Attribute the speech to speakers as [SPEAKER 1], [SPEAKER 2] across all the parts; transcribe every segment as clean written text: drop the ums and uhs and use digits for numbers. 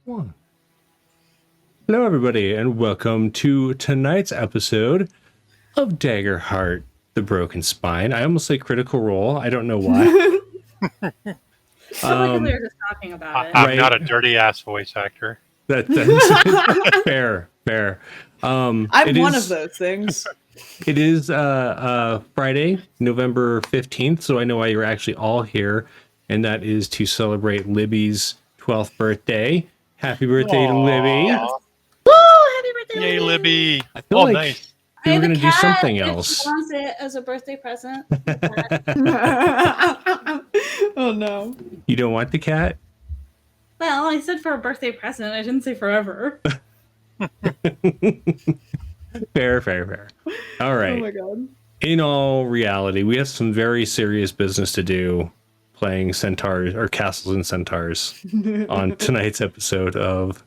[SPEAKER 1] One. Hello, everybody, and welcome to tonight's episode of Daggerheart, the Broken Spine. I almost say Critical Role. I don't know why.
[SPEAKER 2] Felt like we were just talking about it.
[SPEAKER 3] I'm not a dirty ass voice actor.
[SPEAKER 1] That's fair.
[SPEAKER 4] I'm one of those things.
[SPEAKER 1] It is Friday, November 15th, so I know why you're actually all here, and that is to celebrate Libby's 12th birthday. Happy birthday to Libby.
[SPEAKER 2] Yes. Woo! Happy birthday,
[SPEAKER 3] Yay, Libby.
[SPEAKER 1] I feel like
[SPEAKER 3] nice.
[SPEAKER 1] we were
[SPEAKER 2] I have
[SPEAKER 1] going
[SPEAKER 2] a
[SPEAKER 1] to do
[SPEAKER 2] cat
[SPEAKER 1] something
[SPEAKER 2] if
[SPEAKER 1] else.
[SPEAKER 2] She wants it as a birthday present.
[SPEAKER 4] Oh no.
[SPEAKER 1] You don't want the cat?
[SPEAKER 2] Well, I said for a birthday present. I didn't say forever.
[SPEAKER 1] Fair. All right.
[SPEAKER 4] Oh my god.
[SPEAKER 1] In all reality, we have some very serious business to do playing Centaurs or Castles and Centaurs on tonight's episode of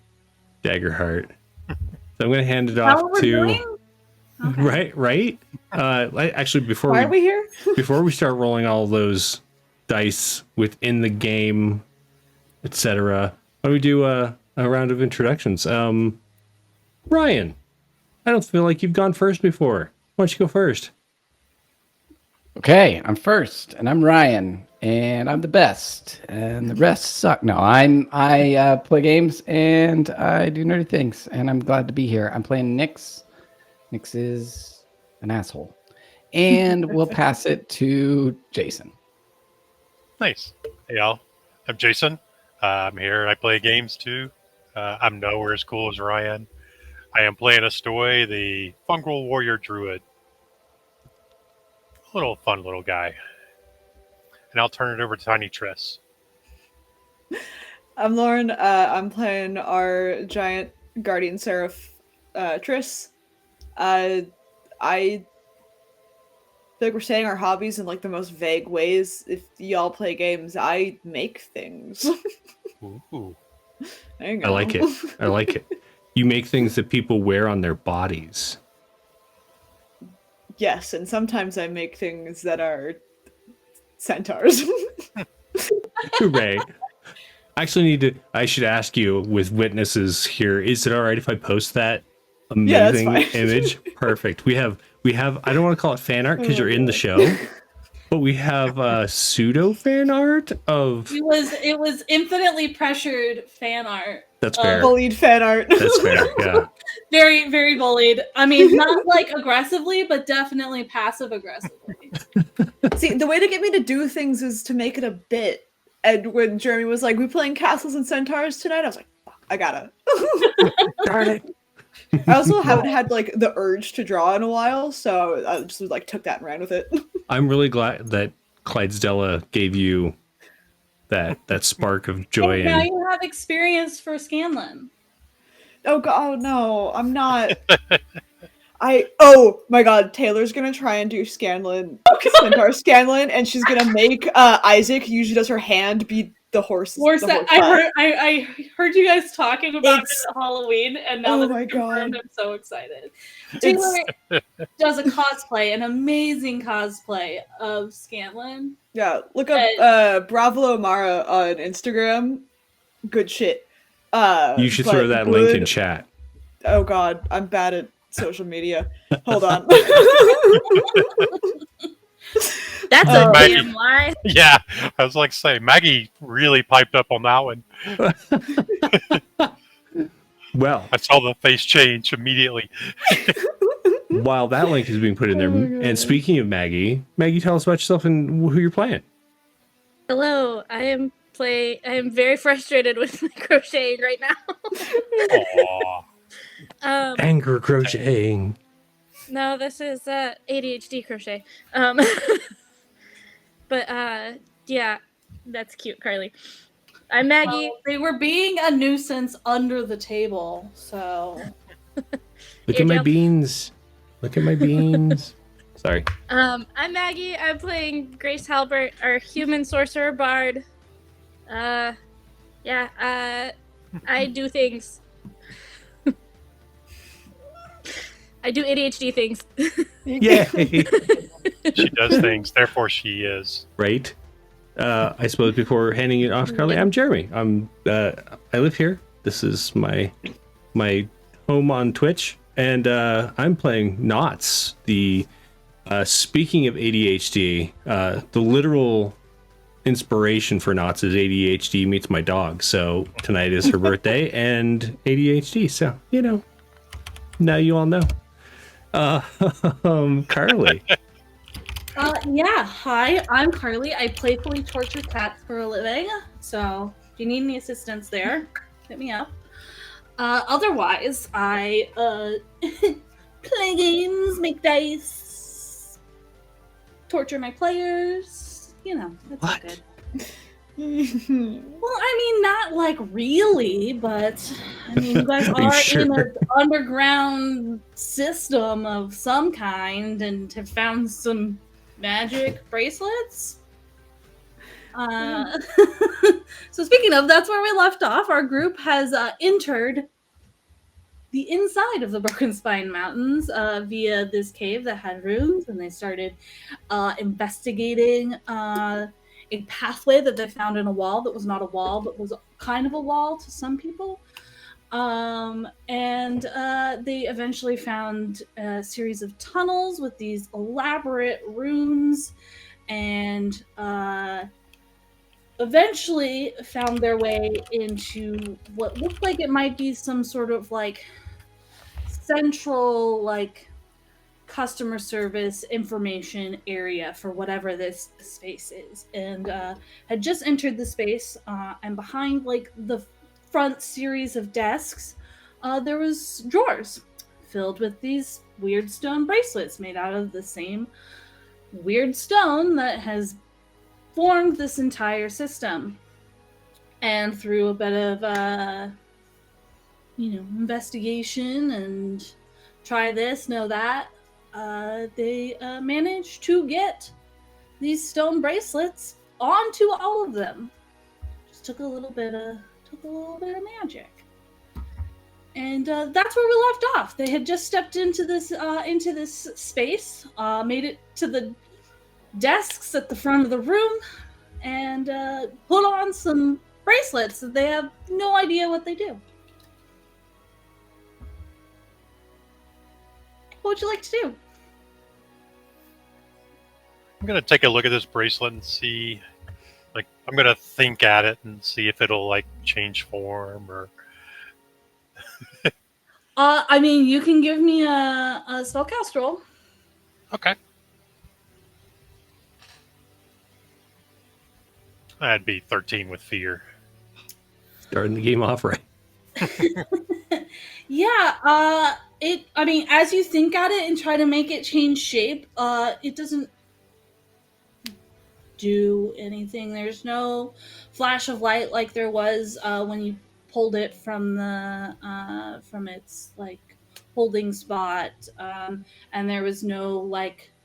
[SPEAKER 1] Daggerheart. So I'm going to hand it off to
[SPEAKER 2] Okay.
[SPEAKER 1] right. Actually, before
[SPEAKER 4] Why are we here?
[SPEAKER 1] before we start rolling all those dice within the game, etc., why don't we do a round of introductions? Ryan, I don't feel like you've gone first before. Why don't you go first?
[SPEAKER 5] Okay, I'm first, and I'm Ryan, and I'm the best, and the rest suck. No, I play games and I do nerdy things, and I'm glad to be here. I'm playing Nyx. Nyx is an asshole, and we'll pass it to Jason.
[SPEAKER 3] Nice. Hey, y'all. I'm Jason. I'm here. I play games too. I'm nowhere as cool as Ryan. I am playing Astoy, the Fungal Warrior Druid. Fun little guy. And I'll turn it over to Tiny Tress.
[SPEAKER 4] I'm Lauren. I'm playing our giant guardian seraph, Triss. I feel like we're saying our hobbies in like the most vague ways. If y'all play games, I make things.
[SPEAKER 3] Ooh.
[SPEAKER 4] There you go.
[SPEAKER 1] I like it. You make things that people wear on their bodies.
[SPEAKER 4] Yes, and sometimes I make things that are centaurs.
[SPEAKER 1] Hooray. I should ask you with witnesses here, is it all right if I post that amazing
[SPEAKER 4] that's fine.
[SPEAKER 1] image? Perfect. We have I don't want to call it fan art because you're in the show, but we have pseudo fan art of
[SPEAKER 2] It was infinitely pressured fan art.
[SPEAKER 1] that's fair.
[SPEAKER 4] Bullied fan art.
[SPEAKER 1] That's fair. Yeah.
[SPEAKER 2] Very, very bullied. I mean, not like aggressively, but definitely passive aggressively.
[SPEAKER 4] See, the way to get me to do things is to make it a bit. And when Jeremy was like, "We playing Castles and Centaurs tonight," I was like, "Fuck, I gotta."
[SPEAKER 1] Darn it.
[SPEAKER 4] I also haven't had like the urge to draw in a while, so I just like took that and ran with it.
[SPEAKER 1] I'm really glad that Clydesdella gave you that spark of joy.
[SPEAKER 2] And now
[SPEAKER 1] And
[SPEAKER 2] you have experience for Scanlan.
[SPEAKER 4] Oh god, oh, no, I'm not. Oh my god, Taylor's gonna try and do Centaur Scanlan, and she's gonna make Isaac usually does her hand be the horse.
[SPEAKER 2] I heard you guys talking about it at Halloween, and now
[SPEAKER 4] Oh
[SPEAKER 2] that
[SPEAKER 4] my
[SPEAKER 2] it's confirmed,
[SPEAKER 4] God.
[SPEAKER 2] I'm so excited. Taylor does a cosplay, an amazing cosplay of Scanlan.
[SPEAKER 4] Yeah, look up Bravo Mara on Instagram. Good shit.
[SPEAKER 1] you should
[SPEAKER 4] but
[SPEAKER 1] throw that link in chat.
[SPEAKER 4] Oh god, I'm bad at social media. Hold on.
[SPEAKER 6] That's a damn lie.
[SPEAKER 3] Yeah, I was like saying, Maggie really piped up on that one.
[SPEAKER 1] Well,
[SPEAKER 3] I saw the face change immediately.
[SPEAKER 1] while that link is being put in there,
[SPEAKER 4] Oh my God.
[SPEAKER 1] and speaking of Maggie, tell us about yourself and who you're playing.
[SPEAKER 6] Hello, I am very frustrated with my crocheting right now.
[SPEAKER 3] Aww.
[SPEAKER 1] Anger crocheting.
[SPEAKER 6] No, this is ADHD crochet. But yeah, that's cute, Carly. I'm Maggie.
[SPEAKER 2] Well, they were being a nuisance under the table, so
[SPEAKER 1] Look at my beans. Look at my beans. Sorry.
[SPEAKER 6] I'm Maggie. I'm playing Grace Halbert, our human sorcerer bard. I do things. I do ADHD things.
[SPEAKER 1] Yay!
[SPEAKER 3] She does things, therefore she is.
[SPEAKER 1] Right. I suppose before handing it off, Carly, I'm Jeremy. I live here. This is my home on Twitch, and I'm playing Knots. The speaking of ADHD, the literal inspiration for Knots is ADHD meets my dog. So tonight is her birthday and ADHD. So now you all know. Carly.
[SPEAKER 2] Yeah, hi, I'm Carly. I playfully torture cats for a living. So if you need any assistance there, hit me up. Otherwise, I play games, make dice, torture my players. That's
[SPEAKER 1] What?
[SPEAKER 2] good. Well, I mean, not like really, but I mean, you guys
[SPEAKER 1] Are you
[SPEAKER 2] are
[SPEAKER 1] sure?
[SPEAKER 2] in an underground system of some kind and have found some magic bracelets. So speaking of, that's where we left off. Our group has entered the inside of the Broken Spine Mountains via this cave that had runes, and they started investigating a pathway that they found in a wall that was not a wall, but was kind of a wall to some people. And they eventually found a series of tunnels with these elaborate runes, and eventually found their way into what looked like it might be some sort of like central customer service information area for whatever this space is, and had just entered the space, and behind the front series of desks there was drawers filled with these weird stone bracelets made out of the same weird stone that has formed this entire system. And through a bit of investigation and try this, know that, they managed to get these stone bracelets onto all of them. Just took a little bit of magic, and that's where we left off. They had just stepped into this space, made it to the desks at the front of the room, and put on some bracelets that they have no idea what they do. What would you like to do?
[SPEAKER 3] I'm going to take a look at this bracelet and see, I'm going to think at it and see if it'll, change form or...
[SPEAKER 2] I mean, you can give me a spellcast roll.
[SPEAKER 3] Okay. That'd be 13 with fear.
[SPEAKER 1] Starting the game off right.
[SPEAKER 2] Yeah, as you think at it and try to make it change shape, it doesn't do anything. There's no flash of light like there was when you pulled it from the from its holding spot, and there was no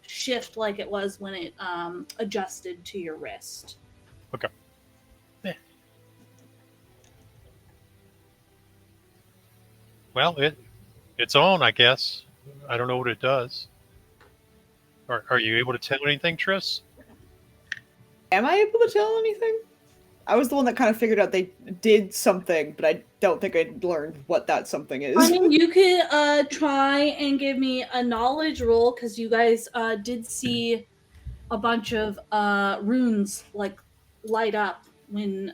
[SPEAKER 2] shift like it was when it adjusted to your wrist.
[SPEAKER 3] Okay. Yeah. Well, it's on, I guess. I don't know what it does. Are you able to tell anything, Triss?
[SPEAKER 4] Am I able to tell anything? I was the one that kind of figured out they did something, but I don't think I learned what that something is.
[SPEAKER 2] I mean, you could try and give me a knowledge roll, because you guys did see a bunch of runes light up when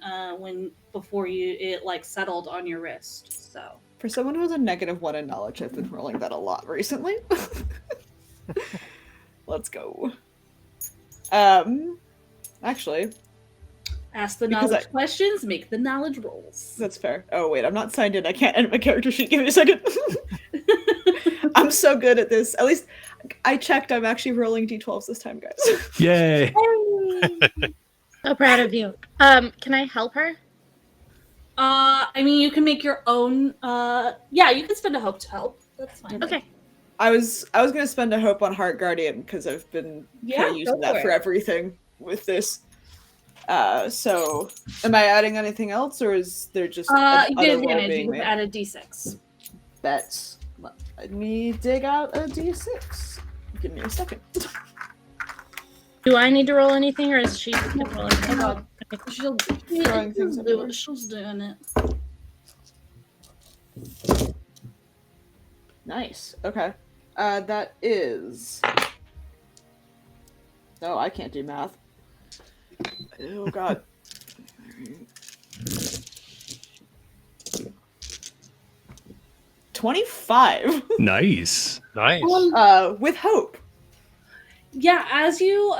[SPEAKER 2] before it settled on your wrist. So
[SPEAKER 4] For someone who has a -1 in knowledge, I've been rolling that a lot recently. Let's go. Actually,
[SPEAKER 2] ask the
[SPEAKER 4] Because
[SPEAKER 2] knowledge questions, make the knowledge rolls.
[SPEAKER 4] that's fair. Oh wait, I'm not signed in. I can't edit my character sheet. Give me a second. I'm so good at this. At least I checked. I'm actually rolling d12s this time, guys.
[SPEAKER 1] Yay!
[SPEAKER 6] So proud of you. Can I help her?
[SPEAKER 2] I mean, you can make your own. Yeah, you can spend a hope to help. That's fine.
[SPEAKER 6] Okay.
[SPEAKER 4] I was gonna spend a hope on Heart Guardian because I've been kind of using
[SPEAKER 2] go
[SPEAKER 4] that
[SPEAKER 2] for
[SPEAKER 4] for
[SPEAKER 2] it.
[SPEAKER 4] everything with this. So am I adding anything else, or is there just
[SPEAKER 2] You
[SPEAKER 4] other
[SPEAKER 2] get
[SPEAKER 4] roll
[SPEAKER 2] advantage.
[SPEAKER 4] being
[SPEAKER 2] You
[SPEAKER 4] made?
[SPEAKER 2] add a d6.
[SPEAKER 4] Bets. Let me dig out a d6. Give me a second.
[SPEAKER 6] Do I need to roll anything, or is she gonna roll anything?
[SPEAKER 2] Oh, God. She's
[SPEAKER 4] Throwing things
[SPEAKER 2] doing it.
[SPEAKER 4] Nice. Okay. That is. No, I can't do math. Oh god. 25.
[SPEAKER 1] Nice.
[SPEAKER 3] Nice.
[SPEAKER 4] With hope.
[SPEAKER 2] Yeah, as you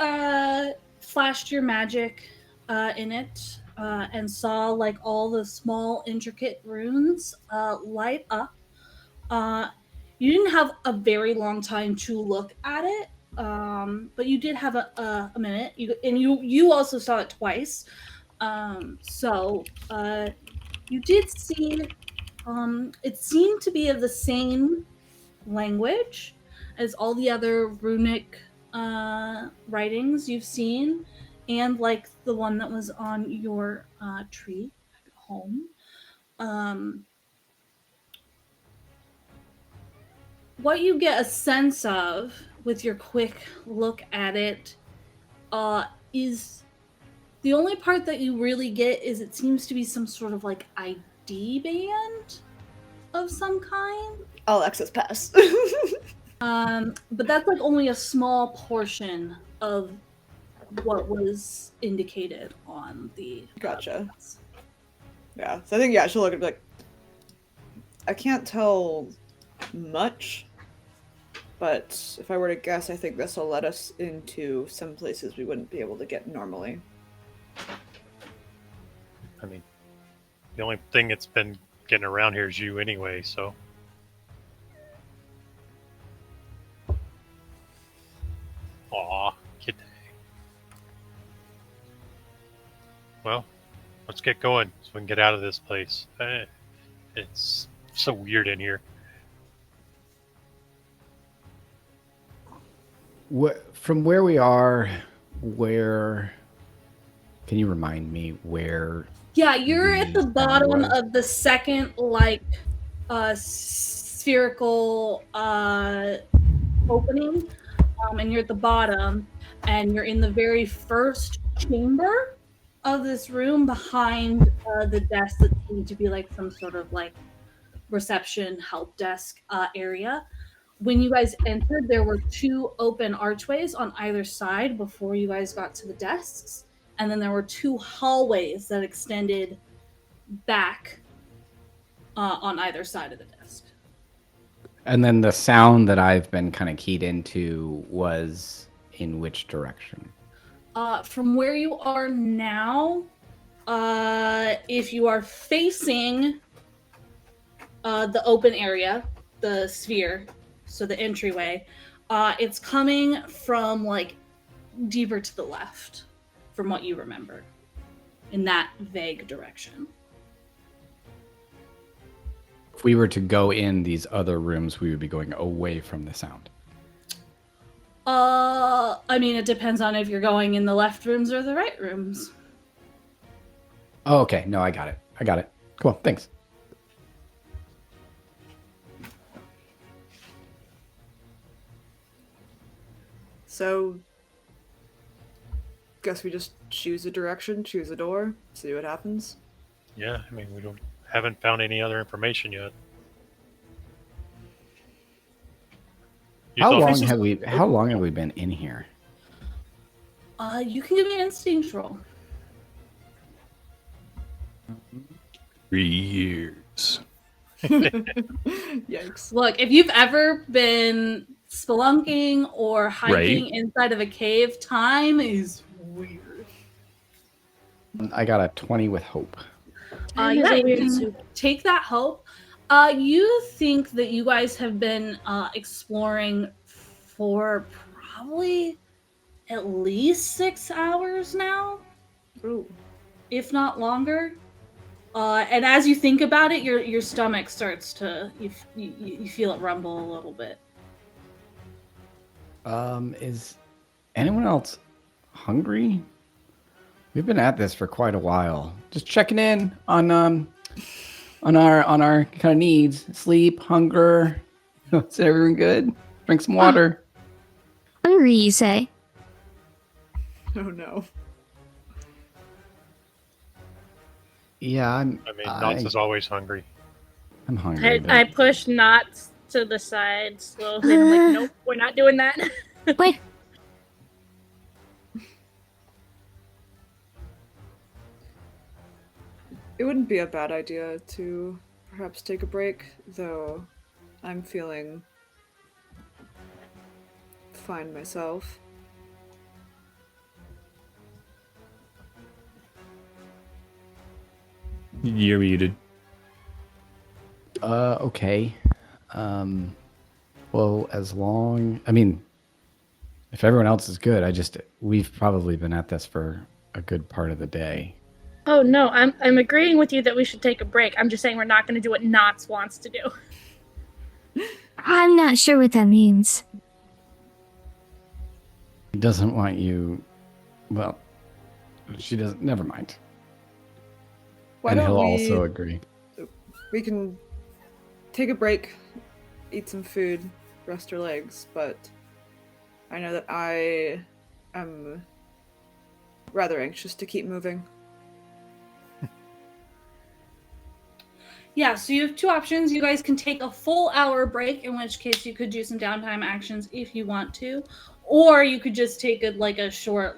[SPEAKER 2] flashed your magic in it and saw like all the small intricate runes light up, you didn't have a very long time to look at it, but you did have a minute. You also saw it twice, so you did see. It seemed to be of the same language as all the other runic writings you've seen, and like the one that was on your tree back at home. What you get a sense of with your quick look at it is the only part that you really get is it seems to be some sort of like ID band of some kind.
[SPEAKER 4] I'll access pass.
[SPEAKER 2] But that's like only a small portion of what was indicated on the.
[SPEAKER 4] Gotcha. Yeah. So I think she'll look and be like, I can't tell much, but if I were to guess, I think this will let us into some places we wouldn't be able to get normally.
[SPEAKER 3] I mean, the only thing that's been getting around here is you anyway, so. Aw, kid. Well, let's get going so we can get out of this place. It's so weird in here.
[SPEAKER 5] From where we are, where... Can you remind me where...
[SPEAKER 2] Yeah, you're at the bottom
[SPEAKER 5] was?
[SPEAKER 2] of the second, like, spherical opening, and you're at the bottom, and you're in the very first chamber of this room behind the desk that seemed to be like some sort of like reception help desk area. When you guys entered, there were two open archways on either side before you guys got to the desks. And then there were two hallways that extended back on either side of the desk.
[SPEAKER 5] And then the sound that I've been kind of keyed into was in which direction?
[SPEAKER 2] From where you are now, if you are facing the open area, the sphere, so the entryway, it's coming from like deeper to the left, from what you remember, in that vague direction.
[SPEAKER 5] If we were to go in these other rooms, we would be going away from the sound.
[SPEAKER 2] I mean, it depends on if you're going in the left rooms or the right rooms.
[SPEAKER 5] Oh, okay. No, I got it. Cool. Thanks.
[SPEAKER 4] So, guess we just choose a direction, choose a door, see what happens.
[SPEAKER 3] Yeah, I mean, haven't found any other information yet.
[SPEAKER 5] How long have we been in here?
[SPEAKER 2] You can give me an instinct roll.
[SPEAKER 1] 3 years.
[SPEAKER 4] Yikes.
[SPEAKER 2] Look, if you've ever been spelunking or hiking inside of a cave, time is weird.
[SPEAKER 5] I got a 20 with hope.
[SPEAKER 6] Time is
[SPEAKER 2] Yeah,
[SPEAKER 6] a
[SPEAKER 2] you
[SPEAKER 6] weird
[SPEAKER 2] can
[SPEAKER 6] soup.
[SPEAKER 2] take that hope. You think that you guys have been exploring for probably at least 6 hours now,
[SPEAKER 4] Ooh.
[SPEAKER 2] if not longer. And as you think about it, your stomach starts to you feel it rumble a little bit.
[SPEAKER 5] Is anyone else hungry? We've been at this for quite a while. Just checking in on our kind of needs. Sleep, hunger. Is everyone good? Drink some water.
[SPEAKER 7] Hungry, you say?
[SPEAKER 4] Oh no.
[SPEAKER 5] Yeah,
[SPEAKER 3] Nance is always hungry.
[SPEAKER 5] I'm hungry.
[SPEAKER 6] I push Knots to the side slowly. I'm like, nope, we're not doing that.
[SPEAKER 7] Wait,
[SPEAKER 4] It wouldn't be a bad idea to perhaps take a break, though I'm feeling fine myself.
[SPEAKER 1] You're muted.
[SPEAKER 5] Okay. Well, if everyone else is good, we've probably been at this for a good part of the day.
[SPEAKER 6] Oh no, I'm agreeing with you that we should take a break. I'm just saying we're not going to do what Knots wants to do.
[SPEAKER 7] I'm not sure what that means.
[SPEAKER 5] He doesn't want you. Well, she doesn't. Never mind.
[SPEAKER 4] Why
[SPEAKER 5] And
[SPEAKER 4] don't
[SPEAKER 5] he'll
[SPEAKER 4] we?
[SPEAKER 5] also agree.
[SPEAKER 4] We can take a break, eat some food, rest our legs, but I know that I am rather anxious to keep moving.
[SPEAKER 2] Yeah, so you have two options. You guys can take a full hour break, in which case you could do some downtime actions if you want to, or you could just take a short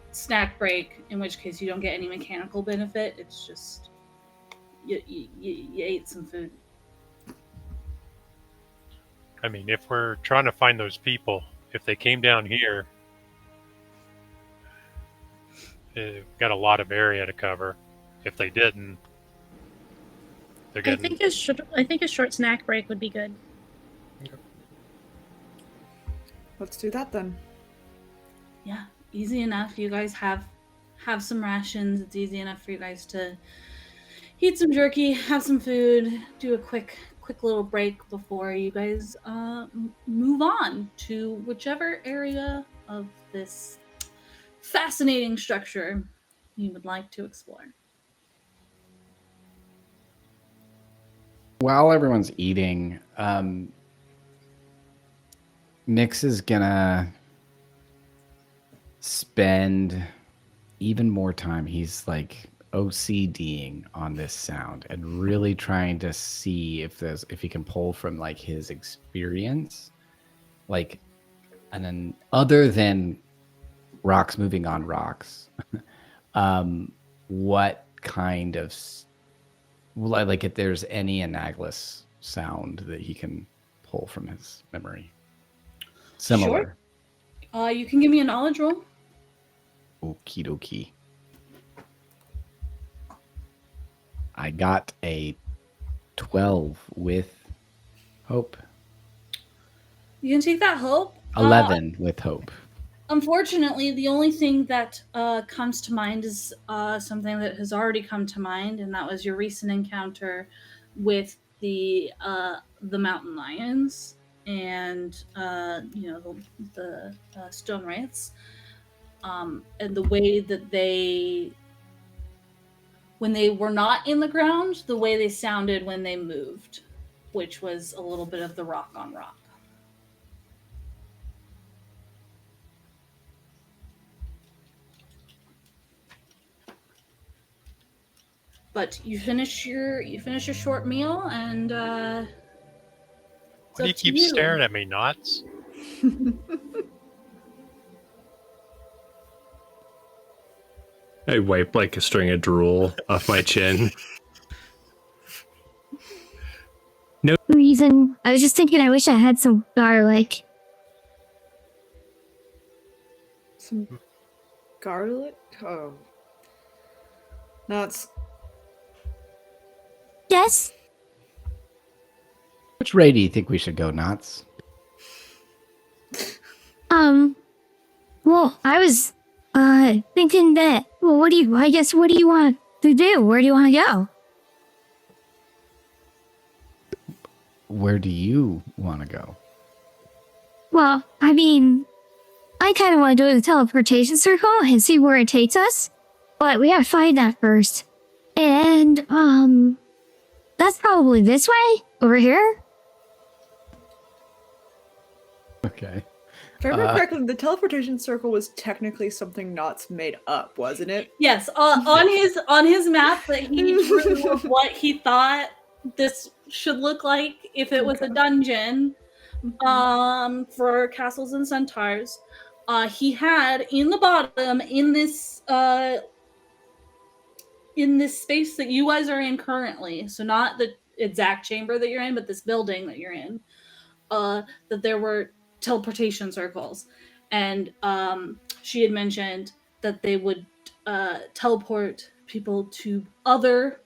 [SPEAKER 2] snack break, in which case you don't get any mechanical benefit. It's just you ate some food.
[SPEAKER 3] I mean, if we're trying to find those people, if they came down here, we've got a lot of area to cover. If they didn't, they're
[SPEAKER 6] I
[SPEAKER 3] getting.
[SPEAKER 6] think a short snack break would be good.
[SPEAKER 4] Let's do that then.
[SPEAKER 2] Yeah, easy enough. You guys have some rations. It's easy enough for you guys to eat some jerky, have some food, do a quick little break before you guys move on to whichever area of this fascinating structure you would like to explore.
[SPEAKER 5] While everyone's eating, Nyx is gonna spend even more time. He's like OCDing on this sound and really trying to see if he can pull from like his experience, and then other than rocks moving on rocks, what kind of if there's any analogous sound that he can pull from his memory. Similar.
[SPEAKER 2] Sure. You can give me a knowledge roll.
[SPEAKER 5] Okie dokie. I got a 12 with hope.
[SPEAKER 2] You can take that hope.
[SPEAKER 5] 11 with hope.
[SPEAKER 2] Unfortunately, the only thing that comes to mind is something that has already come to mind, and that was your recent encounter with the mountain lions and the stone wraiths, and the way that when they were not in the ground, the way they sounded when they moved, which was a little bit of the rock on rock. But you finish your short meal, and
[SPEAKER 3] Why do you keep staring at me, Knots?
[SPEAKER 1] I wipe like a string of drool off my chin.
[SPEAKER 7] Reason. I was just thinking I wish I had some garlic.
[SPEAKER 4] Some garlic? Oh. Nuts.
[SPEAKER 7] Yes?
[SPEAKER 5] Which way do you think we should go, Knots?
[SPEAKER 7] Well, I was thinking that, what do you want to do? Where do you want to go?
[SPEAKER 5] Where do you want to go?
[SPEAKER 7] Well, I mean, I kind of want to do the teleportation circle and see where it takes us, but we gotta find that first. And, that's probably this way? Over here?
[SPEAKER 5] Okay.
[SPEAKER 4] If I remember correctly, the teleportation circle was technically something Knots made up, wasn't it?
[SPEAKER 2] Yes, on his map that he drew of what he thought this should look like if it was a dungeon for castles and centaurs. He had in the bottom in this space that you guys are in currently, so not the exact chamber that you're in, but this building that you're in, that there were teleportation circles. And she had mentioned that they would teleport people to other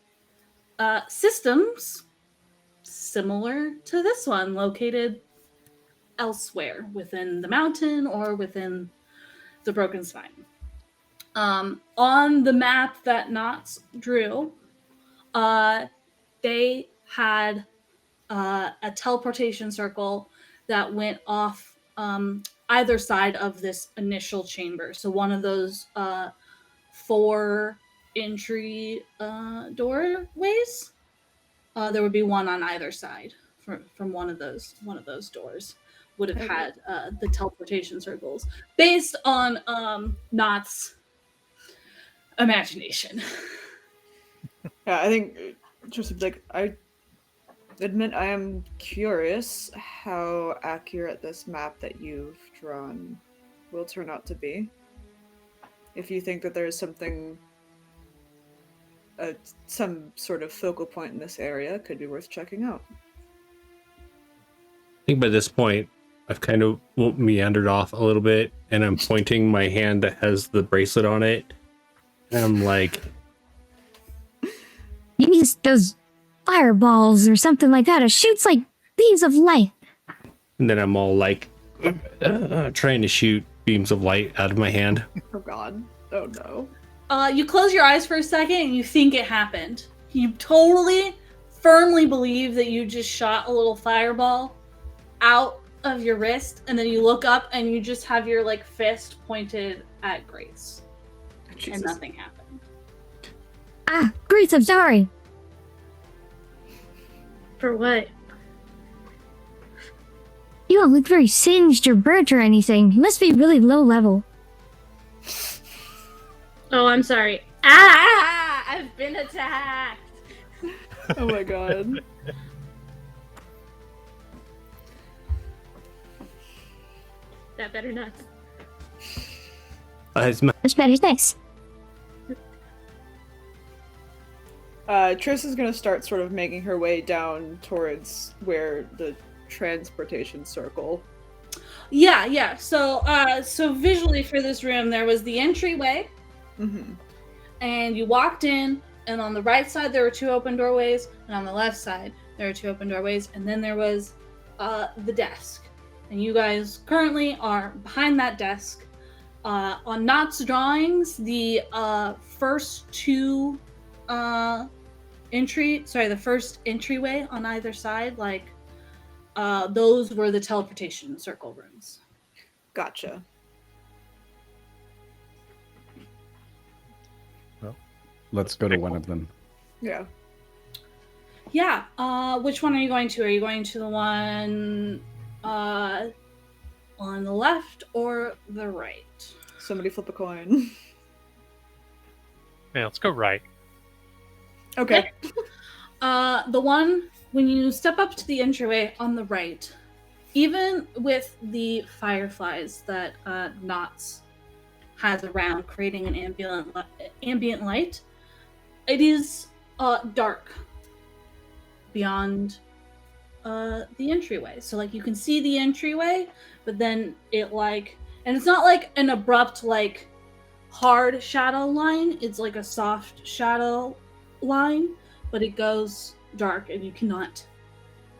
[SPEAKER 2] systems similar to this one, located elsewhere within the mountain or within the Broken Spine. On the map that Knots drew, they had a teleportation circle that went off either side of this initial chamber. So one of those 4 entry doorways, there would be one on either side from one of those doors would have had the teleportation circles based on Knott's imagination.
[SPEAKER 4] Yeah, I think just like I admit I am curious how accurate this map that you've drawn will turn out to be. If you think that there is something, some sort of focal point in this area, could be worth checking out.
[SPEAKER 1] I think by this point, I've kind of meandered off a little bit, and I'm pointing my hand that has the bracelet on it, and I'm like,
[SPEAKER 7] Use those fireballs or something like that. It shoots like beams of light.
[SPEAKER 1] and then I'm all like, trying to shoot beams of light out of my hand.
[SPEAKER 4] Oh god. Oh no.
[SPEAKER 2] You close your eyes for a second and you think it happened. You totally, firmly believe that you just shot a little fireball out of your wrist, and then you look up and you just have your like fist pointed at Grace.
[SPEAKER 4] Jesus.
[SPEAKER 2] And nothing happened.
[SPEAKER 7] Ah, Grace, I'm sorry.
[SPEAKER 6] For what?
[SPEAKER 7] You don't look very singed or burnt or anything. You must be really low level.
[SPEAKER 6] Oh, I'm sorry. Ah! I've been attacked!
[SPEAKER 4] Oh my god.
[SPEAKER 6] That better not.
[SPEAKER 1] It's my-
[SPEAKER 7] That's better, thanks.
[SPEAKER 4] Triss is gonna start sort of making her way down towards where the transportation circle.
[SPEAKER 2] Yeah. So visually for this room, there was the entryway,
[SPEAKER 4] Mm-hmm.
[SPEAKER 2] and you walked in, and on the right side there were 2 open doorways, and on the left side there were 2 open doorways, and then there was the desk. And you guys currently are behind that desk. On Knott's drawings, the first entryway on either side, like those were the teleportation circle rooms.
[SPEAKER 4] Gotcha.
[SPEAKER 5] Let's go to one of them.
[SPEAKER 4] Yeah.
[SPEAKER 2] Yeah. Which one are you going to? Are you going to the one on the left or the right?
[SPEAKER 4] Somebody flip a coin.
[SPEAKER 3] Yeah, let's go right.
[SPEAKER 4] Okay.
[SPEAKER 2] The one when you step up to the entryway on the right, even with the fireflies that Knots has around, creating an ambient light, it is dark beyond the entryway. So like you can see the entryway, but then it like, and it's not like an abrupt like hard shadow line. It's like a soft shadow line, but it goes dark and you cannot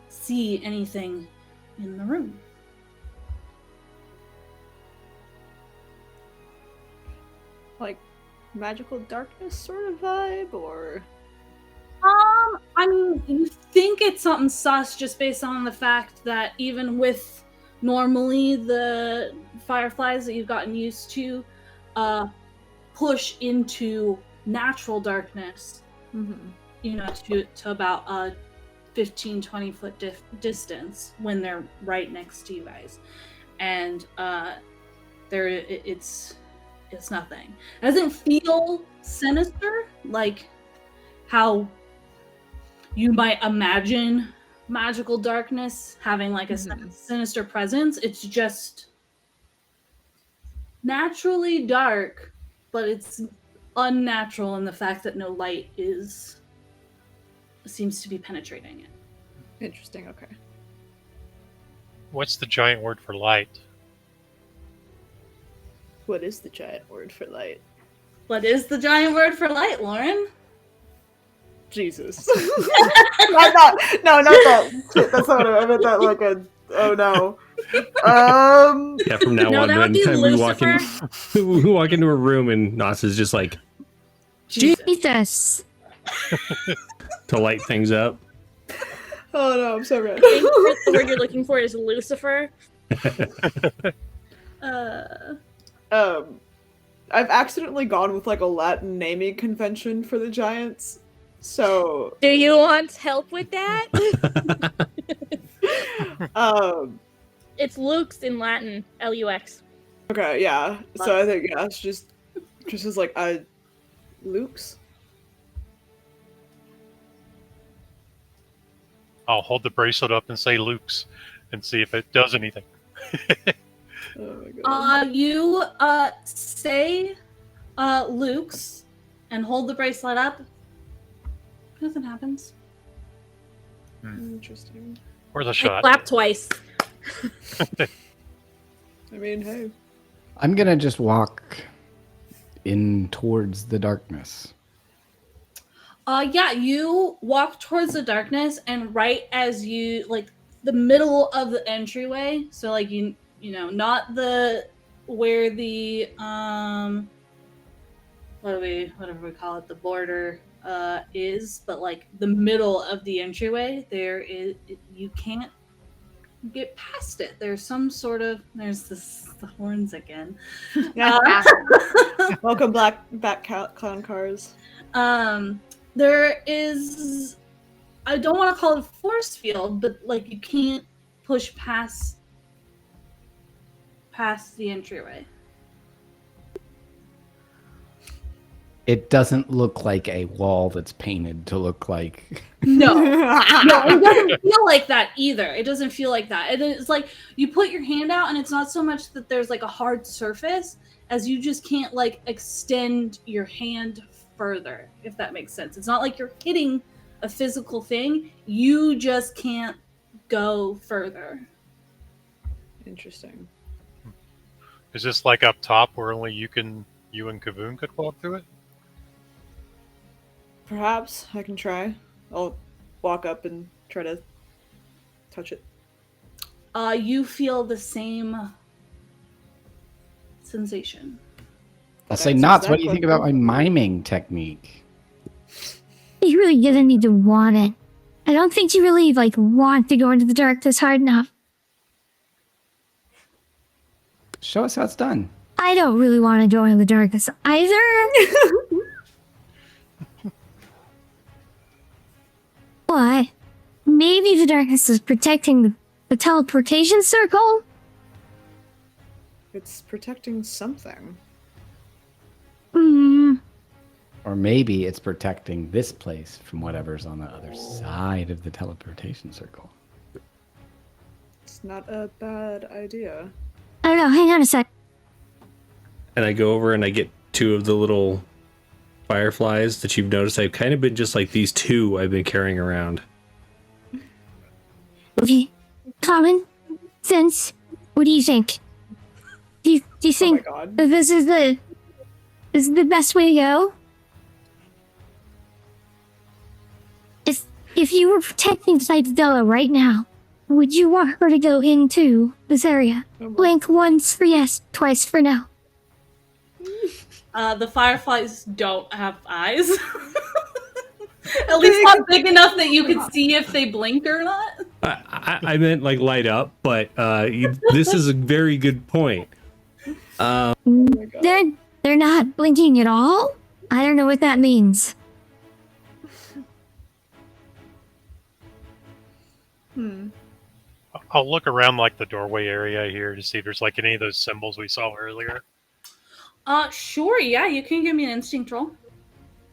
[SPEAKER 2] see anything in the room.
[SPEAKER 4] Like magical darkness sort of vibe, or
[SPEAKER 2] I mean, you think it's something sus just based on the fact that even with normally the fireflies that you've gotten used to push into natural darkness, you know, to about a 15-20 foot distance when they're right next to you guys. And it's nothing. It doesn't feel sinister like how you might imagine magical darkness having like a
[SPEAKER 4] Mhm.
[SPEAKER 2] sinister presence. It's just naturally dark, but it's unnatural in the fact that no light seems to be penetrating it.
[SPEAKER 4] Interesting. Okay.
[SPEAKER 3] What's the giant word for light?
[SPEAKER 4] What is the giant word for light?
[SPEAKER 2] What is the giant word for light, Lauren?
[SPEAKER 4] Jesus. Not that. No, not that. Shit, that's not what I meant. That like a. Oh no.
[SPEAKER 1] Yeah, from now
[SPEAKER 6] No,
[SPEAKER 1] on,
[SPEAKER 6] that would be
[SPEAKER 1] anytime
[SPEAKER 6] Lucifer.
[SPEAKER 1] we walk into a room and Nos is just like
[SPEAKER 7] Jesus.
[SPEAKER 1] to light things up.
[SPEAKER 4] Oh no, I'm so red.
[SPEAKER 6] I think the word you're looking for is Lucifer.
[SPEAKER 4] I've accidentally gone with like a Latin naming convention for the giants. So,
[SPEAKER 6] Do you want help with that? It's Lux in Latin. Lux.
[SPEAKER 4] okay, yeah. So I think it's just as like Luke's.
[SPEAKER 3] I'll hold the bracelet up and say Luke's and see if it does anything.
[SPEAKER 4] Oh my god.
[SPEAKER 2] You say Luke's and hold the bracelet up. Nothing happens.
[SPEAKER 4] Interesting.
[SPEAKER 3] Worth a
[SPEAKER 6] I
[SPEAKER 3] shot.
[SPEAKER 6] clap twice.
[SPEAKER 4] I mean, hey.
[SPEAKER 5] I'm gonna just walk in towards the darkness.
[SPEAKER 2] Yeah, you walk towards the darkness, and right as you like the middle of the entryway, so like you know, not the where the whatever we call it, the border is, but like the middle of the entryway, you can't get past it. There's some sort of the horns again.
[SPEAKER 4] Welcome back clown cars.
[SPEAKER 2] There is, I don't want to call it a force field, but like you can't push past the entryway.
[SPEAKER 5] It doesn't look like a wall that's painted to look like.
[SPEAKER 2] No, it doesn't feel like that either. It doesn't feel like that. It's like you put your hand out, and it's not so much that there's like a hard surface as you just can't like extend your hand further, if that makes sense. It's not like you're hitting a physical thing. You just can't go further.
[SPEAKER 4] Interesting.
[SPEAKER 3] Is this like up top where only you and Kavoon could walk through it?
[SPEAKER 4] Perhaps I can try. I'll walk up and try to touch it.
[SPEAKER 2] You feel the same sensation.
[SPEAKER 5] I'll say,
[SPEAKER 4] That's
[SPEAKER 5] Knots, what do you
[SPEAKER 4] exactly
[SPEAKER 5] think about my miming technique?
[SPEAKER 7] You really didn't need to want it. I don't think you really like want to go into the darkness hard enough.
[SPEAKER 5] Show us how it's done.
[SPEAKER 7] I don't really want to go into the darkness either. But maybe the darkness is protecting the teleportation circle?
[SPEAKER 4] It's protecting something.
[SPEAKER 7] Hmm.
[SPEAKER 5] Or maybe it's protecting this place from whatever's on the other side of the teleportation circle.
[SPEAKER 4] It's not a bad idea.
[SPEAKER 7] I don't know. Hang on a sec.
[SPEAKER 1] And I go over and I get two of the little fireflies that you've noticed. I've kind of been just like these two I've been carrying around.
[SPEAKER 7] Okay. Common sense. What do you think? Do you
[SPEAKER 4] Oh my
[SPEAKER 7] think
[SPEAKER 4] god.
[SPEAKER 7] that this is the best way to go? If you were protecting Citadella right now, would you want her to go into this area?
[SPEAKER 4] Oh my-
[SPEAKER 7] Blink once for yes, twice for no.
[SPEAKER 2] The fireflies don't have eyes. At least not big enough that you can see if they blink or not.
[SPEAKER 1] I meant like light up, but this is a very good point.
[SPEAKER 4] Oh my god.
[SPEAKER 7] They're not blinking at all? I don't know what that means.
[SPEAKER 3] I'll look around like the doorway area here to see if there's like any of those symbols we saw earlier.
[SPEAKER 2] Sure, yeah, you can give me an instinct roll.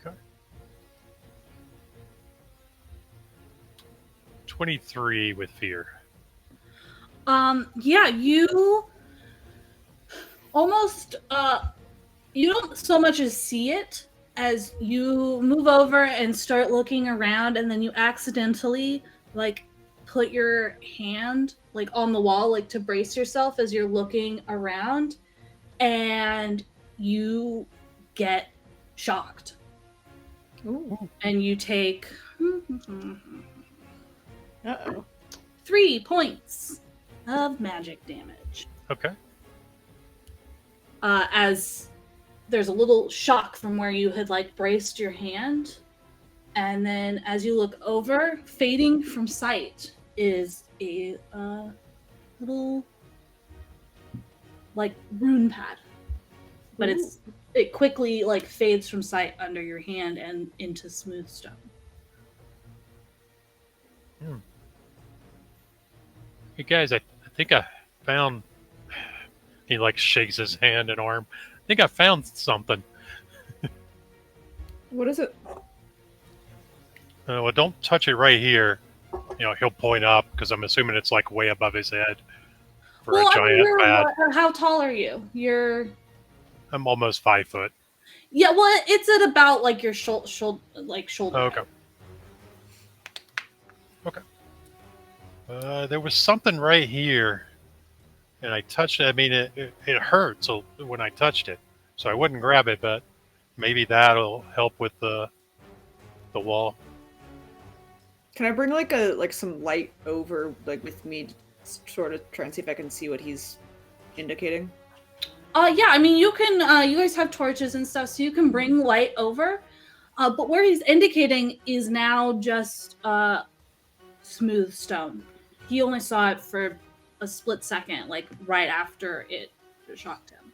[SPEAKER 3] Okay. 23 with fear.
[SPEAKER 2] Yeah, you almost you don't so much as see it as you move over and start looking around, and then you accidentally like put your hand like on the wall like to brace yourself as you're looking around, and you get shocked.
[SPEAKER 4] Ooh.
[SPEAKER 2] And you take
[SPEAKER 4] Uh-oh.
[SPEAKER 2] 3 points of magic damage.
[SPEAKER 3] Okay.
[SPEAKER 2] As there's a little shock from where you had like braced your hand, and then as you look over, fading from sight is a little like rune pad, but it quickly like fades from sight under your hand and into smooth stone.
[SPEAKER 3] Hey guys, I think I found. He like shakes his hand and arm. I think I found something.
[SPEAKER 4] What is it?
[SPEAKER 3] Well, don't touch it right here. You know, he'll point up because I'm assuming it's like way above his head for a giant pad.
[SPEAKER 2] How tall are you?
[SPEAKER 3] I'm almost 5 foot.
[SPEAKER 2] Yeah, well, it's at about like your shoulder.
[SPEAKER 3] Okay. Okay. There was something right here, and I touched it. I mean, it hurt so when I touched it, so I wouldn't grab it, but maybe that'll help with the wall.
[SPEAKER 4] Can I bring like some light over like with me to sort of try and see if I can see what he's indicating?
[SPEAKER 2] Yeah, I mean you can you guys have torches and stuff, so you can bring light over. But where he's indicating is now just smooth stone. He only saw it for a split second, like right after it shocked him.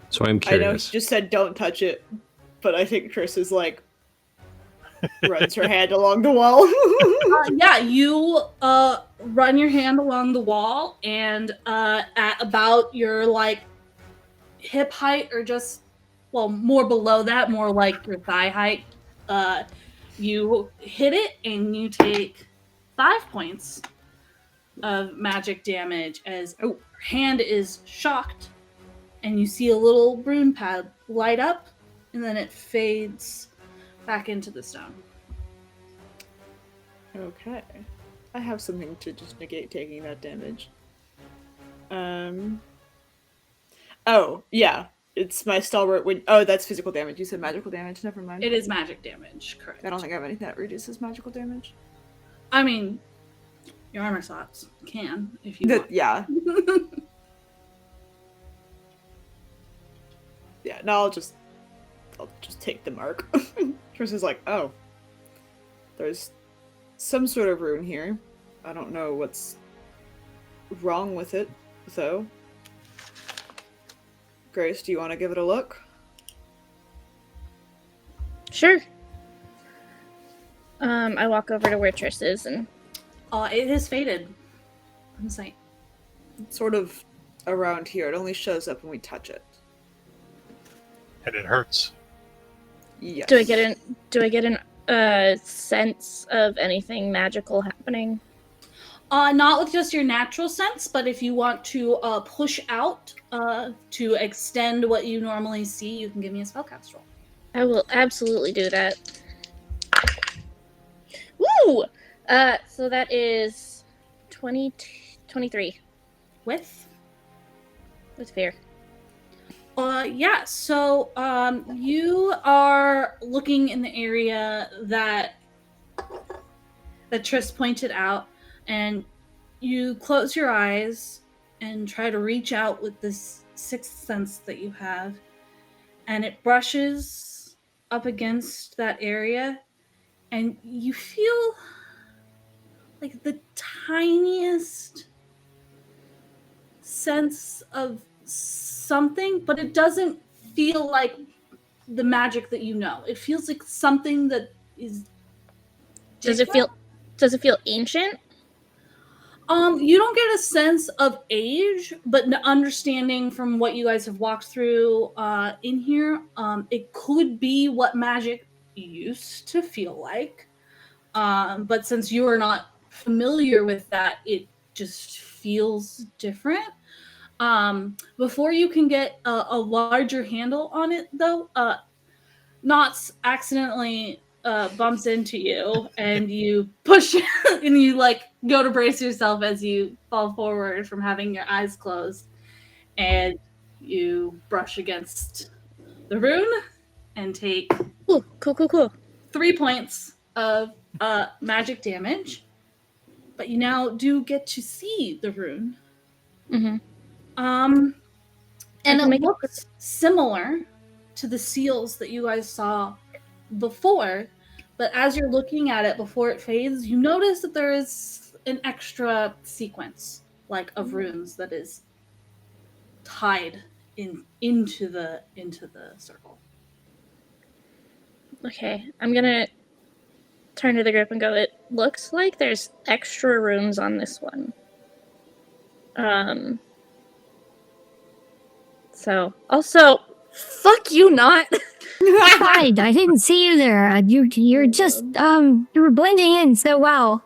[SPEAKER 1] So I'm
[SPEAKER 4] I know he
[SPEAKER 1] curious.
[SPEAKER 4] just said don't touch it, but I think Triss is like runs her hand along the wall.
[SPEAKER 2] Yeah, you run your hand along the wall, and at about your like hip height, or just more below that, more like your thigh height, you hit it, and you take 5 points of magic damage as your hand is shocked, and you see a little rune pad light up, and then it fades back into the stone.
[SPEAKER 4] Okay. I have something to just negate taking that damage. Oh, yeah. It's my stalwart when that's physical damage. You said magical damage, never mind.
[SPEAKER 2] It is magic damage, correct.
[SPEAKER 4] I don't think I have anything that reduces magical damage.
[SPEAKER 2] I mean, your armor slots can if you want.
[SPEAKER 4] Yeah. Yeah, no, I'll just take the mark. Triss is like, oh. There's some sort of rune here. I don't know what's wrong with it, though. Grace, do you want to give it a look?
[SPEAKER 6] Sure. I walk over to where Triss is and...
[SPEAKER 2] It has faded from sight.
[SPEAKER 4] It's sort of around here. It only shows up when we touch it.
[SPEAKER 3] And it hurts.
[SPEAKER 4] Yes.
[SPEAKER 6] Do I get an sense of anything magical happening?
[SPEAKER 2] Not with just your natural sense, but if you want to push out to extend what you normally see, you can give me a spellcast roll.
[SPEAKER 6] I will absolutely do that. Woo! So that is 23
[SPEAKER 2] With?
[SPEAKER 6] fear.
[SPEAKER 2] Yeah, so you are looking in the area that Triss pointed out, and you close your eyes and try to reach out with this sixth sense that you have, and it brushes up against that area, and you feel like the tiniest sense of something, but it doesn't feel like the magic that you know. It feels like something that is
[SPEAKER 6] Does it feel ancient?
[SPEAKER 2] You don't get a sense of age, but understanding from what you guys have walked through in here, it could be what magic used to feel like. But since you are not familiar with that, it just feels different. Before you can get a larger handle on it, though, Knots accidentally bumps into you, and you push, and you like go to brace yourself as you fall forward from having your eyes closed, and you brush against the rune and take
[SPEAKER 6] Cool.
[SPEAKER 2] 3 points of magic damage. But you now do get to see the rune.
[SPEAKER 6] Mm-hmm.
[SPEAKER 2] And
[SPEAKER 6] can
[SPEAKER 2] it
[SPEAKER 6] make it-
[SPEAKER 2] looks similar to the seals that you guys saw before, but as you're looking at it before it fades, you notice that there is an extra sequence, like of runes, that is tied into the circle.
[SPEAKER 6] Okay, I'm gonna turn to the group and go, it looks like there's extra runes on this one. So, also, fuck you, Not.
[SPEAKER 7] Hi, I didn't see you there. You're just you were blending in so well.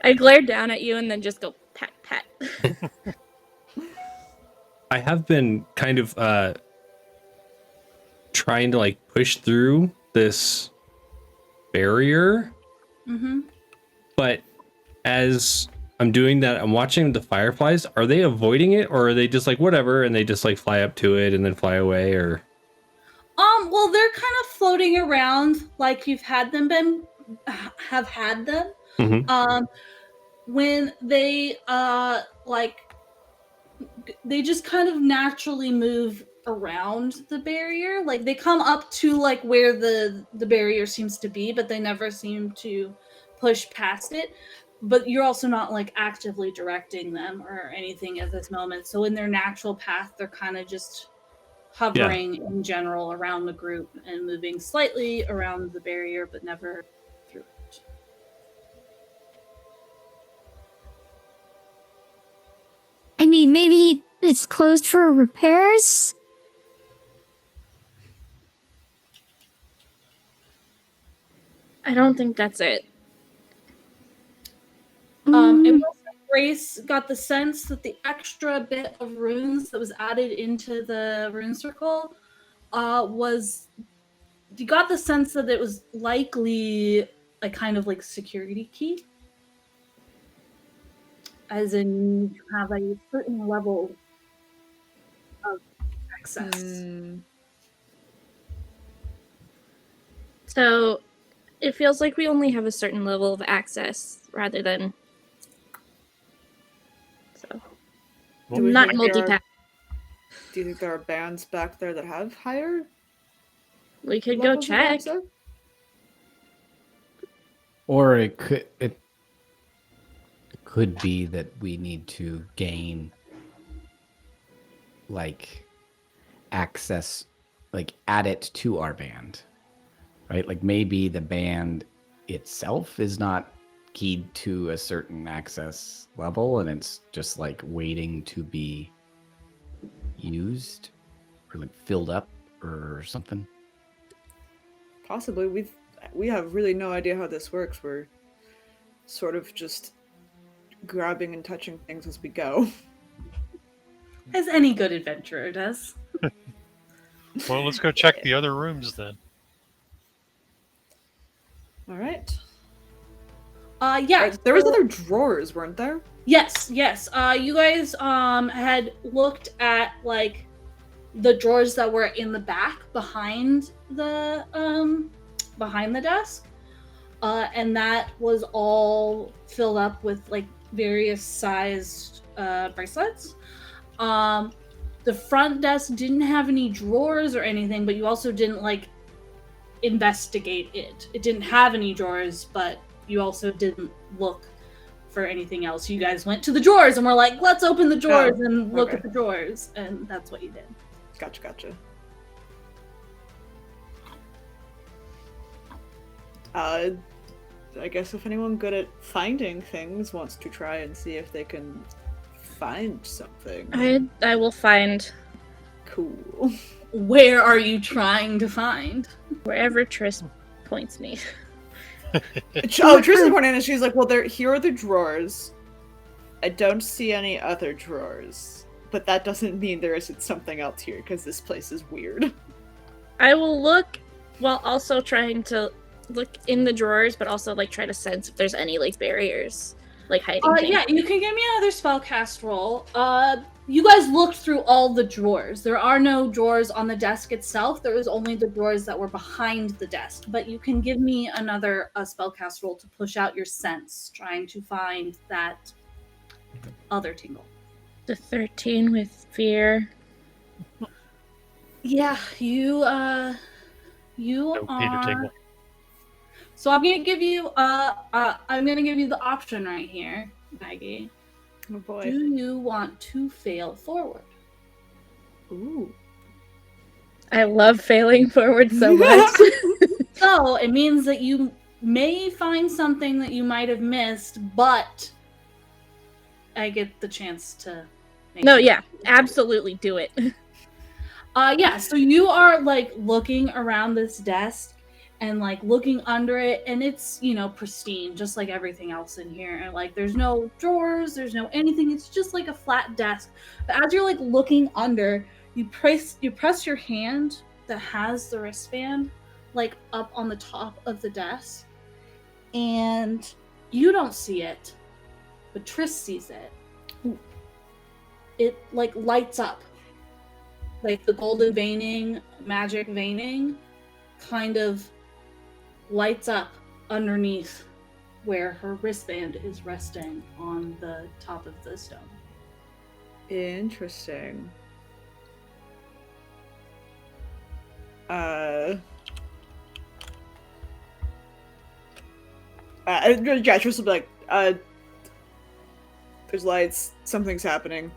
[SPEAKER 6] I glared down at you and then just go pat pat.
[SPEAKER 1] I have been kind of trying to like push through this barrier, but as I'm doing that, I'm watching the fireflies. Are they avoiding it, or are they just like whatever and they just like fly up to it and then fly away? Or
[SPEAKER 2] Well, they're kind of floating around like you've had them.
[SPEAKER 1] Mhm.
[SPEAKER 2] When they they just kind of naturally move around the barrier. Like they come up to like where the barrier seems to be, but they never seem to push past it. But you're also not like actively directing them or anything at this moment. So in their natural path, they're kind of just hovering in general around the group and moving slightly around the barrier, but never through it.
[SPEAKER 7] I mean, maybe it's closed for repairs?
[SPEAKER 6] I don't think that's it.
[SPEAKER 2] It was Grace got the sense that the extra bit of runes that was added into the rune circle you got the sense that it was likely a kind of like security key. As in you have a certain level of access.
[SPEAKER 6] So it feels like we only have a certain level of access rather than
[SPEAKER 4] Do we
[SPEAKER 6] not
[SPEAKER 4] think there are-
[SPEAKER 6] multi-pass.
[SPEAKER 4] Do you think there are bands back there that have higher
[SPEAKER 6] We could go
[SPEAKER 4] levels of
[SPEAKER 6] check.
[SPEAKER 4] access?
[SPEAKER 5] Or it could be that we need to gain like access, like add it to our band, right? Like maybe the band itself is not keyed to a certain access level and it's just like waiting to be used or like filled up or something.
[SPEAKER 4] Possibly. We have really no idea how this works. We're sort of just grabbing and touching things as we go.
[SPEAKER 2] As any good adventurer does.
[SPEAKER 3] Well, let's go check the other rooms then.
[SPEAKER 4] All right.
[SPEAKER 2] Yeah.
[SPEAKER 4] There was other drawers, weren't there?
[SPEAKER 2] Yes. You guys had looked at like the drawers that were in the back behind the desk. And that was all filled up with like various sized bracelets. The front desk didn't have any drawers or anything, but you also didn't like investigate it. It didn't have any drawers, but you also didn't look for anything else. You guys went to the drawers and were like, let's open the drawers and look at the drawers. And that's what you did.
[SPEAKER 4] Gotcha. I guess if anyone good at finding things wants to try and see if they can find something.
[SPEAKER 6] I will find
[SPEAKER 4] Cool.
[SPEAKER 2] Where are you trying to find?
[SPEAKER 6] wherever Triss points me.
[SPEAKER 4] Oh, Tristan pointed and she's like, well, here are the drawers. I don't see any other drawers. But that doesn't mean there isn't something else here, because this place is weird.
[SPEAKER 6] I will look while also trying to look in the drawers, but also like try to sense if there's any like barriers, like hiding things.
[SPEAKER 2] Yeah, you can give me another spellcast roll. You guys looked through all the drawers. There are no drawers on the desk itself. There was only the drawers that were behind the desk. But you can give me another spellcast roll to push out your sense, trying to find that other tingle.
[SPEAKER 6] The 13 with fear.
[SPEAKER 2] Yeah, you
[SPEAKER 3] No Peter
[SPEAKER 2] are.
[SPEAKER 3] Tingle.
[SPEAKER 2] So I'm gonna give you the option right here, Maggie.
[SPEAKER 4] Oh boy.
[SPEAKER 2] Do you want to fail forward?
[SPEAKER 4] Ooh.
[SPEAKER 6] I love failing forward so much.
[SPEAKER 2] So it means that you may find something that you might have missed, but I get the chance to make
[SPEAKER 6] No,
[SPEAKER 2] it.
[SPEAKER 6] yeah, absolutely do it.
[SPEAKER 2] Yeah, so you are like looking around this desk and like looking under it, and it's, you know, pristine, just like everything else in here. And like there's no drawers, there's no anything, it's just like a flat desk. But as you're like looking under, you press your hand that has the wristband like up on the top of the desk, and you don't see it, but Triss sees it. It like lights up. Like the golden veining, magic veining, kind of lights up underneath where her wristband is resting on the top of the stone.
[SPEAKER 4] Interesting. Yeah, Trish will be like, there's lights, something's happening.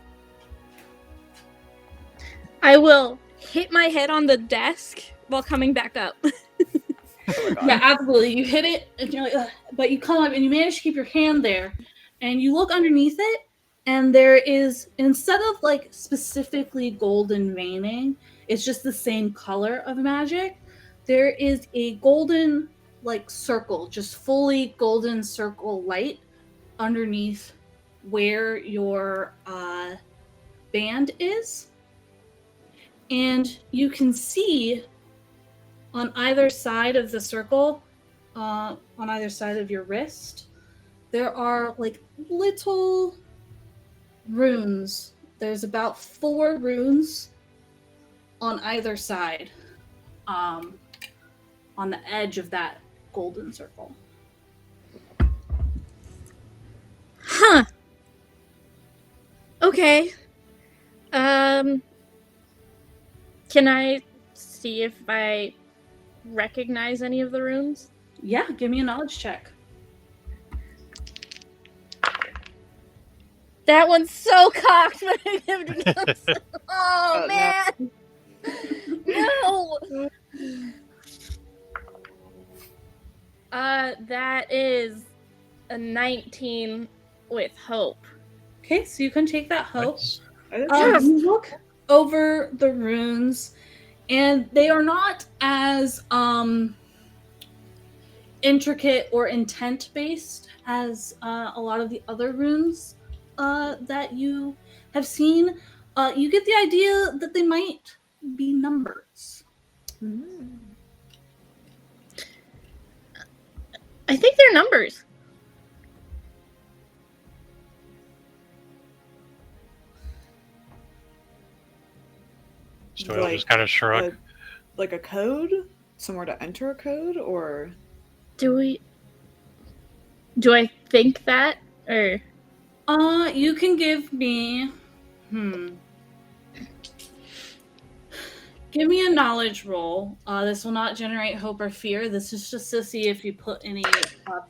[SPEAKER 6] I will hit my head on the desk while coming back up.
[SPEAKER 4] Oh my God.
[SPEAKER 2] Yeah, absolutely. You hit it, and you're like, ugh, but you come up and you manage to keep your hand there, and you look underneath it, and there is, instead of like specifically golden veining, it's just the same color of magic. There is a golden like circle, just fully golden circle light underneath where your band is. And you can see on either side of the circle, on either side of your wrist, there are like little runes. There's about 4 runes on either side, on the edge of that golden circle.
[SPEAKER 6] Huh. Okay. Can I see if I recognize any of the runes?
[SPEAKER 2] Yeah, give me a knowledge check.
[SPEAKER 6] That one's so cocked, but I never noticed. Oh,
[SPEAKER 4] Oh,
[SPEAKER 6] man! No! That is a 19 with hope.
[SPEAKER 2] Okay, so you can take that hope.
[SPEAKER 3] Nice.
[SPEAKER 2] You look over the runes, and they are not as intricate or intent based as a lot of the other runes that you have seen. You get the idea that they might be numbers.
[SPEAKER 6] I think they're numbers.
[SPEAKER 3] Stoyle
[SPEAKER 4] Like,
[SPEAKER 3] just kind of shrug.
[SPEAKER 4] Like a code? Somewhere to enter a code? Or
[SPEAKER 6] Do I think that? Or
[SPEAKER 2] You can give me give me a knowledge roll. This will not generate hope or fear. This is just to see if you put any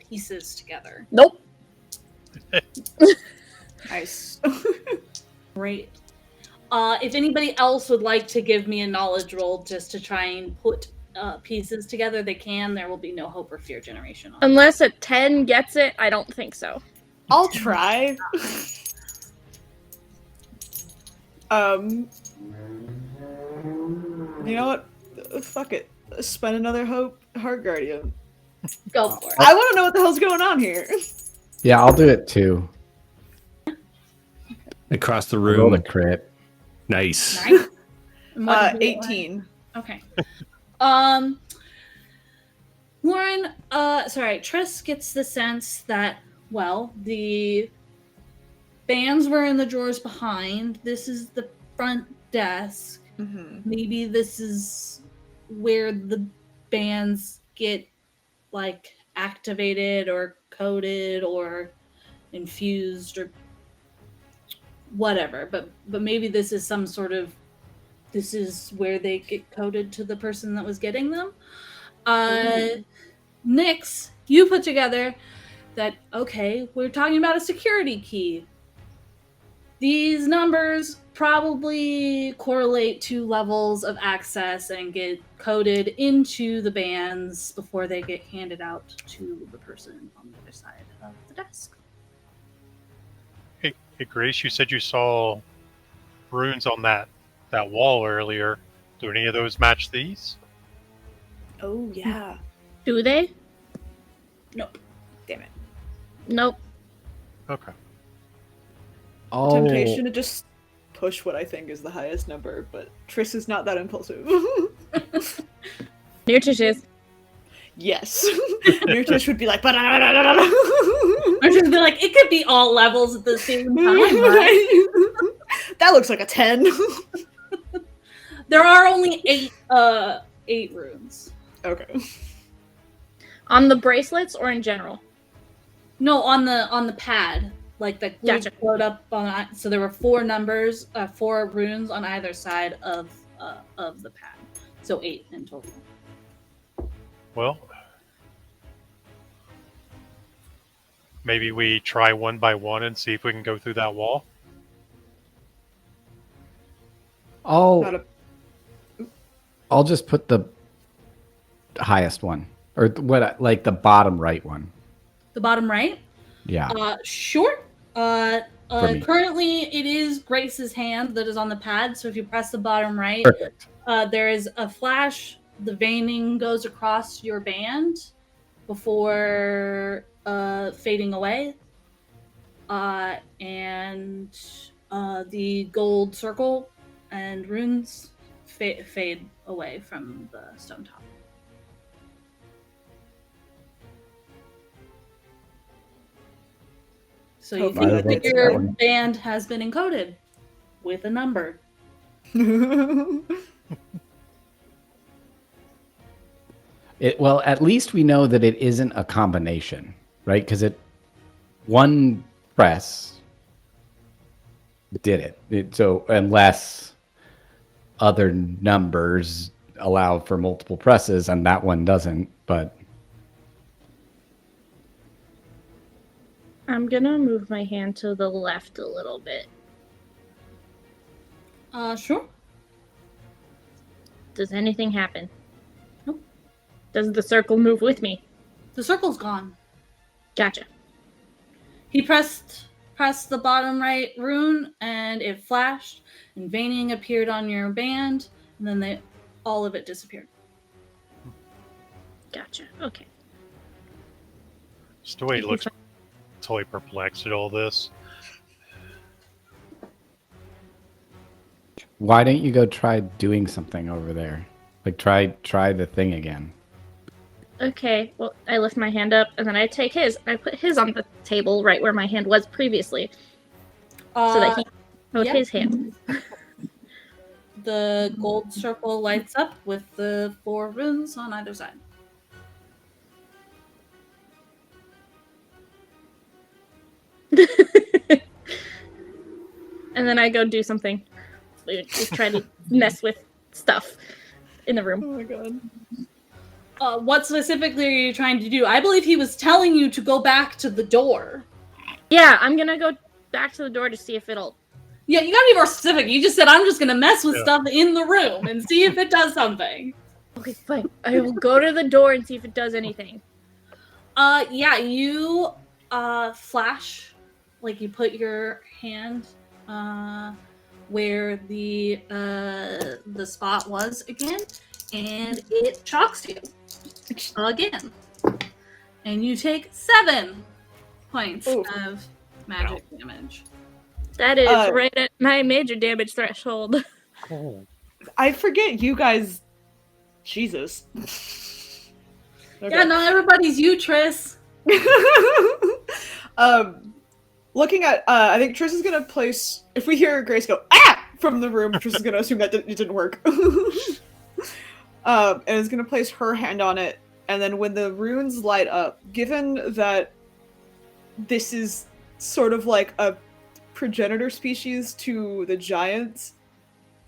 [SPEAKER 2] pieces together.
[SPEAKER 6] nope.
[SPEAKER 4] nice.
[SPEAKER 2] Great. If anybody else would like to give me a knowledge roll just to try and put pieces together, they can. There will be no hope or fear generation on it.
[SPEAKER 6] Unless a 10 gets it, I don't think so.
[SPEAKER 4] I'll try. You know what? Fuck it. Spend another heart guardian.
[SPEAKER 2] Go for it.
[SPEAKER 4] I want to know what the hell's going on here.
[SPEAKER 5] Yeah, I'll do it too.
[SPEAKER 1] Across the
[SPEAKER 5] Roll a
[SPEAKER 1] room.
[SPEAKER 5] crit.
[SPEAKER 1] Nice.
[SPEAKER 2] Nice. And what did you get,
[SPEAKER 4] 18.
[SPEAKER 2] Okay. Lauren, sorry, Triss gets the sense that, well, the bands were in the drawers behind. This is the front desk.
[SPEAKER 4] Mm-hmm.
[SPEAKER 2] Maybe this is where the bands get, like, activated or coded or infused or whatever. But maybe this is some sort of, this is where they get coded to the person that was getting them. Nyx, you put together that, okay, we're talking about a security key. These numbers probably correlate to levels of access and get coded into the bands before they get handed out to the person on the other side of the desk.
[SPEAKER 3] Hey, Grace, you said you saw runes on that wall earlier. Do any of those match these?
[SPEAKER 4] Oh, yeah.
[SPEAKER 6] Do they?
[SPEAKER 2] Nope.
[SPEAKER 4] Damn it.
[SPEAKER 6] Nope.
[SPEAKER 3] Okay.
[SPEAKER 5] Oh,
[SPEAKER 4] Temptation to just push what I think is the highest number, but Triss is not that impulsive.
[SPEAKER 6] Near is.
[SPEAKER 4] Yes. Nirtish would be like,
[SPEAKER 2] Or just be like, it could be all levels at the same time, right?
[SPEAKER 4] That looks like a 10.
[SPEAKER 2] There are only 8 runes.
[SPEAKER 4] Okay.
[SPEAKER 6] On the bracelets or in general?
[SPEAKER 2] No, on the pad, like the glue
[SPEAKER 6] Gotcha.
[SPEAKER 2] flowed up on. So there were 4 numbers, 4 runes on either side of the pad. So 8 in total.
[SPEAKER 3] Well, maybe we try one by one and see if we can go through that wall.
[SPEAKER 5] I'll just put the highest one, or what, like the bottom right one.
[SPEAKER 2] The bottom right.
[SPEAKER 5] Yeah.
[SPEAKER 2] Sure.
[SPEAKER 5] For me.
[SPEAKER 2] Currently, it is Grace's hand that is on the pad. So if you press the bottom right,
[SPEAKER 5] Perfect.
[SPEAKER 2] there is a flash. The veining goes across your band before fading away. And the gold circle and runes fade away from the stone top. So you
[SPEAKER 4] Hopefully
[SPEAKER 2] think
[SPEAKER 5] that
[SPEAKER 2] that
[SPEAKER 5] gets
[SPEAKER 2] your
[SPEAKER 5] that one.
[SPEAKER 2] band has been encoded with a number.
[SPEAKER 5] Well, at least we know that it isn't a combination, right? Because one press did it. So unless other numbers allow for multiple presses, and that one doesn't, but
[SPEAKER 6] I'm gonna move my hand to the left a little bit.
[SPEAKER 2] Sure.
[SPEAKER 6] Does anything happen?
[SPEAKER 2] Nope.
[SPEAKER 6] Does the circle move with me?
[SPEAKER 2] The circle's gone.
[SPEAKER 6] Gotcha.
[SPEAKER 2] He pressed the bottom right rune, and it flashed, and veining appeared on your band, and then all of it disappeared.
[SPEAKER 6] Gotcha. Okay.
[SPEAKER 3] Stewie looks totally perplexed at all this.
[SPEAKER 5] why don't you go try doing something over there? Like try the thing again.
[SPEAKER 6] Okay, well, I lift my hand up, and then I take his. I put his on the table right where my hand was previously, so that he with
[SPEAKER 2] yep.
[SPEAKER 6] his hand.
[SPEAKER 2] The gold circle lights up with the 4 runes on either side.
[SPEAKER 6] And then I go do something. Just try to mess with stuff in the room.
[SPEAKER 4] Oh my god.
[SPEAKER 2] What specifically are you trying to do? I believe he was telling you to go back to the door.
[SPEAKER 6] Yeah, I'm gonna go back to the door to see if it'll...
[SPEAKER 2] Yeah, you gotta be more specific. You just said, I'm just gonna mess with stuff in the room and see if it does something.
[SPEAKER 6] Okay, fine. I will go to the door and see if it does anything.
[SPEAKER 2] Yeah, you, flash, like you put your hand, where the spot was again, and it shocks you again, and you take 7 points
[SPEAKER 4] Ooh.
[SPEAKER 2] of magic damage.
[SPEAKER 6] That is right at my major damage threshold.
[SPEAKER 3] Oh.
[SPEAKER 4] I forget you guys. Jesus.
[SPEAKER 2] Yeah, not everybody's you, Triss.
[SPEAKER 4] Looking at, I think Triss is gonna place. If we hear Grace go "ah" from the room, Triss is gonna assume that it didn't work. And is gonna place her hand on it, and then when the runes light up, given that this is sort of like a progenitor species to the giants,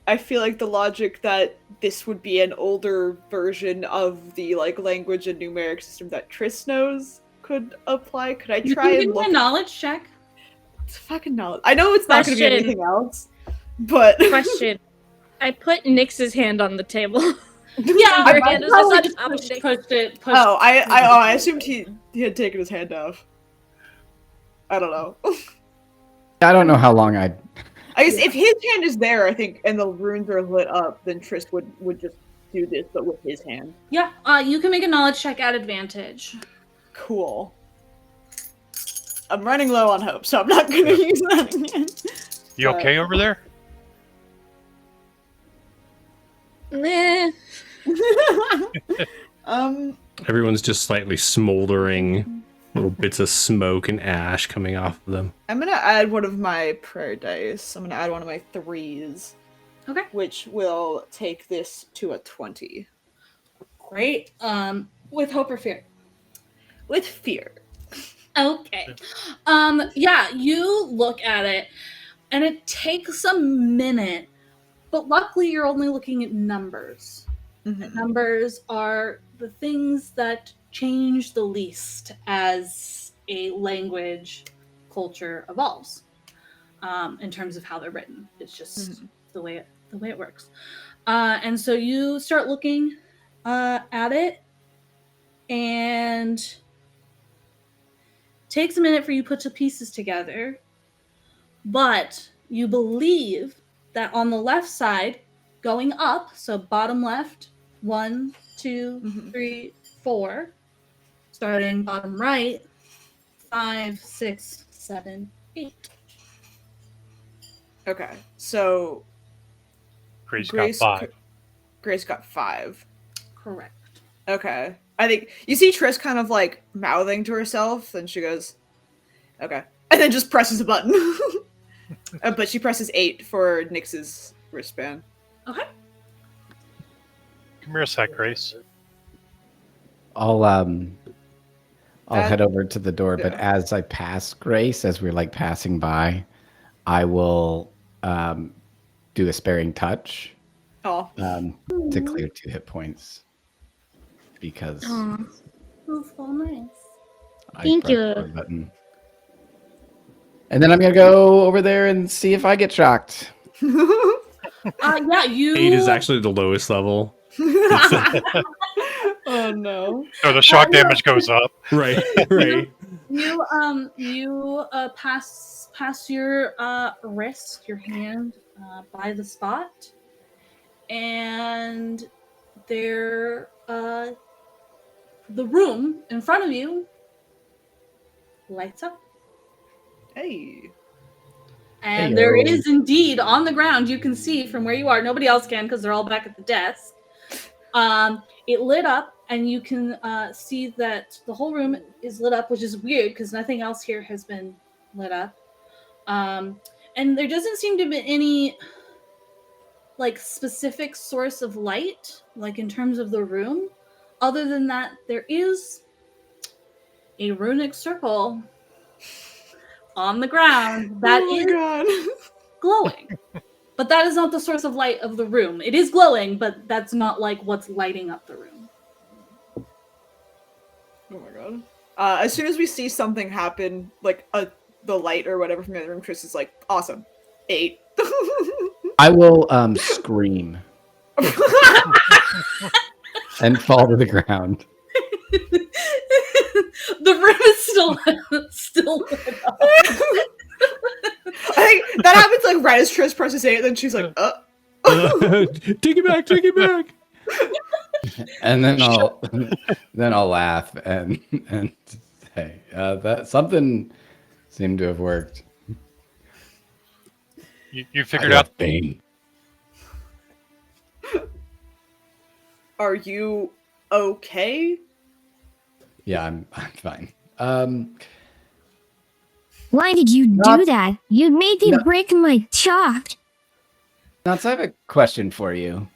[SPEAKER 4] I feel like the logic that this would be an older version of the like language and numeric system that Triss knows could apply. Could I try
[SPEAKER 2] You
[SPEAKER 4] and
[SPEAKER 2] can
[SPEAKER 4] look?
[SPEAKER 2] give me a knowledge check.
[SPEAKER 4] It's fucking knowledge. I know it's not going to be
[SPEAKER 6] Question.
[SPEAKER 4] anything else, but
[SPEAKER 6] Question. I put Nyx's hand on the table.
[SPEAKER 2] Yeah,
[SPEAKER 6] Her
[SPEAKER 2] I
[SPEAKER 6] hand is
[SPEAKER 2] probably
[SPEAKER 6] just on
[SPEAKER 2] just
[SPEAKER 6] top of
[SPEAKER 2] pushed it.
[SPEAKER 4] I assumed he had taken his hand off. I don't know.
[SPEAKER 5] I don't know how long I
[SPEAKER 4] I guess if his hand is there, I think, and the runes are lit up, then Triss would just do this, but with his hand.
[SPEAKER 2] Yeah, you can make a knowledge check at advantage.
[SPEAKER 4] Cool. I'm running low on hope, so I'm not going to use that again.
[SPEAKER 3] You okay over there?
[SPEAKER 6] Meh.
[SPEAKER 1] Everyone's just slightly smoldering, little bits of smoke and ash coming off of them.
[SPEAKER 4] I'm going to add one of my prayer dice. I'm going to add one of my 3s.
[SPEAKER 2] Okay.
[SPEAKER 4] Which will take this to a 20.
[SPEAKER 2] Great. With hope or fear?
[SPEAKER 4] With fear.
[SPEAKER 2] Okay. Yeah, you look at it, and it takes a minute, but luckily you're only looking at numbers.
[SPEAKER 4] Mm-hmm.
[SPEAKER 2] Numbers are the things that change the least as a language culture evolves, in terms of how they're written. It's just the way it works. And so you start looking at it, and takes a minute for you to put the pieces together, but you believe that on the left side, going up, so bottom left, 1, 2, 3, 4, starting bottom right, 5, 6, 7, 8.
[SPEAKER 4] Okay, so
[SPEAKER 3] Grace got 5.
[SPEAKER 4] Grace got 5.
[SPEAKER 2] Correct.
[SPEAKER 4] Okay. I think you see Triss kind of like mouthing to herself, and she goes, okay. And then just presses a button. But she presses 8 for Nyx's wristband.
[SPEAKER 2] Okay.
[SPEAKER 3] Come here a sec, Grace.
[SPEAKER 5] I'll head over to the door, but
[SPEAKER 4] Yeah.
[SPEAKER 5] as I pass Grace, as we're like passing by, I will do a sparing touch
[SPEAKER 4] Oh.
[SPEAKER 5] to clear 2 hit points because
[SPEAKER 2] That's so nice.
[SPEAKER 5] I
[SPEAKER 6] Thank
[SPEAKER 5] pressed
[SPEAKER 6] you.
[SPEAKER 5] the button. And then I'm gonna go over there and see if I get shocked.
[SPEAKER 2] Yeah, you.
[SPEAKER 1] 8 is actually the lowest level.
[SPEAKER 4] Oh no.
[SPEAKER 3] So the shock damage goes up.
[SPEAKER 1] Right, right.
[SPEAKER 2] You pass your wrist, your hand, by the spot, and there, the room in front of you lights up.
[SPEAKER 4] Hey.
[SPEAKER 2] And
[SPEAKER 5] Heyo.
[SPEAKER 2] there is indeed on the ground, you can see from where you are, nobody else can because they're all back at the desk. It lit up, and you can see that the whole room is lit up, which is weird because nothing else here has been lit up. And there doesn't seem to be any like specific source of light, like in terms of the room. Other than that, there is a runic circle on the ground that is
[SPEAKER 4] God.
[SPEAKER 2] glowing. But that is not the source of light of the room. It is glowing, but that's not like what's lighting up the room.
[SPEAKER 4] Oh my god. As soon as we see something happen, like the light or whatever from the other room, Triss is like, awesome. 8.
[SPEAKER 5] I will scream and fall to the ground.
[SPEAKER 2] The room is still lit up.
[SPEAKER 4] I think that happens like right as Triss presses A, then she's like,
[SPEAKER 1] Take it back, take it back.
[SPEAKER 5] And then I'll laugh and say that something seemed to have worked.
[SPEAKER 3] You figured out
[SPEAKER 5] Bane.
[SPEAKER 4] Are you okay?
[SPEAKER 5] Yeah, I'm fine.
[SPEAKER 7] Why did you do that? You made me break my chalk.
[SPEAKER 5] Nuts, I have a question for you.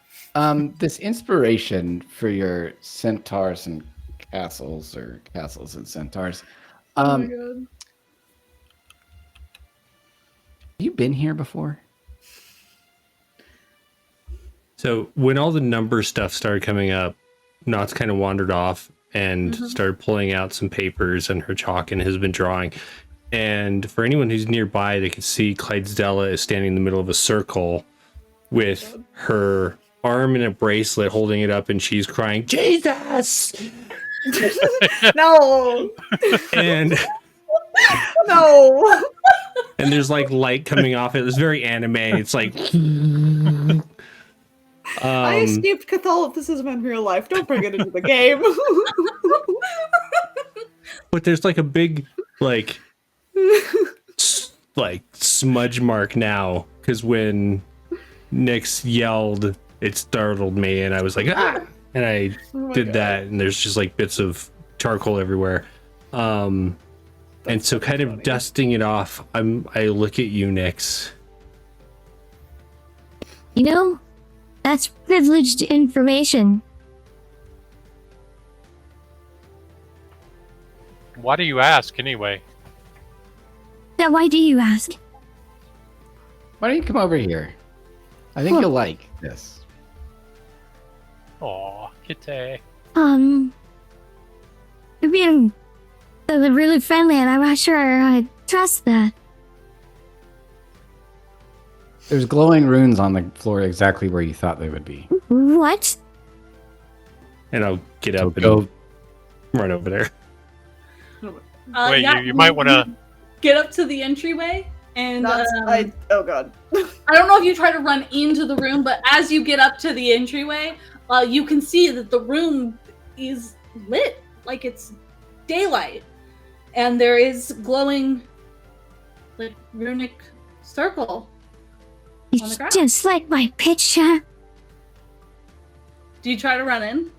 [SPEAKER 5] This inspiration for your centaurs and castles, or castles and centaurs.
[SPEAKER 4] Oh my god.
[SPEAKER 5] Have you been here before?
[SPEAKER 1] So when all the number stuff started coming up, Knott's kind of wandered off and started pulling out some papers and her chalk and has been drawing. And for anyone who's nearby, they can see Clydesdella is standing in the middle of a circle with her arm in a bracelet, holding it up, and she's crying, Jesus!
[SPEAKER 4] No!
[SPEAKER 1] And
[SPEAKER 4] No!
[SPEAKER 1] and there's like light coming off it. It's very anime. It's like
[SPEAKER 4] I escaped Catholicism in real life. Don't bring it into the game.
[SPEAKER 1] but there's like a big like smudge mark now, because when Nyx yelled, it startled me, and I was like, ah! And I did that, and there's just like bits of charcoal everywhere. And so kind of dusting it off, I look at you, Nyx.
[SPEAKER 7] You know, that's privileged information.
[SPEAKER 3] Why do you ask anyway?
[SPEAKER 7] Now, why do you ask?
[SPEAKER 5] Why don't you come over here? I think you'll like this.
[SPEAKER 3] Aw, Kitty.
[SPEAKER 7] You're being really friendly, and I'm not sure I trust that.
[SPEAKER 5] There's glowing runes on the floor exactly where you thought they would be.
[SPEAKER 7] What?
[SPEAKER 1] And I'll get up and
[SPEAKER 5] Go.
[SPEAKER 1] run over there.
[SPEAKER 3] Wait,
[SPEAKER 2] yeah,
[SPEAKER 3] you might want to...
[SPEAKER 2] get up to the entryway, and
[SPEAKER 4] oh god.
[SPEAKER 2] I don't know if you try to run into the room, but as you get up to the entryway, you can see that the room is lit, like it's daylight, and there is glowing, like, runic circle on the ground.
[SPEAKER 7] Just like my picture.
[SPEAKER 2] Do you try to run in?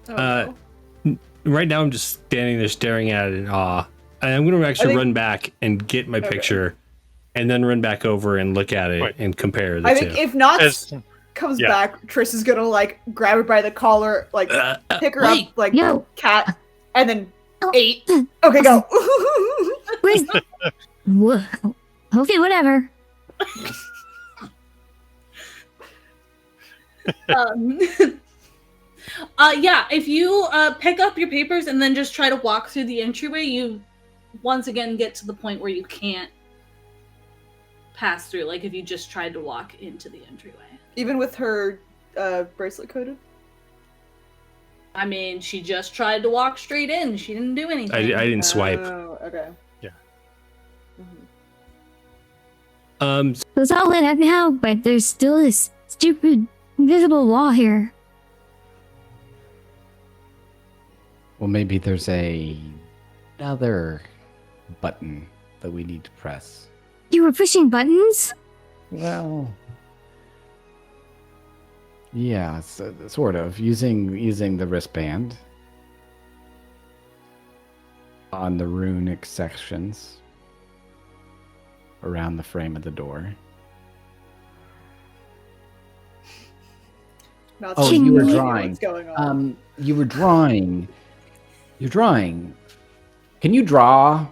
[SPEAKER 2] Oh,
[SPEAKER 1] Right now I'm just standing there staring at it in awe. And I'm going to actually run back and get my picture, and then run back over and look at it and compare the two.
[SPEAKER 4] I think if Knots comes back, Triss is gonna like grab her by the collar, like pick her up like cat, and then 8. Okay, go.
[SPEAKER 7] Where's... Whoa. Okay, whatever.
[SPEAKER 2] Yeah, if you pick up your papers and then just try to walk through the entryway, you once again get to the point where you can't pass through, like if you just tried to walk into the entryway.
[SPEAKER 4] Even with her bracelet coated?
[SPEAKER 2] I mean, she just tried to walk straight in. She didn't do anything.
[SPEAKER 1] I didn't swipe.
[SPEAKER 4] Oh, okay.
[SPEAKER 3] Yeah.
[SPEAKER 4] Mm-hmm.
[SPEAKER 7] So it's all lit up now, but there's still this stupid invisible wall here.
[SPEAKER 5] Well, maybe there's another button that we need to press.
[SPEAKER 7] You were pushing buttons?
[SPEAKER 5] Well, yeah, sort of using the wristband on the runic sections around the frame of the door.
[SPEAKER 4] Oh,
[SPEAKER 5] you were drawing.
[SPEAKER 4] What's going on?
[SPEAKER 5] You were drawing. You're drawing. Can you draw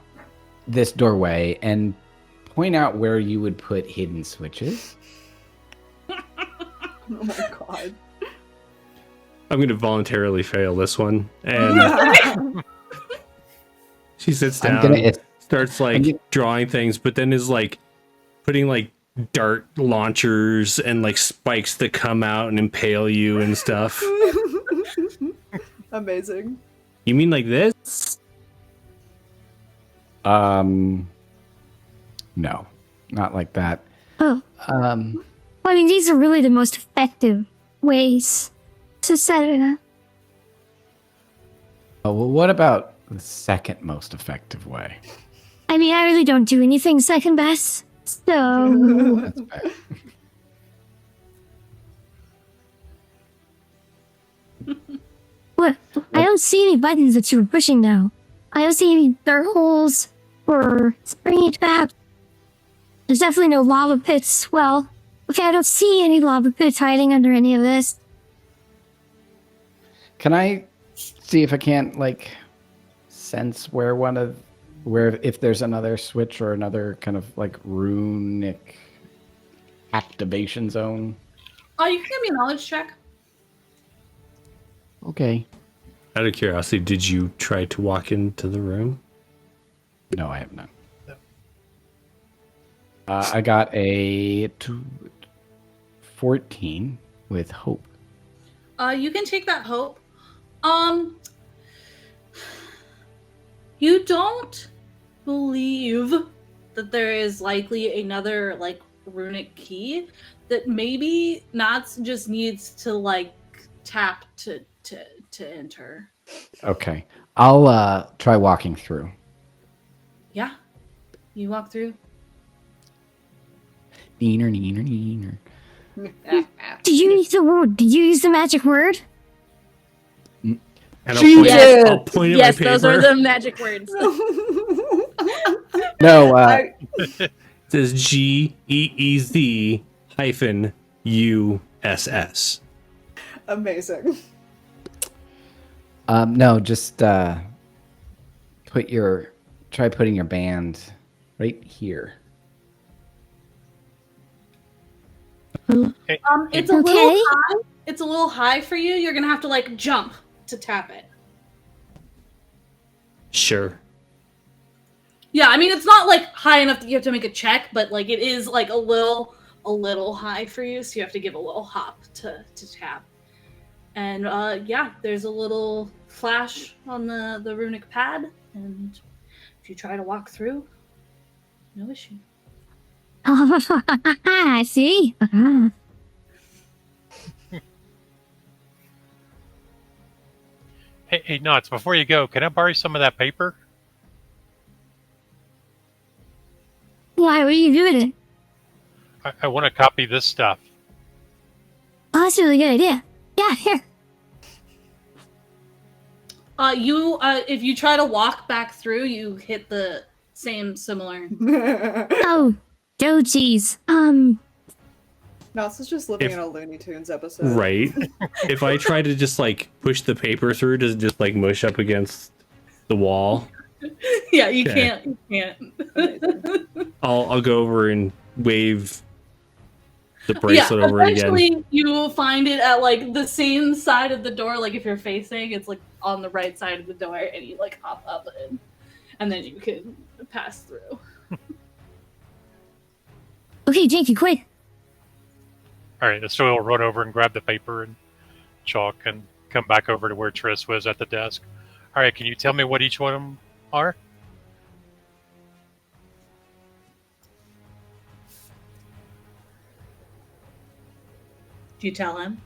[SPEAKER 5] this doorway and point out where you would put hidden switches?
[SPEAKER 4] Oh my god.
[SPEAKER 1] I'm going to voluntarily fail this one. And she sits down, starts like drawing things, but then is like putting like dart launchers and like spikes that come out and impale you and stuff.
[SPEAKER 4] Amazing.
[SPEAKER 1] You mean like this?
[SPEAKER 5] No, not like that.
[SPEAKER 7] Oh,
[SPEAKER 5] Um,
[SPEAKER 7] I mean, these are really the most effective ways to set it up.
[SPEAKER 5] oh, well, what about the second most effective way?
[SPEAKER 7] I mean, I really don't do anything second best. So,
[SPEAKER 5] That's fair.
[SPEAKER 7] what? I don't see any buttons that you were pushing now. I don't see any dirt holes or springy traps. There's definitely no lava pits. Well, okay, I don't see any lava pits hiding under any of this.
[SPEAKER 5] Can I see if I can't sense if there's another switch or another kind of runic activation zone?
[SPEAKER 2] You can give me a knowledge check.
[SPEAKER 5] Okay.
[SPEAKER 1] Out of curiosity, did you try to walk into the room?
[SPEAKER 5] No, I have none. I got a 14 with hope.
[SPEAKER 2] You can take that hope. You don't believe that there is likely another runic key that maybe Knots just needs to tap to enter.
[SPEAKER 5] Okay. I'll try walking through.
[SPEAKER 2] Yeah. You walk through.
[SPEAKER 5] Neener, neener, neener.
[SPEAKER 7] Did you use the word? Did you use the magic word?
[SPEAKER 1] And
[SPEAKER 6] Yes.
[SPEAKER 1] I'll point at
[SPEAKER 6] Yes,
[SPEAKER 1] my
[SPEAKER 6] those
[SPEAKER 1] paper.
[SPEAKER 6] are the magic words.
[SPEAKER 5] No,
[SPEAKER 1] It says GEEZ -USS.
[SPEAKER 4] Amazing.
[SPEAKER 5] no, just try putting your band right here.
[SPEAKER 2] It's a
[SPEAKER 7] Okay.
[SPEAKER 2] little high. It's a little high for you. You're gonna have to jump to tap it.
[SPEAKER 1] Sure.
[SPEAKER 2] Yeah, I mean it's not high enough that you have to make a check, but it is a little high for you, so you have to give a little hop to tap. And yeah, there's a little flash on the runic pad, and if you try to walk through, no issue.
[SPEAKER 7] I see.
[SPEAKER 3] Hey, Knots, before you go, can I borrow some of that paper?
[SPEAKER 7] Why? What are you doing?
[SPEAKER 3] I want to copy this stuff.
[SPEAKER 7] Oh, that's a really good idea. Yeah, here.
[SPEAKER 2] If you try to walk back through, you hit the same similar.
[SPEAKER 7] Oh, geez.
[SPEAKER 4] Knots is just living
[SPEAKER 1] If-
[SPEAKER 4] in a Looney Tunes episode.
[SPEAKER 1] Right. If I try to just push the paper through, does it just mush up against the wall?
[SPEAKER 2] Yeah, you
[SPEAKER 1] Okay.
[SPEAKER 2] can't. You can't.
[SPEAKER 4] Amazing.
[SPEAKER 1] I'll go over and wave the bracelet over it again.
[SPEAKER 2] Eventually you will find it at the same side of the door. If you're facing, it's on the right side of the door, and you hop up and then you can pass through.
[SPEAKER 7] Okay, Jakey, quick.
[SPEAKER 3] All right, so we'll run over and grab the paper and chalk and come back over to where Triss was at the desk. All right, can you tell me what each one of them are?
[SPEAKER 2] Do you tell him?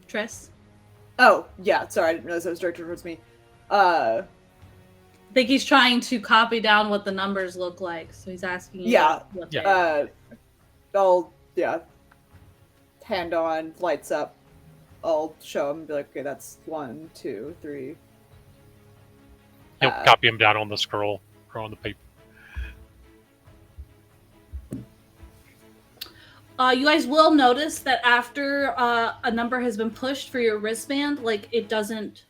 [SPEAKER 2] Triss?
[SPEAKER 4] Oh, yeah, sorry, I didn't realize that was directed towards me.
[SPEAKER 2] I think he's trying to copy down what the numbers look like, so he's asking you.
[SPEAKER 4] Yeah.
[SPEAKER 2] what
[SPEAKER 3] Yeah.
[SPEAKER 2] they are.
[SPEAKER 4] I'll, hand on, lights up. I'll show him and be like, okay, that's 1, 2, 3.
[SPEAKER 3] You'll copy them down on the scroll or on the paper.
[SPEAKER 2] You guys will notice that after a number has been pushed for your wristband, it doesn't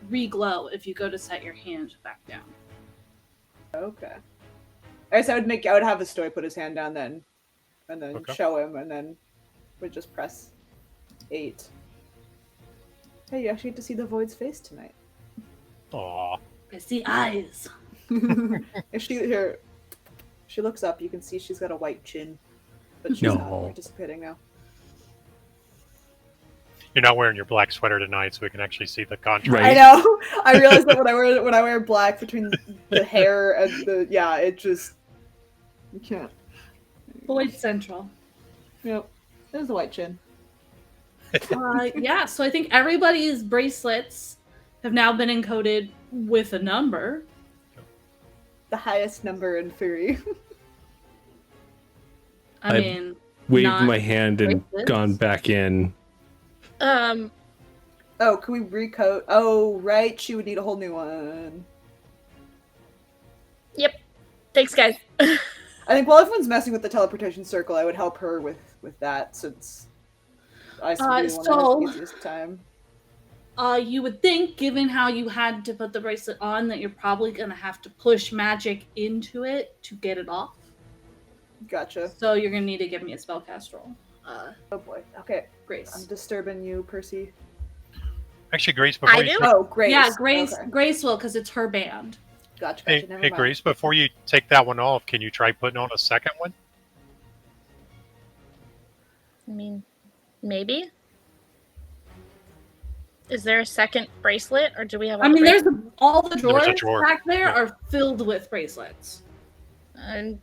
[SPEAKER 2] re-glow if you go to set your hand back down.
[SPEAKER 4] Okay. I guess I would have Astoy put his hand down then, and then
[SPEAKER 3] Okay.
[SPEAKER 4] show him, and then would just press 8. Hey, you actually get to see the Void's face tonight.
[SPEAKER 3] Aw.
[SPEAKER 2] I see eyes.
[SPEAKER 4] If she looks up, you can see she's got a white chin, but she's
[SPEAKER 1] No.
[SPEAKER 4] not participating now.
[SPEAKER 3] You're not wearing your black sweater tonight, so we can actually see the contrast.
[SPEAKER 1] Right.
[SPEAKER 4] I know. I realize that when I wear black between the hair and it just you can't.
[SPEAKER 2] Void Central.
[SPEAKER 4] Yep. There's the white chin.
[SPEAKER 2] Yeah, so I think everybody's bracelets have now been encoded with a number.
[SPEAKER 4] The highest number in Fury.
[SPEAKER 2] I
[SPEAKER 1] I've
[SPEAKER 2] mean,
[SPEAKER 1] Waved
[SPEAKER 2] not
[SPEAKER 1] my hand and
[SPEAKER 2] bracelets.
[SPEAKER 1] gone back in.
[SPEAKER 4] Oh, can we recode? Oh, right. She would need a whole new one.
[SPEAKER 6] Yep. Thanks, guys.
[SPEAKER 4] I think while everyone's messing with the teleportation circle, I would help her with that since I seem to be the one that has the easiest time.
[SPEAKER 2] You would think, given how you had to put the bracelet on, that you're probably going to have to push magic into it to get it off.
[SPEAKER 4] Gotcha.
[SPEAKER 2] So you're going to need to give me a spellcast roll.
[SPEAKER 4] Oh boy. Okay.
[SPEAKER 2] Grace.
[SPEAKER 4] I'm disturbing you, Percy.
[SPEAKER 3] Actually, Grace, before
[SPEAKER 6] I
[SPEAKER 3] you
[SPEAKER 6] do?
[SPEAKER 3] take,
[SPEAKER 4] Oh, Grace.
[SPEAKER 2] Yeah, Grace.
[SPEAKER 4] Okay.
[SPEAKER 2] Grace will, because it's her band.
[SPEAKER 4] Gotcha.
[SPEAKER 3] hey,
[SPEAKER 4] Never
[SPEAKER 3] hey
[SPEAKER 4] mind.
[SPEAKER 3] Grace, before you take that one off, can you try putting on a second one?
[SPEAKER 6] I mean, maybe. Is there a second bracelet, or do we have? All
[SPEAKER 2] I mean,
[SPEAKER 6] the
[SPEAKER 2] there's all the drawers
[SPEAKER 3] drawer.
[SPEAKER 2] back there
[SPEAKER 3] Yeah.
[SPEAKER 2] are filled with bracelets.
[SPEAKER 6] I'm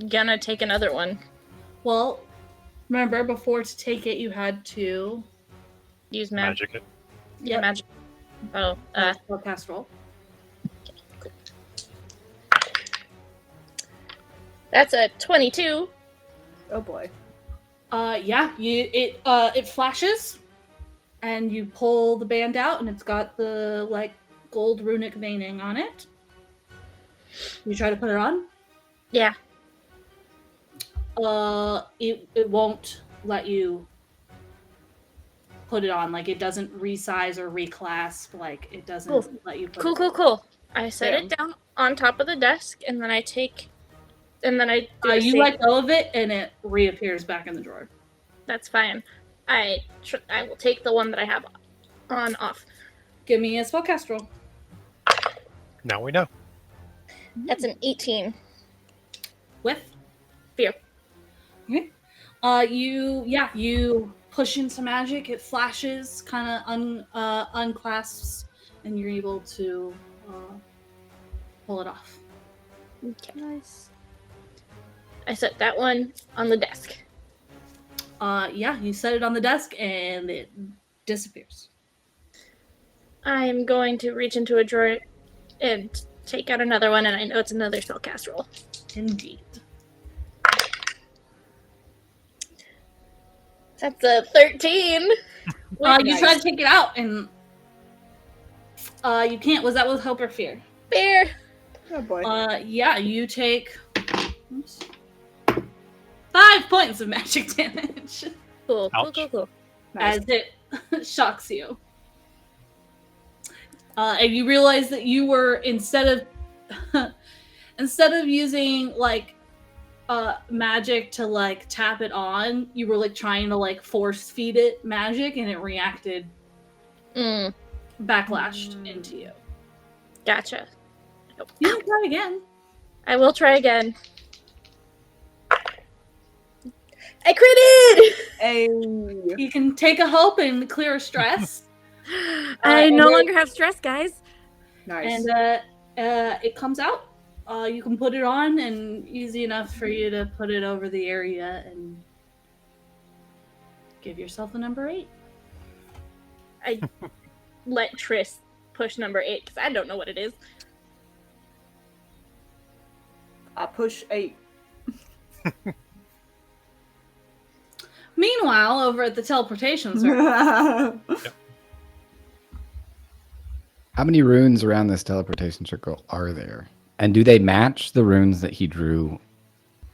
[SPEAKER 6] gonna take another one.
[SPEAKER 2] Well, remember, before to take it, you had to
[SPEAKER 6] Use
[SPEAKER 3] Magic it.
[SPEAKER 6] Yeah, magic. Oh,
[SPEAKER 2] spellcast roll.
[SPEAKER 6] that's a 22.
[SPEAKER 4] Oh boy.
[SPEAKER 2] Yeah, it flashes, and you pull the band out, and it's got the like gold runic veining on it. You try to put it on.
[SPEAKER 6] Yeah.
[SPEAKER 2] It won't let you put it on. Like it doesn't resize or reclasp. Like it doesn't
[SPEAKER 6] Cool.
[SPEAKER 2] let you. Put
[SPEAKER 6] Cool,
[SPEAKER 2] it
[SPEAKER 6] cool,
[SPEAKER 2] on.
[SPEAKER 6] cool. I set
[SPEAKER 2] Yeah.
[SPEAKER 6] it down on top of the desk, and then I take, and then I do. a
[SPEAKER 2] You
[SPEAKER 6] save-
[SPEAKER 2] let go of it, and it reappears back in the drawer.
[SPEAKER 6] That's fine. I will take the one that I have on off.
[SPEAKER 2] Give me a spellcast roll.
[SPEAKER 3] Now we know.
[SPEAKER 6] That's an 18.
[SPEAKER 2] With
[SPEAKER 6] Fear.
[SPEAKER 2] Okay. You push in some magic. It flashes, kind of unclasps, and you're able to pull it off.
[SPEAKER 6] Okay. Nice. I set that one on the desk.
[SPEAKER 2] You set it on the desk, and it disappears.
[SPEAKER 6] I am going to reach into a drawer and take out another one, and I know it's another spellcast roll.
[SPEAKER 2] Indeed.
[SPEAKER 6] That's a 13.
[SPEAKER 2] You
[SPEAKER 4] Nice.
[SPEAKER 2] try to take it out, and you can't. Was that with hope or fear?
[SPEAKER 6] Fear.
[SPEAKER 4] Oh boy.
[SPEAKER 2] You take 5 points of magic damage
[SPEAKER 6] Cool, cool,
[SPEAKER 3] Ouch.
[SPEAKER 6] cool, cool.
[SPEAKER 4] Nice.
[SPEAKER 2] as it shocks you. And you realize that you were instead of using like magic to like tap it on, you were like trying to like force feed it magic, and it reacted backlashed into you.
[SPEAKER 6] Gotcha.
[SPEAKER 2] You can try again.
[SPEAKER 6] I will try again. I critted!
[SPEAKER 4] Hey.
[SPEAKER 2] You can take a hope and clear a stress.
[SPEAKER 6] I
[SPEAKER 2] and
[SPEAKER 6] no
[SPEAKER 2] it-
[SPEAKER 6] longer have stress, guys.
[SPEAKER 4] Nice.
[SPEAKER 2] And it comes out. You can put it on, and easy enough for you to put it over the area and give yourself a number 8.
[SPEAKER 6] I let Triss push number 8 because I don't know what it is.
[SPEAKER 4] I push 8.
[SPEAKER 2] Meanwhile, over at the teleportation circle,
[SPEAKER 5] How many runes around this teleportation circle are there? And do they match the runes that he drew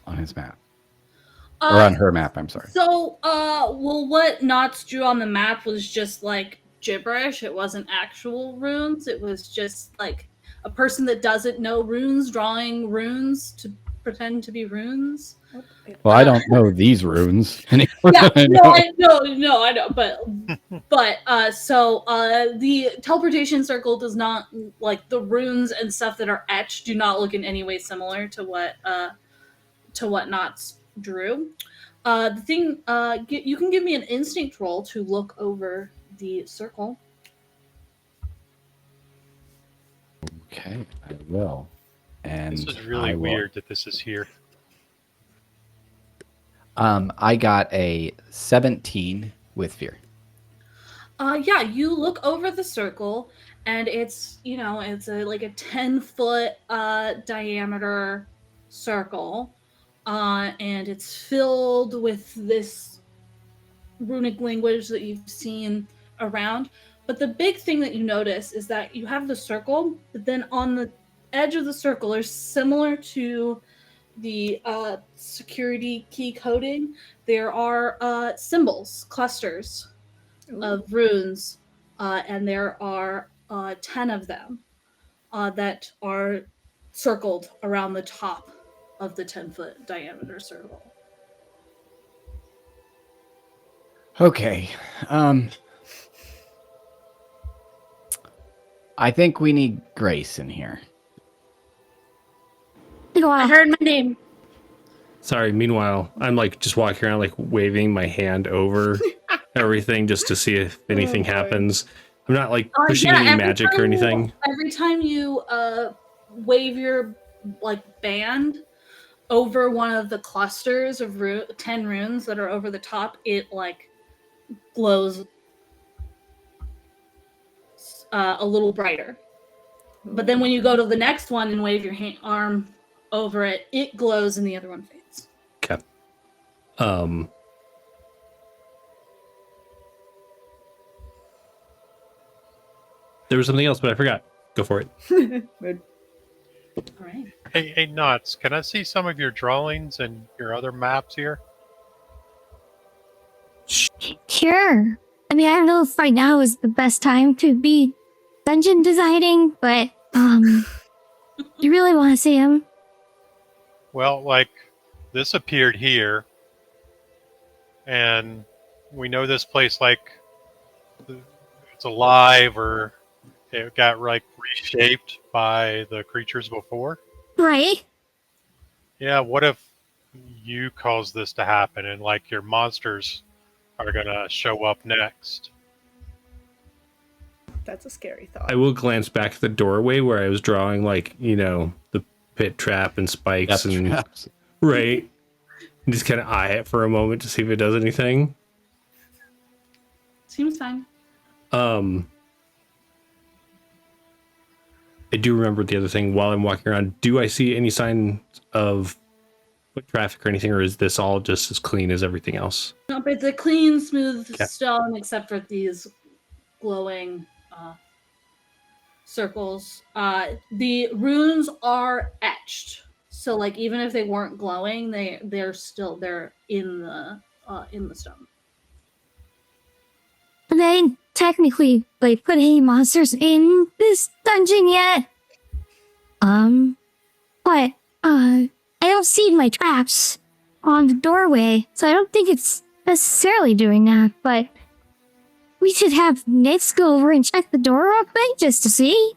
[SPEAKER 5] on his map? Or on her map, I'm sorry.
[SPEAKER 2] So, what Knots drew on the map was just like gibberish. It wasn't actual runes. It was just like a person that doesn't know runes drawing runes to pretend to be runes.
[SPEAKER 5] Well, I don't know these runes.
[SPEAKER 2] Yeah,
[SPEAKER 5] I
[SPEAKER 2] I
[SPEAKER 5] know.
[SPEAKER 2] know, but the teleportation circle does not, like, the runes and stuff that are etched do not look in any way similar to what Knots drew. The thing, you can give me an instinct roll to look over the circle.
[SPEAKER 5] Okay, I will. And
[SPEAKER 3] This is really
[SPEAKER 5] I will-
[SPEAKER 3] weird that this is here.
[SPEAKER 5] I got a 17 with fear.
[SPEAKER 2] Yeah, you look over the circle, and it's it's like a 10-foot diameter circle, and it's filled with this runic language that you've seen around. But the big thing that you notice is that you have the circle, but then on the edge of the circle, are similar to the security key coding. There are symbols, clusters of runes, and there are 10 of them that are circled around the top of the 10-foot diameter circle.
[SPEAKER 5] Okay. I think we need Grace in here.
[SPEAKER 6] I heard my name.
[SPEAKER 1] Sorry, meanwhile, I'm like just walking around like waving my hand over everything just to see if anything happens. I'm not like pushing any magic or anything.
[SPEAKER 2] Every time you wave your like band over one of the clusters of 10 runes that are over the top, it like glows a little brighter. But then when you go to the next one and wave your arm over it, it glows and the other one fades.
[SPEAKER 1] Okay. There was something else, but I forgot. Go for it.
[SPEAKER 4] Good.
[SPEAKER 2] All right.
[SPEAKER 3] Hey, Knots, can I see some of your drawings and your other maps here?
[SPEAKER 7] Sure. I mean, I don't know if right now is the best time to be dungeon designing, but you really want to see them?
[SPEAKER 3] Well, like, this appeared here, and we know this place, like, it's alive, or it got, like, reshaped by the creatures before.
[SPEAKER 7] Right.
[SPEAKER 3] Yeah, what if you caused this to happen, and, like, your monsters are gonna show up next?
[SPEAKER 4] That's a scary thought.
[SPEAKER 1] I will glance back at the doorway where I was drawing, like, the pit trap and spikes and
[SPEAKER 5] traps.
[SPEAKER 1] right. And just kind of eye it for a moment to see if it does anything.
[SPEAKER 2] Seems fine.
[SPEAKER 1] I do remember the other thing while I'm walking around. Do I see any sign of foot traffic or anything, or is this all just as clean as everything else?
[SPEAKER 2] No, but it's a clean, smooth
[SPEAKER 1] Okay.
[SPEAKER 2] stone except for these glowing circles. The runes are etched, so like even if they weren't glowing, they're in the stone.
[SPEAKER 7] And they ain't technically like put any monsters in this dungeon yet. But I don't see my traps on the doorway, so I don't think it's necessarily doing that, but we should have Nix go over and check the door open just to see.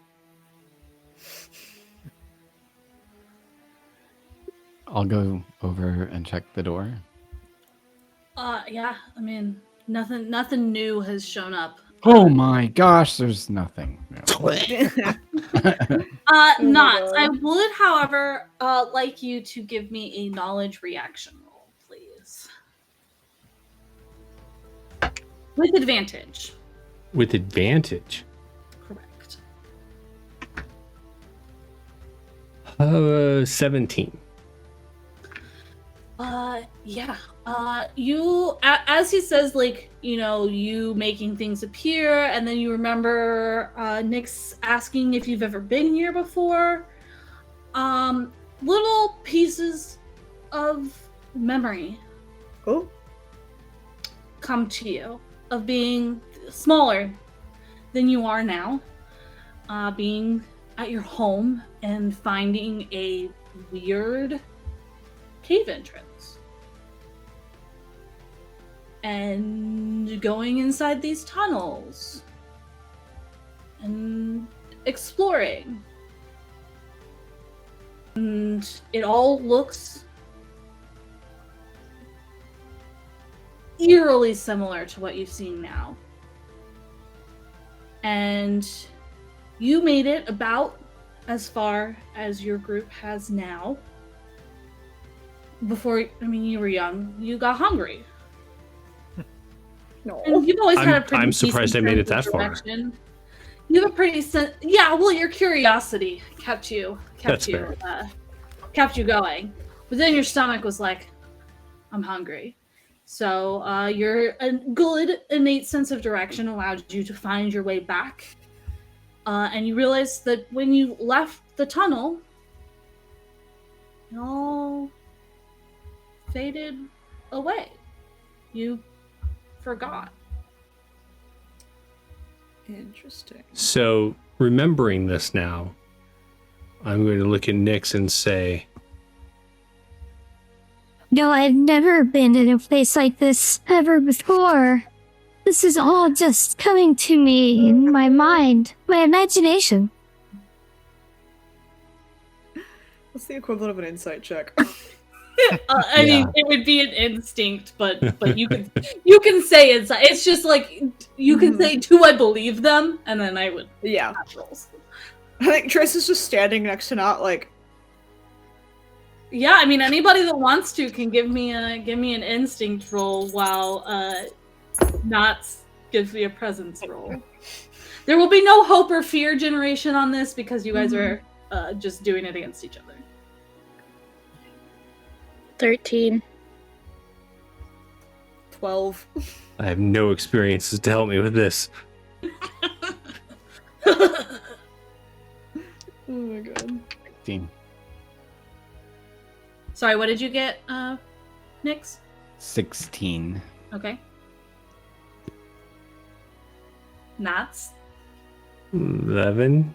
[SPEAKER 5] I'll go over and check the door.
[SPEAKER 2] Yeah, I mean, nothing new has shown up.
[SPEAKER 5] Oh my gosh, there's nothing. No.
[SPEAKER 2] Not. I would, however, like you to give me a knowledge reaction roll, please. With advantage.
[SPEAKER 1] With advantage.
[SPEAKER 2] Correct.
[SPEAKER 1] 17.
[SPEAKER 2] Yeah. You, as he says, like, you making things appear, and then you remember Nyx asking if you've ever been here before. Little pieces of memory come to you of being smaller than you are now, being at your home and finding a weird cave entrance and going inside these tunnels and exploring, and it all looks eerily similar to what you've seen now. And you made it about as far as your group has now. you were young, you got hungry.
[SPEAKER 4] No.
[SPEAKER 2] And you've always had a pretty
[SPEAKER 1] I'm surprised I
[SPEAKER 2] decent
[SPEAKER 1] made it
[SPEAKER 2] sense
[SPEAKER 1] that
[SPEAKER 2] of
[SPEAKER 1] far.
[SPEAKER 2] direction. You have a pretty yeah. Well, your curiosity kept you
[SPEAKER 1] That's fair.
[SPEAKER 2] Kept you going, but then your stomach was like, "I'm hungry." So your good innate sense of direction allowed you to find your way back, and you realized that when you left the tunnel, it all faded away. You forgot.
[SPEAKER 4] Interesting.
[SPEAKER 1] So, remembering this now, I'm going to look at Nyx and say,
[SPEAKER 7] No, I've never been in a place like this ever before. This is all just coming to me in my mind, my imagination.
[SPEAKER 4] What's the equivalent of an insight check?
[SPEAKER 2] I mean, it would be an instinct, but you can say it's just like you can say, "Do I believe them?" and then I would
[SPEAKER 4] Yeah.
[SPEAKER 2] rolls.
[SPEAKER 4] I think Trace is just standing next to Not like,
[SPEAKER 2] Yeah, I mean, anybody that wants to can give me an instinct roll while Knots gives me a presence roll. There will be no hope or fear generation on this because you guys are just doing it against each other.
[SPEAKER 6] 13.
[SPEAKER 4] 12.
[SPEAKER 1] I have no experiences to help me with this.
[SPEAKER 4] Oh my god.
[SPEAKER 5] 15.
[SPEAKER 2] Sorry, what did you get, Nyx?
[SPEAKER 5] 16.
[SPEAKER 2] Okay. Knots?
[SPEAKER 1] 11?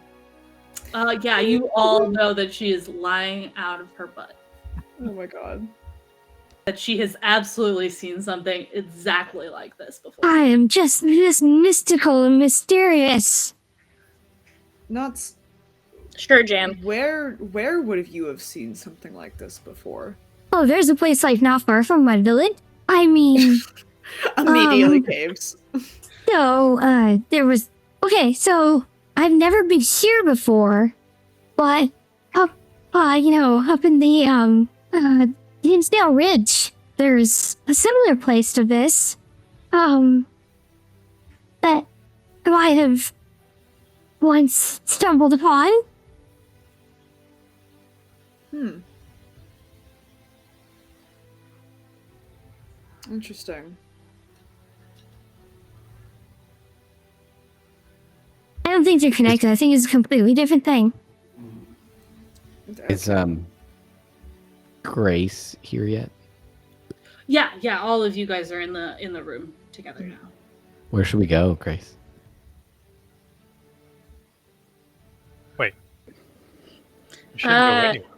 [SPEAKER 2] Yeah, you all know that she is lying out of her butt.
[SPEAKER 4] Oh my god.
[SPEAKER 2] That she has absolutely seen something exactly like this before.
[SPEAKER 7] I am just this mystical and mysterious.
[SPEAKER 4] Nuts.
[SPEAKER 6] Sure, Jam.
[SPEAKER 4] Where would you have seen something like this before?
[SPEAKER 7] Oh, there's a place like not far from my village. I mean,
[SPEAKER 4] Immediately caves.
[SPEAKER 7] so, there was... Okay, so, I've never been here before, but up in the, Dinsdale Ridge, there's a similar place to this, that I have once stumbled upon.
[SPEAKER 4] Interesting.
[SPEAKER 7] I don't think they're connected. I think it's a completely different thing.
[SPEAKER 5] Is Grace here yet?
[SPEAKER 2] Yeah, all of you guys are in the room together now.
[SPEAKER 5] Where should we go, Grace?
[SPEAKER 3] Wait. You shouldn't go anywhere.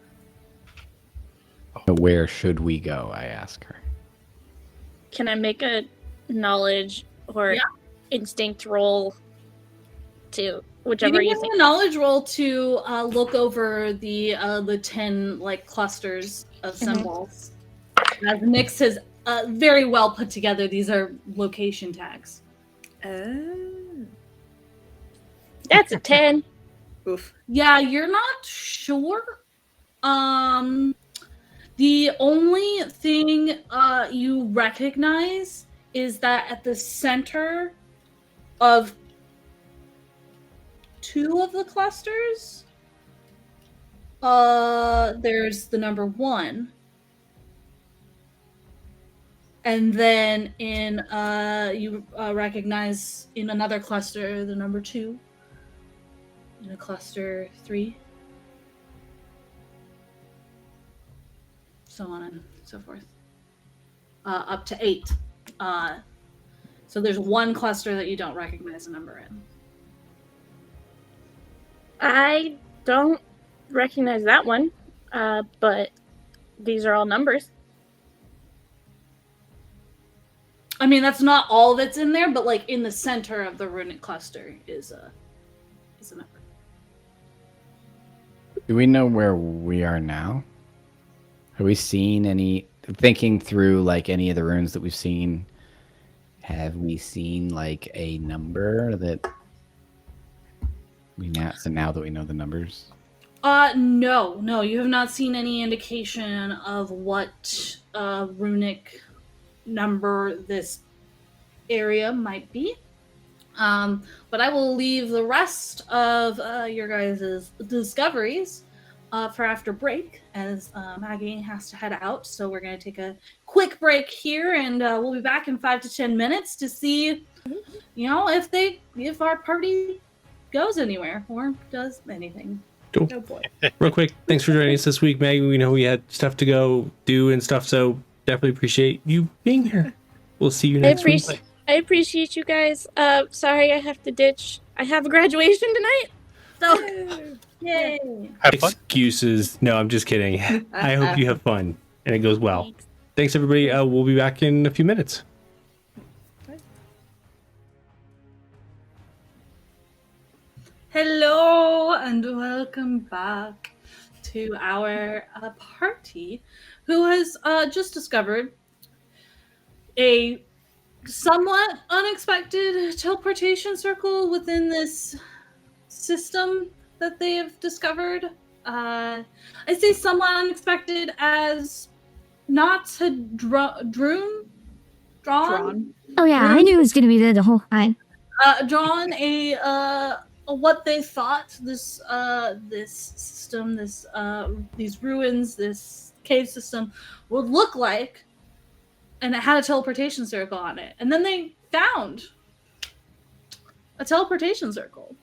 [SPEAKER 5] Where should we go? I ask her.
[SPEAKER 6] Can I make a knowledge or instinct roll to whichever you
[SPEAKER 2] can
[SPEAKER 6] think?
[SPEAKER 2] make a knowledge roll to look over the 10 like clusters of symbols. As Nyx has very well put together. These are location tags.
[SPEAKER 6] That's a 10.
[SPEAKER 4] Oof.
[SPEAKER 2] Yeah, you're not sure. The only thing you recognize is that at the center of 2 of the clusters, there's the number 1. And then in you recognize in another cluster the number 2. In a cluster 3. So on and so forth. Up to 8. So there's 1 cluster that you don't recognize a number in.
[SPEAKER 6] I don't recognize that one, but these are all numbers.
[SPEAKER 2] I mean, that's not all that's in there, but like in the center of the runic cluster is a number.
[SPEAKER 5] Do we know where we are now? Have we seen any, thinking through like any of the runes that we've seen, have we seen like a number that we now, so now that we know the numbers?
[SPEAKER 2] No, you have not seen any indication of what runic number this area might be. But I will leave the rest of your guys' discoveries for after break, as Maggie has to head out. So we're going to take a quick break here, and we'll be back in 5 to 10 minutes to see, if our party goes anywhere or does anything.
[SPEAKER 1] Cool.
[SPEAKER 2] Oh boy.
[SPEAKER 1] Real quick, thanks for joining us this week, Maggie. We know we had stuff to go do and stuff, so definitely appreciate you being here. We'll see you next week.
[SPEAKER 6] I appreciate you guys. Sorry I have to ditch. I have a graduation tonight. So
[SPEAKER 2] Yay.
[SPEAKER 3] Have fun.
[SPEAKER 1] Excuses. No, I'm just kidding. I hope you have fun and it goes well. Thanks, everybody. We'll be back in a few minutes.
[SPEAKER 2] Hello and welcome back to our party, who has just discovered a somewhat unexpected teleportation circle within this system that they have discovered. I say somewhat unexpected as not had drawn.
[SPEAKER 7] Oh yeah, I knew it was gonna be there the whole time.
[SPEAKER 2] Drawn what they thought this system, these ruins, this cave system would look like, and it had a teleportation circle on it. And then they found a teleportation circle.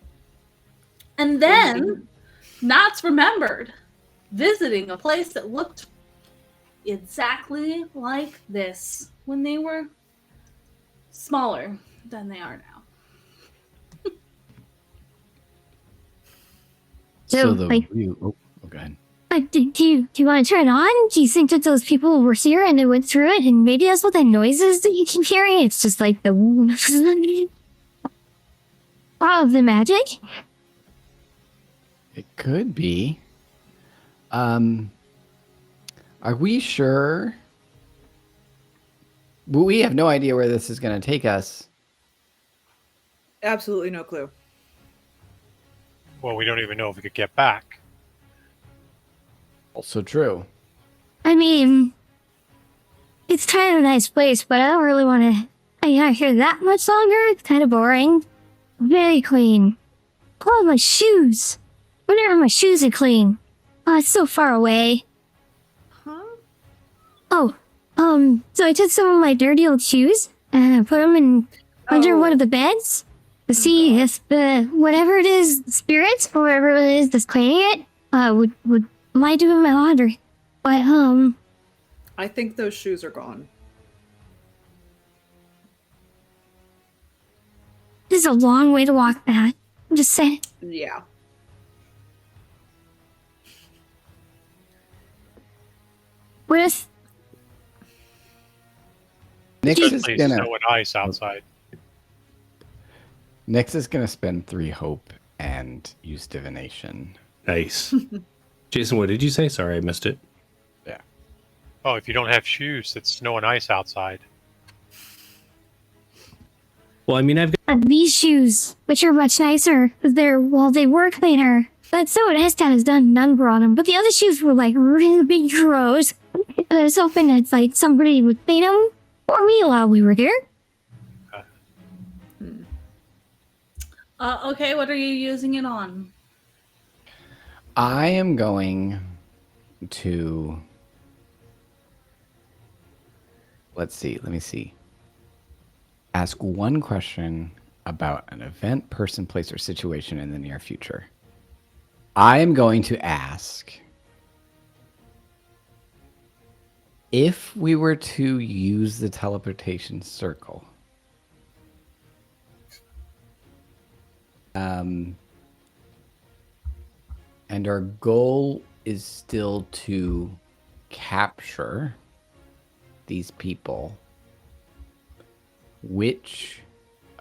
[SPEAKER 2] And then Knots remembered visiting a place that looked exactly like this when they were smaller than they are now.
[SPEAKER 7] So,
[SPEAKER 5] the
[SPEAKER 7] like,
[SPEAKER 5] real, go ahead.
[SPEAKER 7] do you want to turn it on? Do you think that those people were here and they went through it, and maybe that's what that noise is that you can hear? It's just like the the magic.
[SPEAKER 5] It could be. Are we sure? Well, we have no idea where this is going to take us.
[SPEAKER 4] Absolutely no clue.
[SPEAKER 3] Well, we don't even know if we could get back.
[SPEAKER 5] Also true.
[SPEAKER 7] I mean, it's kind of a nice place, but I don't really want to hang out here that much longer. It's kind of boring. Very clean. Oh, my shoes. Whenever my shoes are clean. Oh, it's so far away.
[SPEAKER 4] Huh?
[SPEAKER 7] Oh, so I took some of my dirty old shoes and I put them under one of the beds to see if the, whatever it is, spirits or whatever it is that's cleaning it, would mind doing my laundry. But,
[SPEAKER 4] I think those shoes are gone.
[SPEAKER 7] this is a long way to walk back. I'm just saying.
[SPEAKER 4] Yeah.
[SPEAKER 7] What if,
[SPEAKER 5] Nix is
[SPEAKER 3] Especially
[SPEAKER 5] gonna
[SPEAKER 3] snow and ice outside.
[SPEAKER 5] spend 3 hope and use divination.
[SPEAKER 1] Nice. Jason, what did you say? Sorry, I missed it.
[SPEAKER 3] Oh, if you don't have shoes, it's snow and ice outside.
[SPEAKER 1] Well, I mean, I've got
[SPEAKER 7] these shoes, which are much nicer, they were cleaner. That's so what Heston has done, none brought them. But the other shoes were like really big gross. I was hoping that like somebody would clean them for me while we were here.
[SPEAKER 2] Okay, what are you using it on?
[SPEAKER 5] I am going to... Let me see. Ask one question about an event, person, place, or situation in the near future. I am going to ask if we were to use the teleportation circle. And our goal is still to capture these people. Which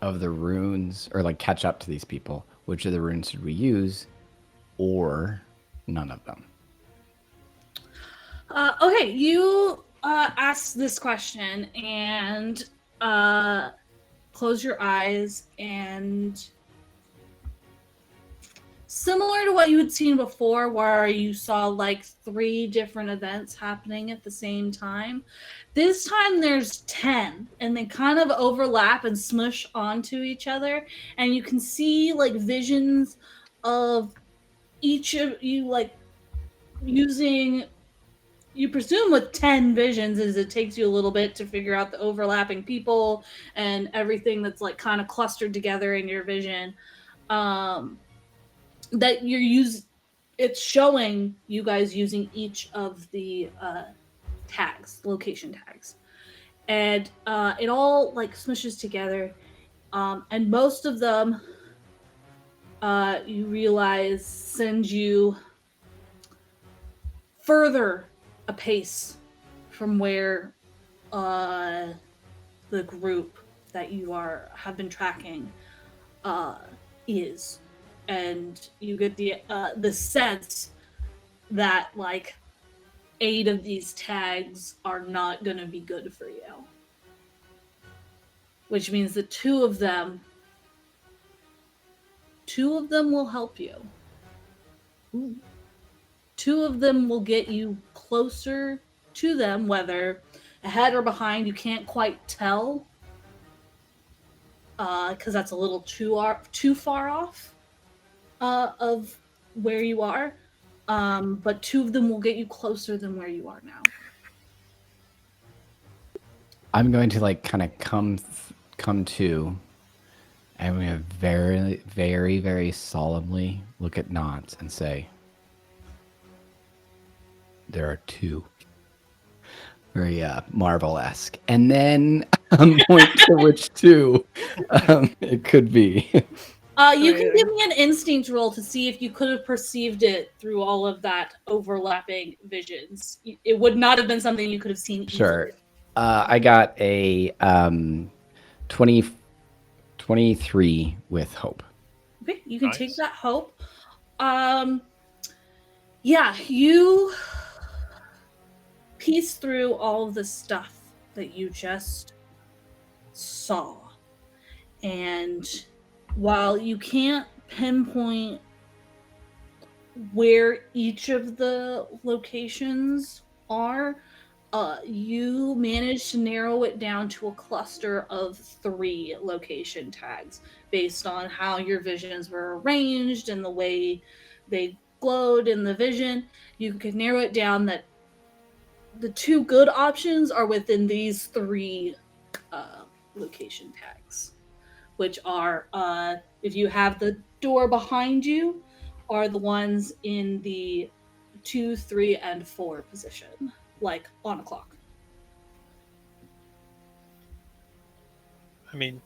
[SPEAKER 5] of the runes, or like catch up to these people, which of the runes should we use, or none of them?
[SPEAKER 2] Okay, you ask this question and close your eyes and similar to what you had seen before, where you saw like 3 different events happening at the same time. This time there's 10, and they kind of overlap and smush onto each other, and you can see like visions of each of you, like using, you presume with 10 visions is it takes you a little bit to figure out the overlapping people and everything that's like kind of clustered together in your vision. That it's showing you guys using each of the tags, location tags, and it all like smushes together, and most of them you realize send you further apace from where the group that you have been tracking is. And you get the sense that like 8 of these tags are not going to be good for you, which means that 2 of them will help you. Ooh. 2 of them will get you closer to them, whether ahead or behind, you can't quite tell, because that's a little too far off of where you are, but 2 of them will get you closer than where you are now.
[SPEAKER 5] I'm going to like kind of come to, and I'm going to very, very, very solemnly look at Knots and say, there are 2. Very Marvel-esque. And then point to which 2 it could be.
[SPEAKER 2] You can give me an instinct roll to see if you could have perceived it through all of that overlapping visions. It would not have been something you could have seen easily.
[SPEAKER 5] Sure. I got a 23 with hope.
[SPEAKER 2] Okay, you can take that hope. Yeah, you piece through all of the stuff that you just saw. And while you can't pinpoint where each of the locations are, you managed to narrow it down to a cluster of 3 location tags based on how your visions were arranged and the way they glowed in the vision. You could narrow it down that the 2 good options are within these 3 location tags, which are, if you have the door behind you, are the ones in the 2, 3, and 4 position, like on a clock.
[SPEAKER 3] I mean,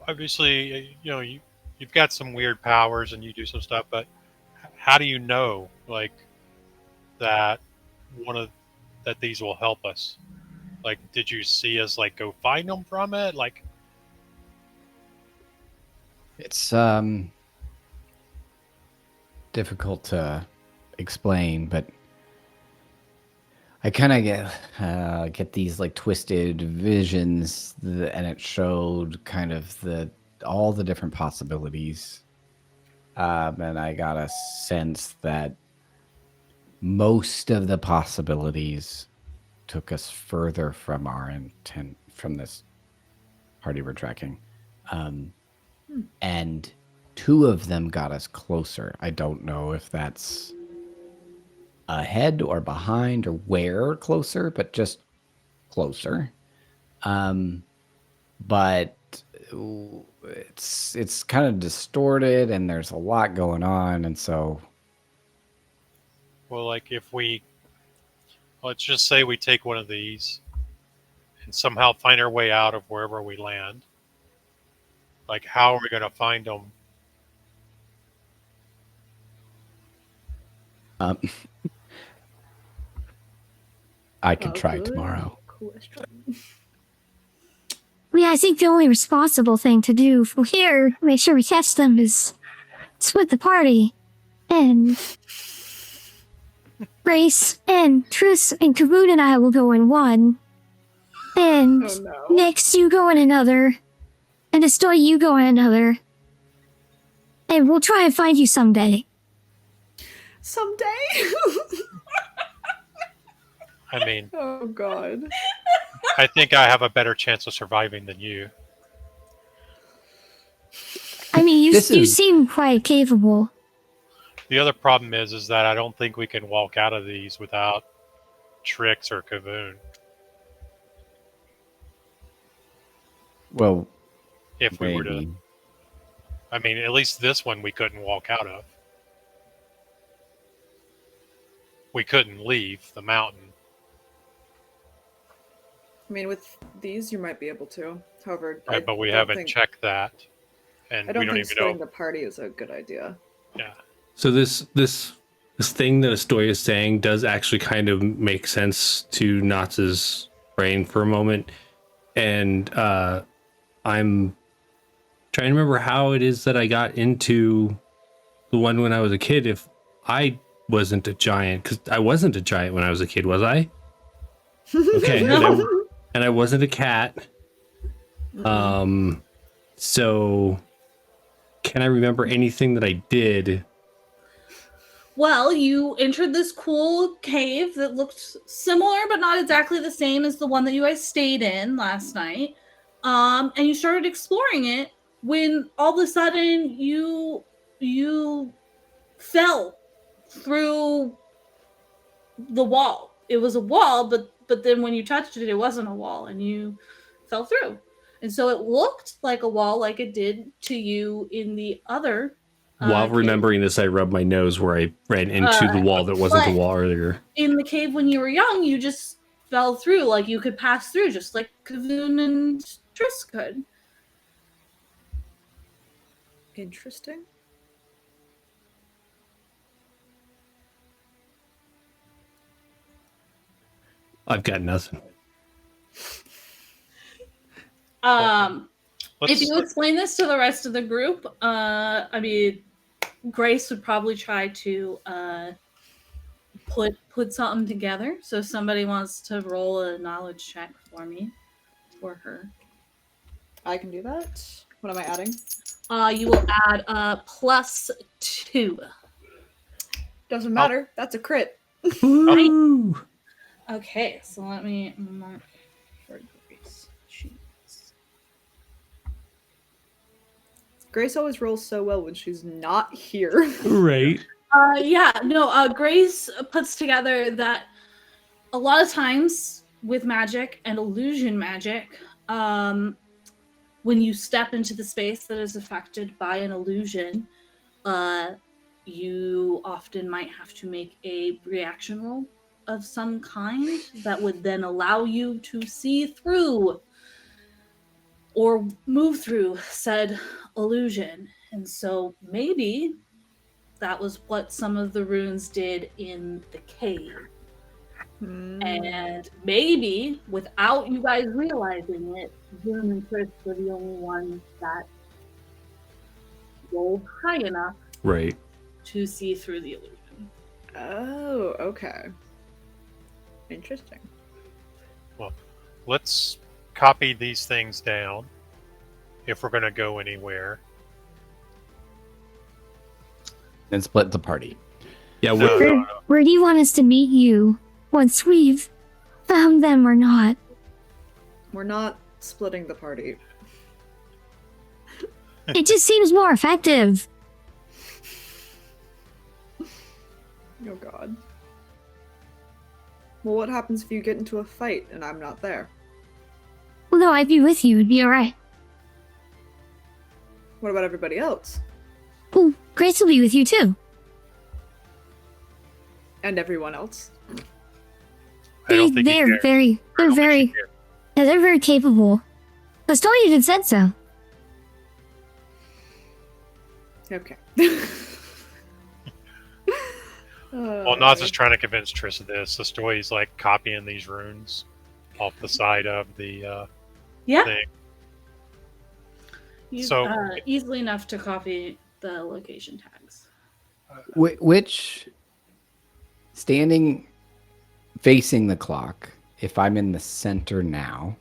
[SPEAKER 3] obviously, you know, you've got some weird powers and you do some stuff, but how do you know, like, that that these will help us? Like, did you see us like go find them from it? Like,
[SPEAKER 5] it's difficult to explain, but I kind of get these like twisted visions, and it showed kind of all the different possibilities, and I got a sense that most of the possibilities took us further from our intent, from this party we're tracking. And 2 of them got us closer. I don't know if that's ahead or behind or where closer, but just closer. But it's kind of distorted and there's a lot going on, and so
[SPEAKER 3] well, like let's just say we take one of these and somehow find our way out of wherever we land. Like, how are we going to find them?
[SPEAKER 5] I could try tomorrow.
[SPEAKER 7] Yeah, I think the only responsible thing to do from here, make sure we catch them, is split the party. And Grace and Triss and Kaboot and I will go in one. And next you go in another. And Estoy, you go in another. and we'll try and find you someday.
[SPEAKER 4] Someday.
[SPEAKER 3] I mean,
[SPEAKER 4] Oh God.
[SPEAKER 3] I think I have a better chance of surviving than you.
[SPEAKER 7] I mean, you
[SPEAKER 5] This is-
[SPEAKER 7] seem quite capable.
[SPEAKER 3] The other problem is that I don't think we can walk out of these without Trix or Kavoon.
[SPEAKER 5] Well,
[SPEAKER 3] If we were to,
[SPEAKER 5] maybe.
[SPEAKER 3] I mean, at least this one we couldn't walk out of. We couldn't leave the mountain.
[SPEAKER 4] I mean, with these, you might be able to. However,
[SPEAKER 3] Right, but we
[SPEAKER 4] don't
[SPEAKER 3] haven't
[SPEAKER 4] think-
[SPEAKER 3] checked that. And
[SPEAKER 4] I don't
[SPEAKER 3] we don't
[SPEAKER 4] think
[SPEAKER 3] even
[SPEAKER 4] splitting
[SPEAKER 3] know.
[SPEAKER 4] the party is a good idea.
[SPEAKER 3] Yeah.
[SPEAKER 1] So this thing that Astoya is saying does actually kind of make sense to Knotz's brain for a moment, and I'm trying to remember how it is that I got into the one when I was a kid. If I wasn't a giant, because I wasn't a giant when I was a kid, was I? Okay, and I wasn't a cat. So can I remember anything that I did?
[SPEAKER 2] Well, you entered this cool cave that looked similar but not exactly the same as the one that you guys stayed in last night. And you started exploring it when all of a sudden you fell through the wall. It was a wall, but then when you touched it, it wasn't a wall, and you fell through. And so it looked like a wall, like it did to you in the other.
[SPEAKER 1] While
[SPEAKER 2] cave.
[SPEAKER 1] remembering this, I rubbed my nose where I ran into the wall that wasn't the
[SPEAKER 2] but-
[SPEAKER 1] wall earlier.
[SPEAKER 2] In the cave when you were young, you just fell through, like you could pass through, just like Kavoon and Triss could.
[SPEAKER 4] Interesting.
[SPEAKER 1] I've got nothing.
[SPEAKER 2] If you explain this to the rest of the group, I mean, Grace would probably try to put something together. So if somebody wants to roll a knowledge check for me, for her.
[SPEAKER 4] I can do that. What am I adding?
[SPEAKER 2] You will add +2.
[SPEAKER 4] Doesn't matter. That's a crit.
[SPEAKER 1] Ooh.
[SPEAKER 2] Okay, so let me mark for Grace.
[SPEAKER 4] Grace always rolls so well when she's not here.
[SPEAKER 1] Right.
[SPEAKER 2] Grace puts together that a lot of times with magic and illusion magic, when you step into the space that is affected by an illusion, you often might have to make a reaction roll of some kind that would then allow you to see through or move through said illusion. And so maybe that was what some of the runes did in the cave. And maybe, without you guys realizing it, Zoom and Chris were the only ones that rolled high enough
[SPEAKER 1] Right.
[SPEAKER 2] to see through the illusion.
[SPEAKER 4] Oh, okay. Interesting.
[SPEAKER 3] Well, let's copy these things down if we're going to go anywhere.
[SPEAKER 5] And split the party.
[SPEAKER 1] Yeah.
[SPEAKER 3] No,
[SPEAKER 1] What,
[SPEAKER 3] no, no.
[SPEAKER 7] Where do you want us to meet you once we've found them or not?
[SPEAKER 4] We're not splitting the party.
[SPEAKER 7] It just seems more effective.
[SPEAKER 4] Oh god. Well, what happens if you get into a fight and I'm not there?
[SPEAKER 7] Well, no, I'd be with you. It'd be alright.
[SPEAKER 4] What about everybody else?
[SPEAKER 7] Oh, Grace will be with you too.
[SPEAKER 4] And everyone else?
[SPEAKER 3] I don't think
[SPEAKER 7] They're
[SPEAKER 3] you care.
[SPEAKER 7] very,
[SPEAKER 3] I
[SPEAKER 7] they're
[SPEAKER 3] don't think
[SPEAKER 7] very,
[SPEAKER 3] you care.
[SPEAKER 7] yeah, they're very capable. Estonia even said so.
[SPEAKER 4] Okay.
[SPEAKER 3] Well, Naz is trying to convince Triss of this. The story's like copying these runes off the side of the
[SPEAKER 2] Yeah,
[SPEAKER 3] thing.
[SPEAKER 2] so easily enough to copy the location tags.
[SPEAKER 5] Which, standing facing the clock, if I'm in the center now,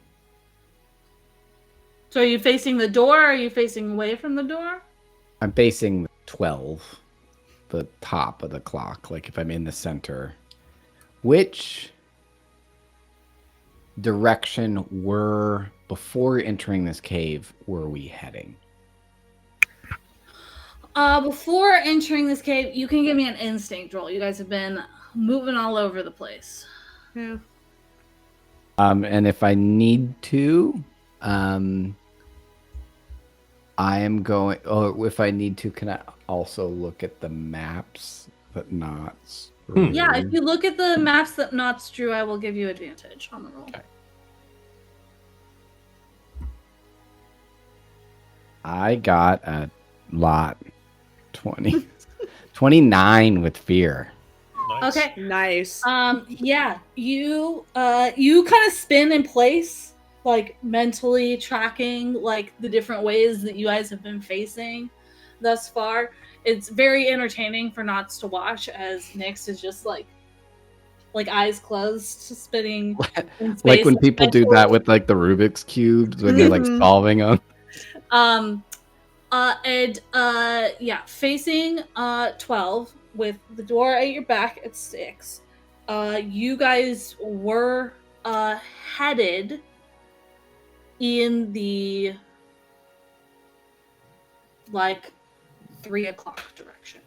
[SPEAKER 2] So are you facing the door? Or are you facing away from the door?
[SPEAKER 5] I'm facing 12, the top of the clock, like if I'm in the center, which direction before entering this cave were we heading?
[SPEAKER 2] Before entering this cave, you can give me an instinct roll. You guys have been moving all over the place.
[SPEAKER 4] Yeah.
[SPEAKER 5] And if I need to, I am going. Oh, if I need to, can I also look at the maps that Knots?
[SPEAKER 2] Yeah, if you look at the maps that Knots drew, I will give you advantage on the roll.
[SPEAKER 5] Okay. I got a lot. 20. 29 with fear.
[SPEAKER 3] Nice.
[SPEAKER 2] Okay.
[SPEAKER 4] Nice.
[SPEAKER 2] Yeah, you kind of spin in place, like mentally tracking like the different ways that you guys have been facing thus far. It's very entertaining for Knots to watch as Nyx is just like eyes closed, spinning in space.
[SPEAKER 5] Like when people do that with like the Rubik's cubes when they're like solving them.
[SPEAKER 2] Yeah, facing 12 with the door at your back at 6. You guys were headed in the like 3 o'clock direction.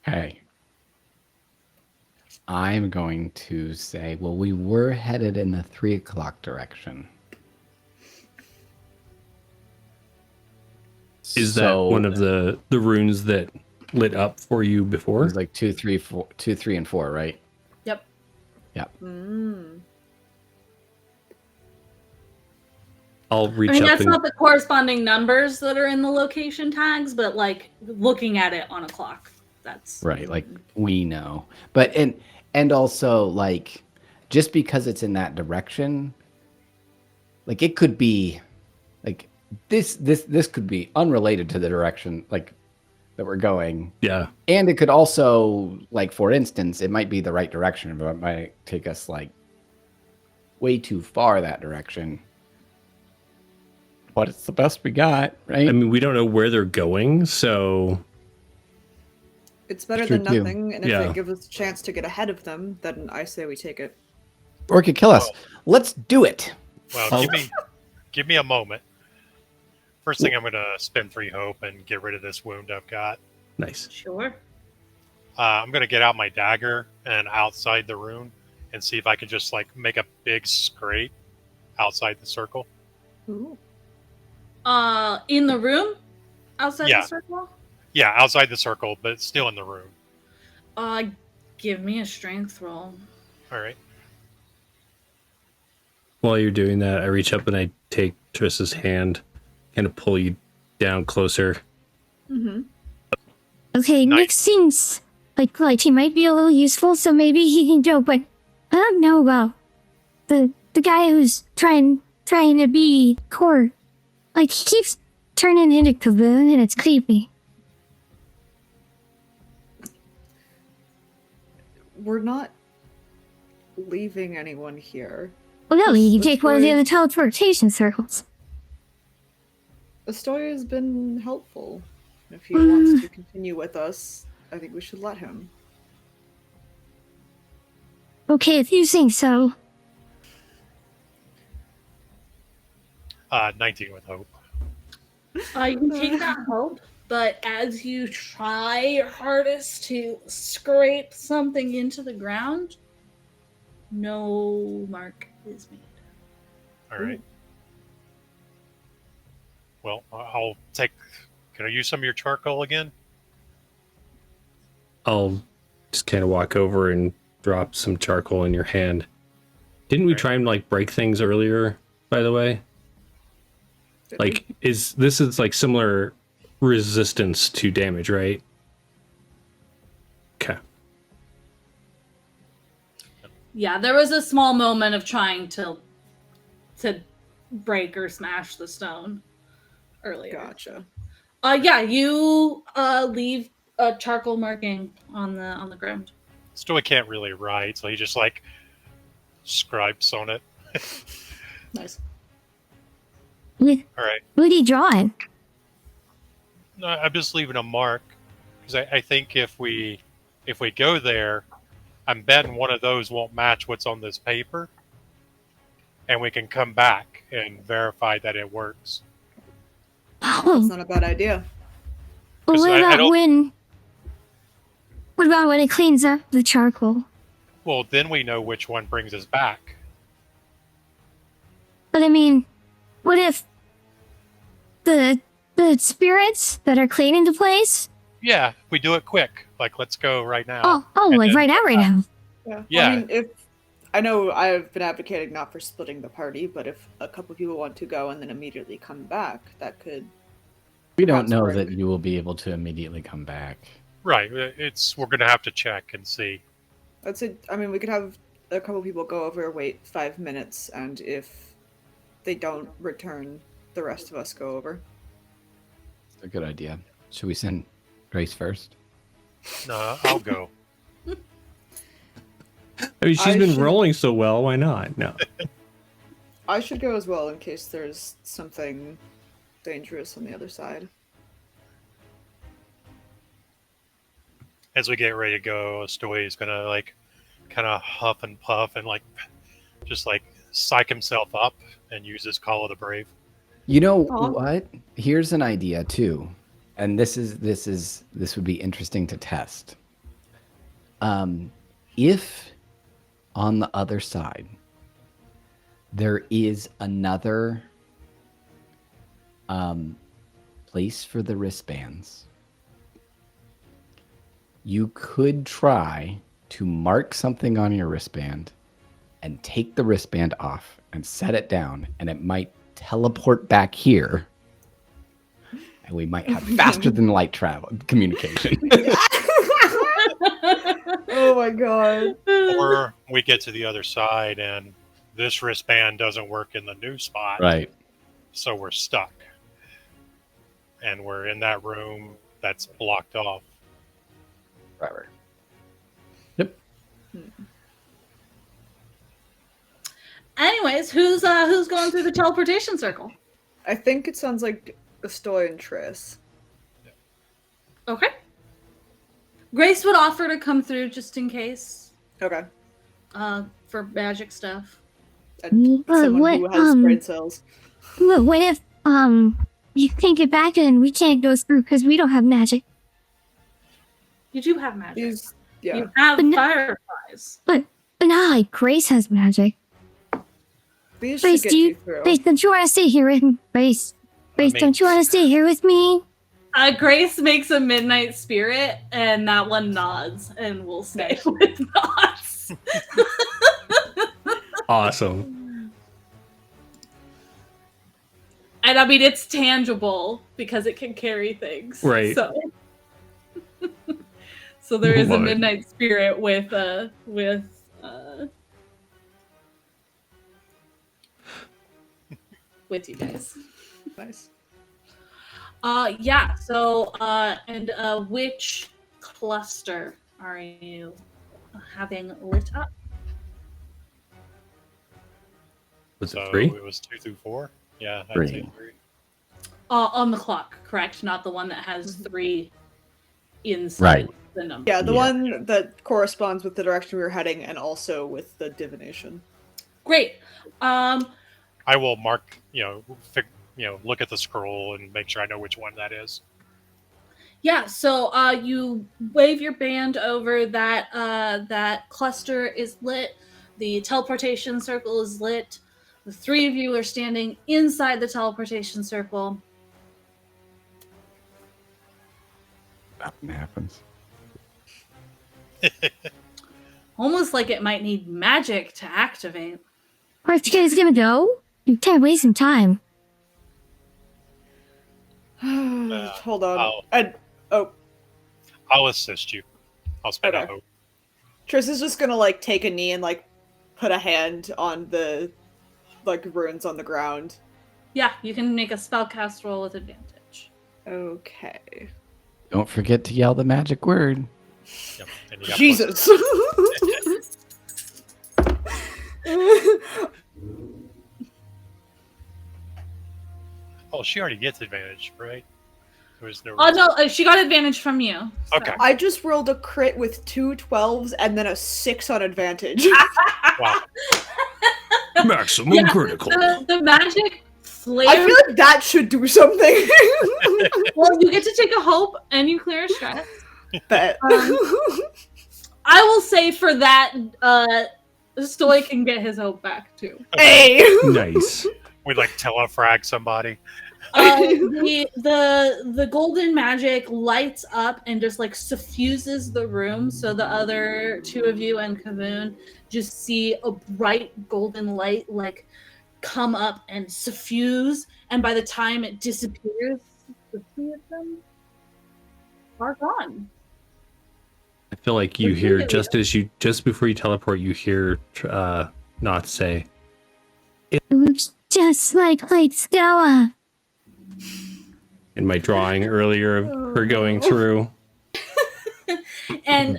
[SPEAKER 5] Okay. I'm going to say, well, we were headed in the 3 o'clock direction.
[SPEAKER 1] Is that one of the runes that lit up for you
[SPEAKER 5] It
[SPEAKER 1] before?
[SPEAKER 5] was like 2, 3, 4, 2, 3, and 4, right?
[SPEAKER 2] Yep.
[SPEAKER 5] Yep.
[SPEAKER 1] I'll reach
[SPEAKER 2] I mean,
[SPEAKER 1] up
[SPEAKER 2] that's
[SPEAKER 1] and
[SPEAKER 2] not the corresponding numbers that are in the location tags, but like looking at it on a clock, that's
[SPEAKER 5] Right, like we know. But and also like just because it's in that direction, like it could be like this could be unrelated to the direction like that we're going.
[SPEAKER 1] yeah.
[SPEAKER 5] And it could also, like, for instance, it might be the right direction, but it might take us like way too far that direction. But it's the best we got, right?
[SPEAKER 1] I mean, we don't know where they're going, so
[SPEAKER 4] It's better
[SPEAKER 5] True,
[SPEAKER 4] than
[SPEAKER 5] too.
[SPEAKER 4] nothing, and if
[SPEAKER 1] Yeah.
[SPEAKER 4] it gives us a chance to get ahead of them, then I say we take it.
[SPEAKER 5] Or it could kill us. Let's do it.
[SPEAKER 3] Well, give me a moment. First thing, I'm going to spend 3 hope and get rid of this wound I've got.
[SPEAKER 1] nice.
[SPEAKER 2] sure.
[SPEAKER 3] I'm going to get out my dagger and outside the rune and see if I can just like make a big scrape outside the circle.
[SPEAKER 4] Ooh.
[SPEAKER 2] In the room? Outside
[SPEAKER 3] Yeah.
[SPEAKER 2] the circle?
[SPEAKER 3] Yeah, outside the circle, but it's still in the room.
[SPEAKER 2] Give me a strength roll.
[SPEAKER 3] All right.
[SPEAKER 1] While you're doing that, I reach up and I take Triss's hand, kind of pull you down closer.
[SPEAKER 4] Mm-hmm.
[SPEAKER 7] Okay,
[SPEAKER 3] Nice.
[SPEAKER 7] Nick seems like he might be a little useful, so maybe he can go. But I don't know about the guy who's trying to be Core. Like he keeps turning into Kaboom, and it's creepy.
[SPEAKER 4] We're not leaving anyone here.
[SPEAKER 7] Well, no, you can
[SPEAKER 4] That's
[SPEAKER 7] take one of the
[SPEAKER 4] right.
[SPEAKER 7] other teleportation circles.
[SPEAKER 4] The story has been helpful. If he wants to continue with us, I think we should let him.
[SPEAKER 7] Okay, if you think so.
[SPEAKER 3] 19 with hope.
[SPEAKER 2] You can take that hope, but as you try your hardest to scrape something into the ground, no mark is made.
[SPEAKER 3] All right. Well, I'll take. Can I use some of your charcoal again?
[SPEAKER 1] I'll just kind of walk over and drop some charcoal in your hand. Didn't we
[SPEAKER 3] Okay.
[SPEAKER 1] try and like break things earlier, by the way? Like, is like similar resistance to damage, right? Okay.
[SPEAKER 2] Yeah, there was a small moment of trying to break or smash the stone earlier.
[SPEAKER 4] Gotcha.
[SPEAKER 2] Yeah, you leave a charcoal marking on the ground.
[SPEAKER 3] Still, I can't really write, so he just like scribes on it.
[SPEAKER 2] Nice.
[SPEAKER 7] What
[SPEAKER 3] All right.
[SPEAKER 7] are you drawing?
[SPEAKER 3] No, I'm just leaving a mark because I think if we go there, I'm betting one of those won't match what's on this paper, and we can come back and verify that it works.
[SPEAKER 4] That's
[SPEAKER 7] Oh,
[SPEAKER 4] not a bad idea.
[SPEAKER 7] but
[SPEAKER 3] 'Cause I don't-
[SPEAKER 7] what about when it cleans up the charcoal?
[SPEAKER 3] Well, then we know which one brings us back.
[SPEAKER 7] But I mean, what if the spirits that are cleaning the place?
[SPEAKER 3] Yeah, we do it quick. Like, let's go right now.
[SPEAKER 7] Oh,
[SPEAKER 3] And
[SPEAKER 7] like
[SPEAKER 3] then-
[SPEAKER 7] right now.
[SPEAKER 4] Yeah. Well,
[SPEAKER 3] Yeah.
[SPEAKER 4] I mean, I know I've been advocating not for splitting the party, but if a couple people want to go and then immediately come back, that could.
[SPEAKER 5] We don't
[SPEAKER 4] Perhaps
[SPEAKER 5] know
[SPEAKER 4] work.
[SPEAKER 5] that you will be able to immediately come back.
[SPEAKER 3] Right. We're gonna have to check and see.
[SPEAKER 4] I'd say. I mean, we could have a couple people go over, wait 5 minutes, and if they don't return, the rest of us go over.
[SPEAKER 5] It's a good idea. Should we send Grace first?
[SPEAKER 3] No, I'll go.
[SPEAKER 1] I mean, she's
[SPEAKER 4] I
[SPEAKER 1] been
[SPEAKER 4] should-
[SPEAKER 1] rolling so well. Why not? No.
[SPEAKER 4] I should go as well in case there's something dangerous on the other side.
[SPEAKER 3] As we get ready to go, Stoy is gonna like kind of huff and puff and like just like psych himself up and use his Call of the Brave.
[SPEAKER 5] You know
[SPEAKER 4] Aw.
[SPEAKER 5] what? Here's an idea too, and this would be interesting to test. If on the other side there is another place for the wristbands, you could try to mark something on your wristband and take the wristband off and set it down, and it might teleport back here, and we might have faster than light travel communication.
[SPEAKER 4] Oh my god.
[SPEAKER 3] Or we get to the other side and this wristband doesn't work in the new spot,
[SPEAKER 5] Right.
[SPEAKER 3] so we're stuck. And we're in that room that's blocked off.
[SPEAKER 5] Forever. Yep.
[SPEAKER 2] Anyways, who's going through the teleportation circle?
[SPEAKER 4] I think it sounds like Astoy and Triss.
[SPEAKER 2] Okay. Grace would offer to come through just in case,
[SPEAKER 4] Okay.
[SPEAKER 2] for magic stuff.
[SPEAKER 4] And
[SPEAKER 7] But
[SPEAKER 4] someone
[SPEAKER 7] what,
[SPEAKER 4] who has brain cells.
[SPEAKER 7] But what if you can't get back and we can't go through because we don't have magic?
[SPEAKER 2] You do have magic.
[SPEAKER 4] Yeah.
[SPEAKER 2] You have
[SPEAKER 7] But no-
[SPEAKER 2] fireflies.
[SPEAKER 7] But not like Grace has magic.
[SPEAKER 4] These should
[SPEAKER 7] Grace,
[SPEAKER 4] get
[SPEAKER 7] do
[SPEAKER 4] you
[SPEAKER 7] you?
[SPEAKER 4] through.
[SPEAKER 7] Grace, don't you want to stay here with me? Grace,
[SPEAKER 3] mean-
[SPEAKER 7] don't you want to stay here with me?
[SPEAKER 2] Grace makes a midnight spirit, and that one nods, and will stay with us.
[SPEAKER 1] Awesome.
[SPEAKER 2] And I mean, it's tangible because it can carry things.
[SPEAKER 1] Right.
[SPEAKER 2] So, so there is a
[SPEAKER 1] Love it.
[SPEAKER 2] midnight spirit with with you guys.
[SPEAKER 4] Nice.
[SPEAKER 2] Yeah. So, and which cluster are you having lit up?
[SPEAKER 1] Was
[SPEAKER 3] So
[SPEAKER 1] it 3?
[SPEAKER 3] it was 2 through 4. Yeah, I'd
[SPEAKER 5] Three.
[SPEAKER 3] say 3.
[SPEAKER 2] On the clock, correct? Not the one that has 3 inside
[SPEAKER 5] Right.
[SPEAKER 2] the number.
[SPEAKER 4] Yeah, the
[SPEAKER 5] Yeah.
[SPEAKER 4] one that corresponds with the direction we were heading and also with the divination.
[SPEAKER 2] Great.
[SPEAKER 3] I will mark, look at the scroll and make sure I know which one that is.
[SPEAKER 2] Yeah, so you wave your band over that that cluster is lit, the teleportation circle is lit. The 3 of you are standing inside the teleportation circle.
[SPEAKER 5] Nothing happens.
[SPEAKER 2] Almost like it might need magic to activate.
[SPEAKER 7] Aren't you guys gonna go? You can't waste some time.
[SPEAKER 4] Hold on.
[SPEAKER 3] I'll-
[SPEAKER 4] And
[SPEAKER 3] I'll assist you. I'll spend a
[SPEAKER 4] Okay.
[SPEAKER 3] hope.
[SPEAKER 4] Triss is just gonna like take a knee and like put a hand on the like runes on the ground.
[SPEAKER 2] Yeah, you can make a spellcast roll with advantage.
[SPEAKER 4] Okay.
[SPEAKER 5] Don't forget to yell the magic word.
[SPEAKER 3] Yep. And you got
[SPEAKER 4] Jesus.
[SPEAKER 3] Oh, she already gets advantage, right? was no.
[SPEAKER 2] Oh no, she got advantage from you. so.
[SPEAKER 3] Okay.
[SPEAKER 4] I just rolled a crit with 2 12s and then a 6 on advantage.
[SPEAKER 3] Wow.
[SPEAKER 1] Maximum critical.
[SPEAKER 2] The magic flares.
[SPEAKER 4] I feel like that should do something.
[SPEAKER 2] Well, you get to take a hope and you clear a stress.
[SPEAKER 4] Bet.
[SPEAKER 2] I will say for that, Stoy can get his hope back too.
[SPEAKER 4] Hey.
[SPEAKER 1] Nice.
[SPEAKER 3] We like telefrag somebody.
[SPEAKER 2] The golden magic lights up and just like suffuses the room, so the other two of you and Kavoon just see a bright golden light like come up and suffuse, and by the time it disappears, the three of them are gone.
[SPEAKER 1] I feel like you hear just before you teleport, you hear Not say,
[SPEAKER 7] It looks just like Light Stella.
[SPEAKER 1] in my drawing earlier of her going through.
[SPEAKER 2] And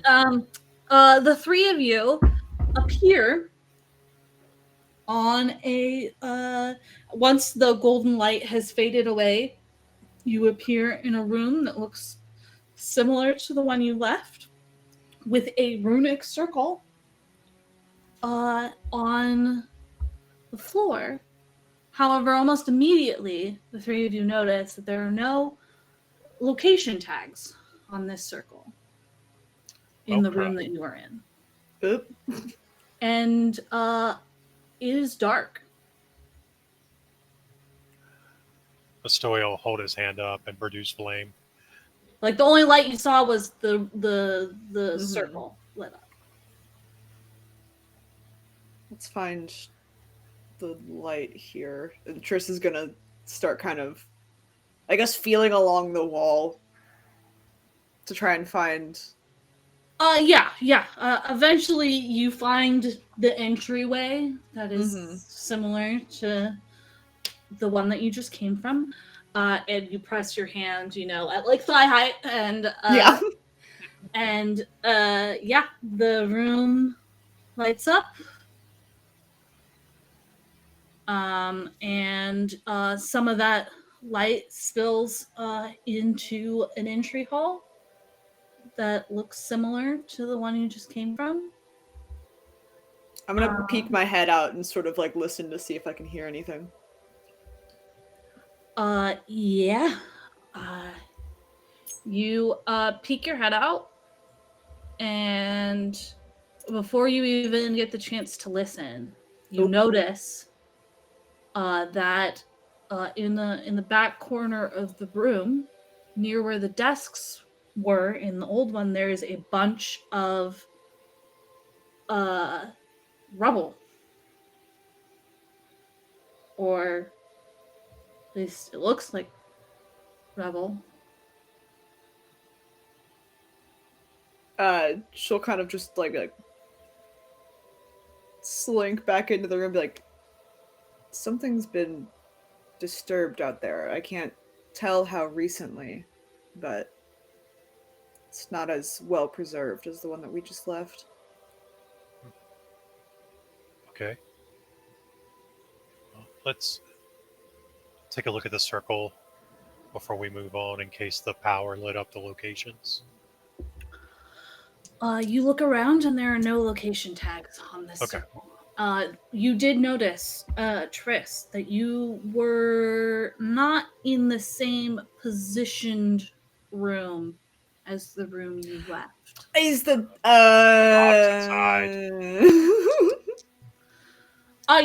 [SPEAKER 2] the three of you appear on a once the golden light has faded away, you appear in a room that looks similar to the one you left, with a runic circle on the floor. However, almost immediately, the three of you notice that there are no location tags on this circle in the room that you are in.
[SPEAKER 4] Oop.
[SPEAKER 2] And it is dark.
[SPEAKER 3] Astoy will hold his hand up and produce flame.
[SPEAKER 2] Like the only light you saw was the circle lit up.
[SPEAKER 4] Let's find the light here. And Triss is gonna start kind of, I guess, feeling along the wall to try and find.
[SPEAKER 2] Yeah. Eventually, you find the entryway that is similar to the one that you just came from, and you press your hand, at like thigh height, and the room lights up. And some of that light spills into an entry hall that looks similar to the one you just came from.
[SPEAKER 4] I'm gonna peek my head out and sort of like listen to see if I can hear anything.
[SPEAKER 2] You peek your head out, and before you even get the chance to listen, you notice that in the back corner of the room, near where the desks were in the old one, there is a bunch of rubble, or at least it looks like rubble.
[SPEAKER 4] She'll kind of just like slink back into the room, be like, something's been disturbed out there. I can't tell how recently, but it's not as well preserved as the one that we just left.
[SPEAKER 3] Okay. Well, let's take a look at the circle before we move on, in case the power lit up the locations.
[SPEAKER 2] You look around and there are no location tags on this circle. You did notice, Triss, that you were not in the same positioned room as the room you left.
[SPEAKER 4] Is the
[SPEAKER 3] opposite side.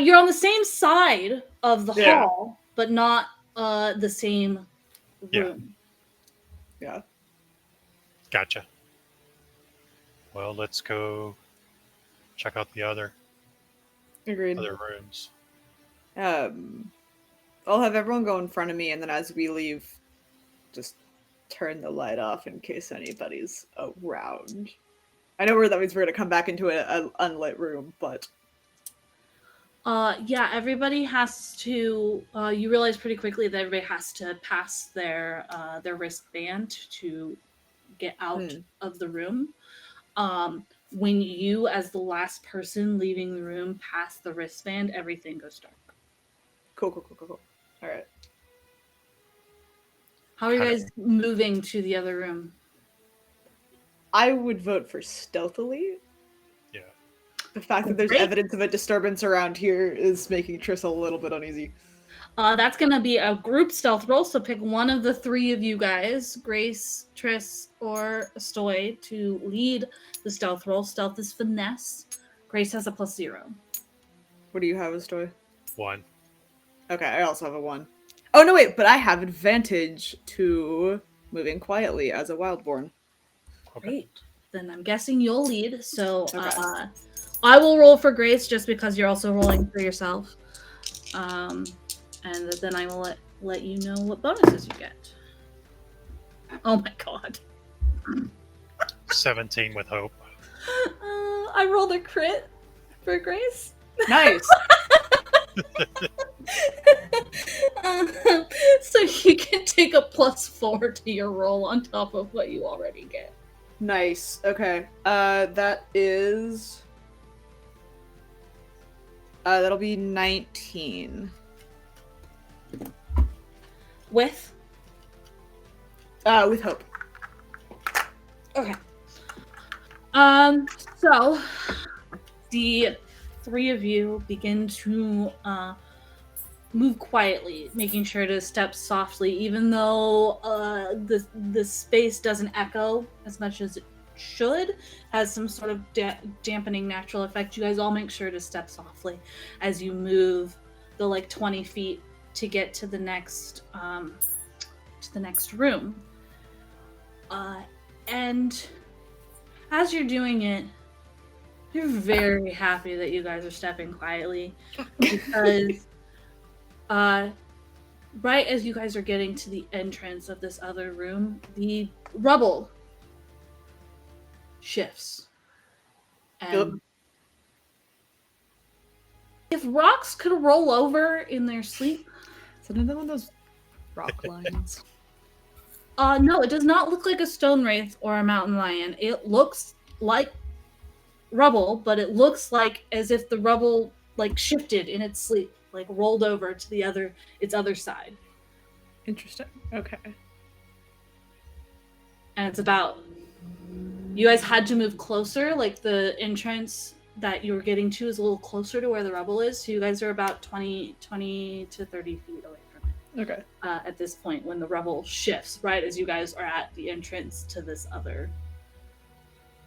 [SPEAKER 2] You're on the same side of the hall, but not the same room.
[SPEAKER 4] Yeah.
[SPEAKER 3] Gotcha. Well, let's go check out the other rooms.
[SPEAKER 4] I'll have everyone go in front of me, and then as we leave, just turn the light off in case anybody's around. I know that means we're going to come back into an unlit room, but...
[SPEAKER 2] everybody has to... you realize pretty quickly that everybody has to pass their wristband to get out of the room. When you, as the last person leaving the room, pass the wristband, everything goes dark.
[SPEAKER 4] Cool. All right.
[SPEAKER 2] How are you
[SPEAKER 3] Kind of-
[SPEAKER 2] guys moving to the other room?
[SPEAKER 4] I would vote for stealthily.
[SPEAKER 3] Yeah.
[SPEAKER 4] The fact that there's
[SPEAKER 2] Great.
[SPEAKER 4] evidence of a disturbance around here is making Triss a little bit uneasy.
[SPEAKER 2] That's gonna be a group stealth roll. So pick one of the three of you guys, Grace, Triss, or Stoy, to lead the stealth roll. Stealth is finesse. Grace has a +0.
[SPEAKER 4] What do you have as Toy?
[SPEAKER 3] 1.
[SPEAKER 4] Okay, I also have a 1. Oh, no, wait, but I have advantage to moving quietly as a Wildborn.
[SPEAKER 3] Okay.
[SPEAKER 2] Great. Then I'm guessing you'll lead. So
[SPEAKER 4] Okay.
[SPEAKER 2] I will roll for Grace just because you're also rolling for yourself. And then I will let you know what bonuses you get. Oh my god.
[SPEAKER 3] 17 with hope.
[SPEAKER 2] I rolled a crit for Grace.
[SPEAKER 4] Nice.
[SPEAKER 2] So you can take a +4 to your roll on top of what you already get.
[SPEAKER 4] Nice. Okay. That is. That'll be 19.
[SPEAKER 2] With?
[SPEAKER 4] With hope.
[SPEAKER 2] Okay. So the three of you begin to move quietly, making sure to step softly, even though the space doesn't echo as much as it should, has some sort of dampening natural effect. You guys all make sure to step softly as you move the 20 feet to get to the next room. And as you're doing it, you're very happy that you guys are stepping quietly, because right as you guys are getting to the entrance of this other room, the rubble shifts. And if rocks could roll over in their sleep.
[SPEAKER 4] Is it another one of those rock lines?
[SPEAKER 2] No, it does not look like a stone wraith or a mountain lion. It looks like rubble, but it looks like as if the rubble shifted in its sleep, rolled over to its other side.
[SPEAKER 4] Interesting. Okay.
[SPEAKER 2] And it's about, you guys had to move closer, the entrance that you were getting to is a little closer to where the rubble is, so you guys are about 20 to 30 feet away from it.
[SPEAKER 4] Okay.
[SPEAKER 2] At this point, when the rubble shifts, right as you guys are at the entrance to this other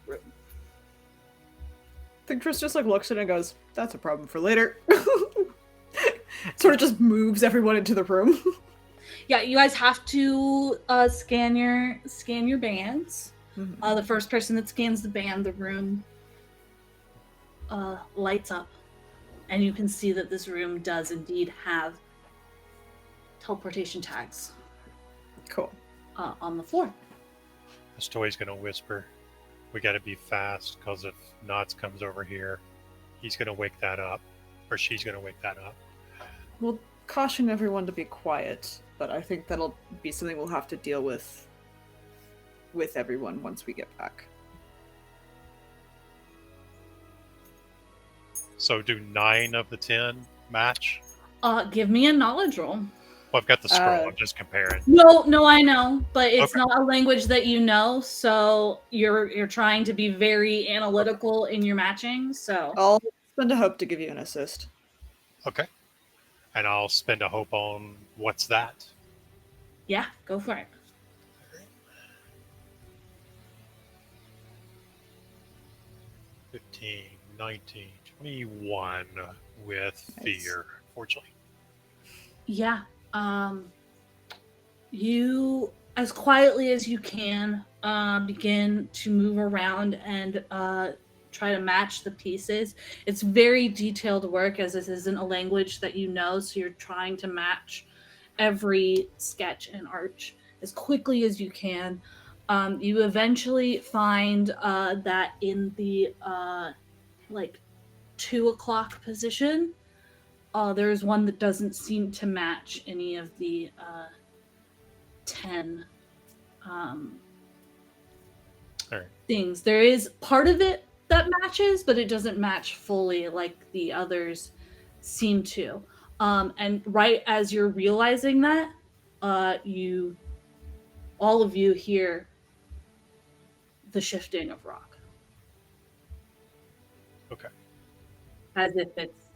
[SPEAKER 2] room.
[SPEAKER 4] I think Triss just looks at it and goes, "That's a problem for later." Sort of just moves everyone into the room.
[SPEAKER 2] Yeah, you guys have to scan your bands.
[SPEAKER 4] Mm-hmm.
[SPEAKER 2] The first person that scans the band, the room lights up, and you can see that this room does indeed have teleportation tags.
[SPEAKER 4] Cool.
[SPEAKER 2] On the floor.
[SPEAKER 3] This toy's gonna whisper, "We gotta be fast, because if Knots comes over here, he's gonna wake that up. Or she's gonna wake that up."
[SPEAKER 4] We'll caution everyone to be quiet, but I think that'll be something we'll have to deal with everyone once we get back.
[SPEAKER 3] So do 9 of the 10 match?
[SPEAKER 2] Give me a knowledge roll.
[SPEAKER 3] Well, I've got the scroll. I'm just comparing.
[SPEAKER 2] No, I know, but it's
[SPEAKER 3] Okay.
[SPEAKER 2] not a language that you know, so you're trying to be very analytical in your matching. So
[SPEAKER 4] I'll spend a hope to give you an assist.
[SPEAKER 3] Okay. And I'll spend a hope on what's that?
[SPEAKER 2] yeah, go for it.
[SPEAKER 3] Right. 15, 19, 21 with
[SPEAKER 4] Nice.
[SPEAKER 3] fear, fortunately.
[SPEAKER 2] Yeah. You, as quietly as you can, begin to move around and try to match the pieces. It's very detailed work, as this isn't a language that you know, so you're trying to match every sketch and arch as quickly as you can. You eventually find that in the 2 o'clock position, there's one that doesn't seem to match any of the 10 things. There is part of it that matches, but it doesn't match fully like the others seem to. And right as you're realizing that, you all of you hear the shifting of rock.
[SPEAKER 3] Okay.
[SPEAKER 2] As if it's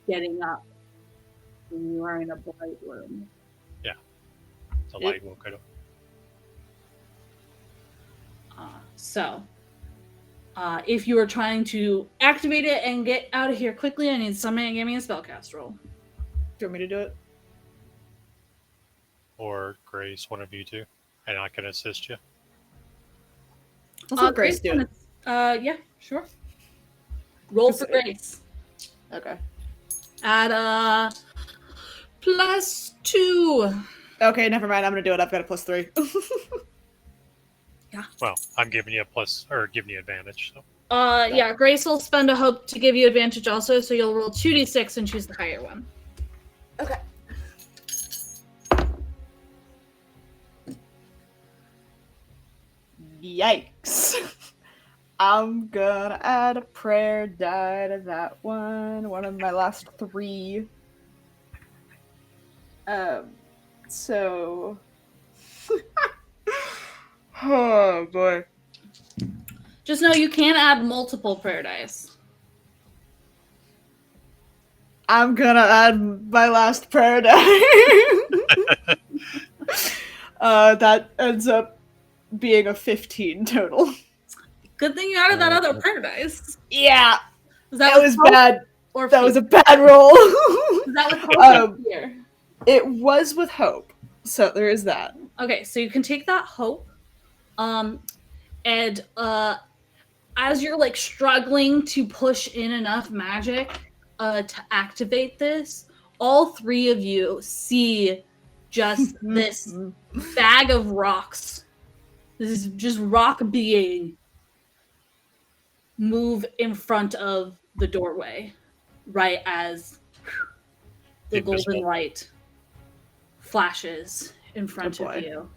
[SPEAKER 2] getting up when you are in a bright room.
[SPEAKER 3] The light won't go.
[SPEAKER 2] So, if you are trying to activate it and get out of here quickly, I need somebody to give me a spellcast roll.
[SPEAKER 4] Do you want me to do it?
[SPEAKER 3] Or Grace, one of you two, and I can assist you.
[SPEAKER 4] Let's let Grace do it.
[SPEAKER 2] Yeah, sure. Roll for Grace.
[SPEAKER 4] Okay.
[SPEAKER 2] Add +2.
[SPEAKER 4] Okay, never mind. I'm gonna do it. I've got a +3.
[SPEAKER 3] Well, I'm giving you giving you advantage. So
[SPEAKER 2] Yeah, Grace will spend a hope to give you advantage also, so you'll roll 2d6 and choose the higher one.
[SPEAKER 4] Okay. Yikes. I'm gonna add a prayer die to that one of my last 3. So... oh, boy.
[SPEAKER 2] Just know you can add multiple prayer dice.
[SPEAKER 4] I'm gonna add my last prayer die. That ends up being a 15 total.
[SPEAKER 2] Good thing you added that other prayer dice.
[SPEAKER 4] Yeah,
[SPEAKER 2] Was
[SPEAKER 4] that was
[SPEAKER 2] hope
[SPEAKER 4] bad.
[SPEAKER 2] Or
[SPEAKER 4] That
[SPEAKER 2] fear?
[SPEAKER 4] was a bad roll.
[SPEAKER 2] Was that with hope or fear?
[SPEAKER 4] It was with hope, so there is that.
[SPEAKER 2] Okay, so you can take that hope, and as you're like struggling to push in enough magic to activate this, all 3 of you see just this bag of rocks. This is just rock being move in front of the doorway, right as the golden light flashes in front of you.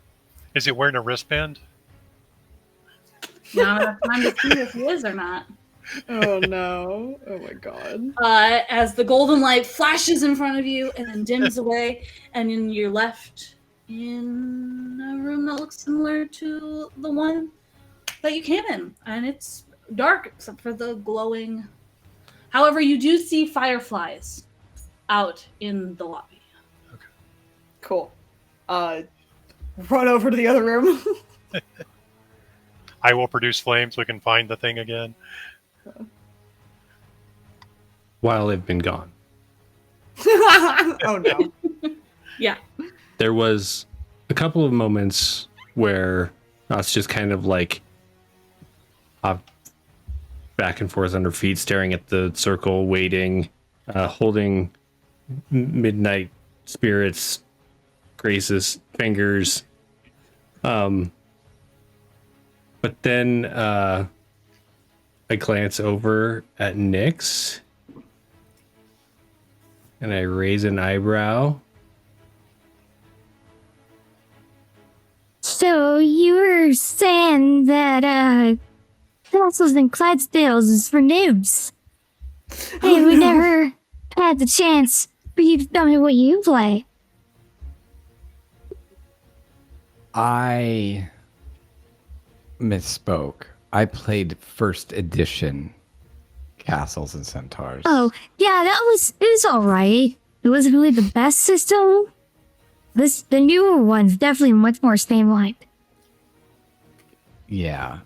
[SPEAKER 3] is he wearing a wristband?
[SPEAKER 2] Now enough time to see if he is or not.
[SPEAKER 4] Oh no. Oh my god.
[SPEAKER 2] As the golden light flashes in front of you and then dims away, and then you're left in a room that looks similar to the one that you came in. And it's dark except for the glowing. However, you do see fireflies out in the lobby.
[SPEAKER 3] Okay.
[SPEAKER 4] Cool. Run over to the other room.
[SPEAKER 3] I will produce flames. We can find the thing again.
[SPEAKER 1] While they've been gone.
[SPEAKER 4] Oh no.
[SPEAKER 2] Yeah.
[SPEAKER 1] There was a couple of moments where Knott's just kind of like back and forth on her feet, staring at the circle, waiting, holding Midnight Spirit's Grace's fingers. But then I glance over at Nyx and I raise an eyebrow.
[SPEAKER 7] So you were saying that Castles and Clydesdales is for noobs. Hey, we never had the chance for you to tell me what you play.
[SPEAKER 5] I misspoke. I played first edition Castles and Centaurs.
[SPEAKER 7] Oh, yeah, it was alright. It wasn't really the best system. The newer one's definitely much more streamlined.
[SPEAKER 5] Yeah.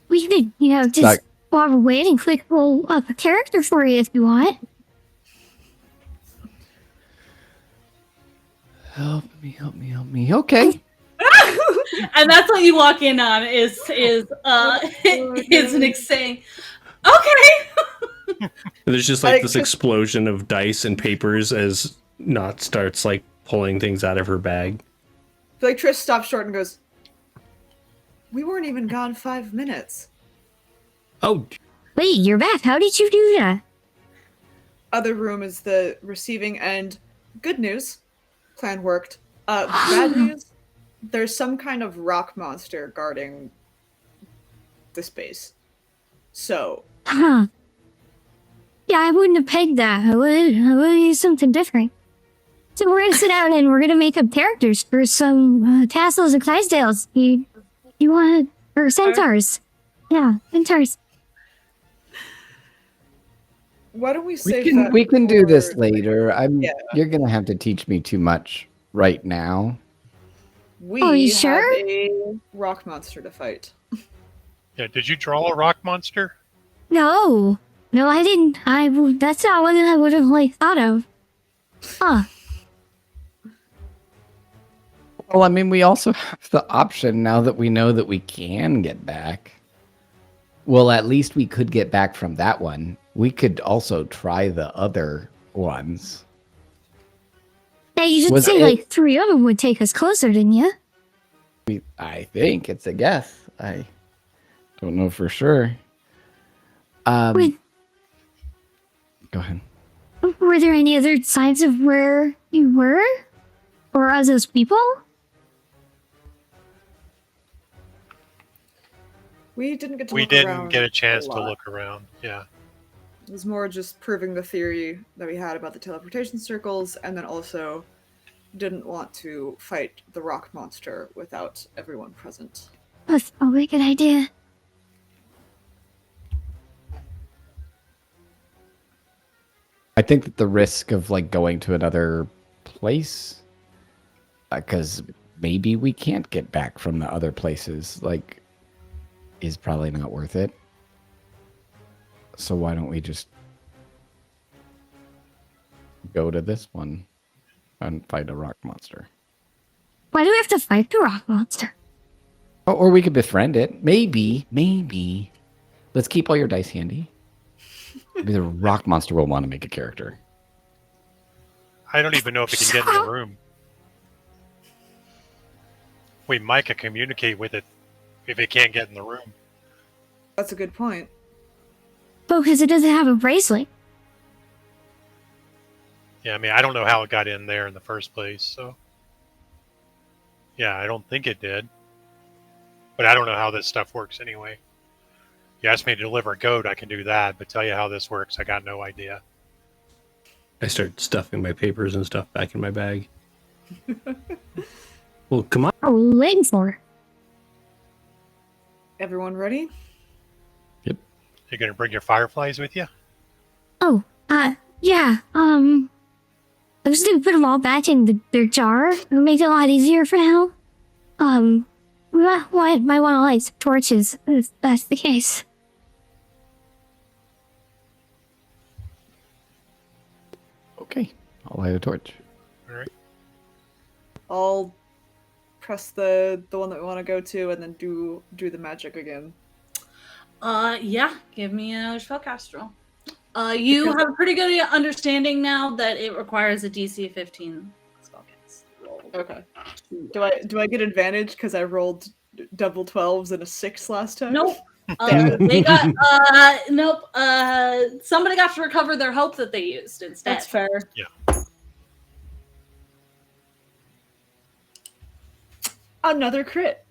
[SPEAKER 7] We could, just walk away and click pull up a character for you if you want.
[SPEAKER 5] Help me. Okay.
[SPEAKER 2] And that's what you walk in on is Nick saying, okay.
[SPEAKER 1] There's just like this explosion of dice and papers as Knot starts like pulling things out of her bag.
[SPEAKER 4] Like Trish stops short and goes, "We weren't even gone 5 minutes."
[SPEAKER 1] Oh,
[SPEAKER 7] Wait, you're back. How did you do that?
[SPEAKER 4] Other room is the receiving end. Good news. Plan worked. Bad news. There's some kind of rock monster guarding the space. So.
[SPEAKER 7] Huh. Yeah, I wouldn't have pegged that. I would use something different. So we're gonna sit down and we're gonna make up characters for some tassels and Clydesdales. You want or centaurs? Yeah, centaurs.
[SPEAKER 4] Why don't we
[SPEAKER 5] We
[SPEAKER 4] save
[SPEAKER 5] can
[SPEAKER 4] that
[SPEAKER 5] we can do this
[SPEAKER 4] for-
[SPEAKER 5] later.
[SPEAKER 4] Yeah.
[SPEAKER 5] You're gonna have to teach me too much right now.
[SPEAKER 4] We
[SPEAKER 7] Oh, you
[SPEAKER 4] have
[SPEAKER 7] sure?
[SPEAKER 4] a rock monster to fight.
[SPEAKER 3] Yeah, did you draw a rock monster?
[SPEAKER 7] No, I didn't. That's not one that I would have thought of. Huh?
[SPEAKER 5] Well, I mean, we also have the option now that we know that we can get back. Well, at least we could get back from that one. We could also try the other ones.
[SPEAKER 7] Yeah, you did
[SPEAKER 5] Was
[SPEAKER 7] say
[SPEAKER 5] it-
[SPEAKER 7] 3 of them would take us closer, didn't you?
[SPEAKER 5] I think it's a guess. I don't know for sure.
[SPEAKER 7] Wait,
[SPEAKER 5] Go ahead.
[SPEAKER 7] were there any other signs of where you were, or as those people?
[SPEAKER 4] We didn't get to
[SPEAKER 3] We
[SPEAKER 4] look
[SPEAKER 3] didn't
[SPEAKER 4] around
[SPEAKER 3] get a chance to
[SPEAKER 4] lot.
[SPEAKER 3] look around. Yeah.
[SPEAKER 4] It was more just proving the theory that we had about the teleportation circles, and then also didn't want to fight the rock monster without everyone present.
[SPEAKER 7] That's probably a good idea.
[SPEAKER 5] I think that the risk of going to another place, because maybe we can't get back from the other places, is probably not worth it. So why don't we just go to this one and fight a rock monster?
[SPEAKER 7] Why do we have to fight the rock monster?
[SPEAKER 5] Or we could befriend it. Maybe. Let's keep all your dice handy. Maybe the rock monster will want to make a character.
[SPEAKER 3] I don't even know if it can get in the room. We might can communicate with it if it can't get in the room.
[SPEAKER 4] That's a good point.
[SPEAKER 7] But because it doesn't have a bracelet.
[SPEAKER 3] Yeah, I mean, I don't know how it got in there in the first place, so. Yeah, I don't think it did. But I don't know how this stuff works anyway. You asked me to deliver a goat, I can do that, but tell you how this works, I got no idea.
[SPEAKER 1] I start stuffing my papers and stuff back in my bag. Well, come on.
[SPEAKER 7] Oh, waiting for.
[SPEAKER 4] Everyone ready?
[SPEAKER 3] You're going to bring your fireflies with you?
[SPEAKER 7] Oh, yeah. I just gonna put them all back in their jar. It'll make it a lot easier for now. We might want to light some torches if that's the case.
[SPEAKER 5] Okay, I'll light a torch.
[SPEAKER 3] All right.
[SPEAKER 4] I'll press the one that we want to go to, and then do the magic again.
[SPEAKER 2] Yeah, give me another spellcast roll. You have a pretty good understanding now that it requires a DC 15 spellcast roll.
[SPEAKER 4] Okay. Do I get advantage because I rolled double 12s and a 6 last time?
[SPEAKER 2] Nope. They got nope. Somebody got to recover their hope that they used instead.
[SPEAKER 4] That's fair.
[SPEAKER 3] Yeah.
[SPEAKER 4] Another crit.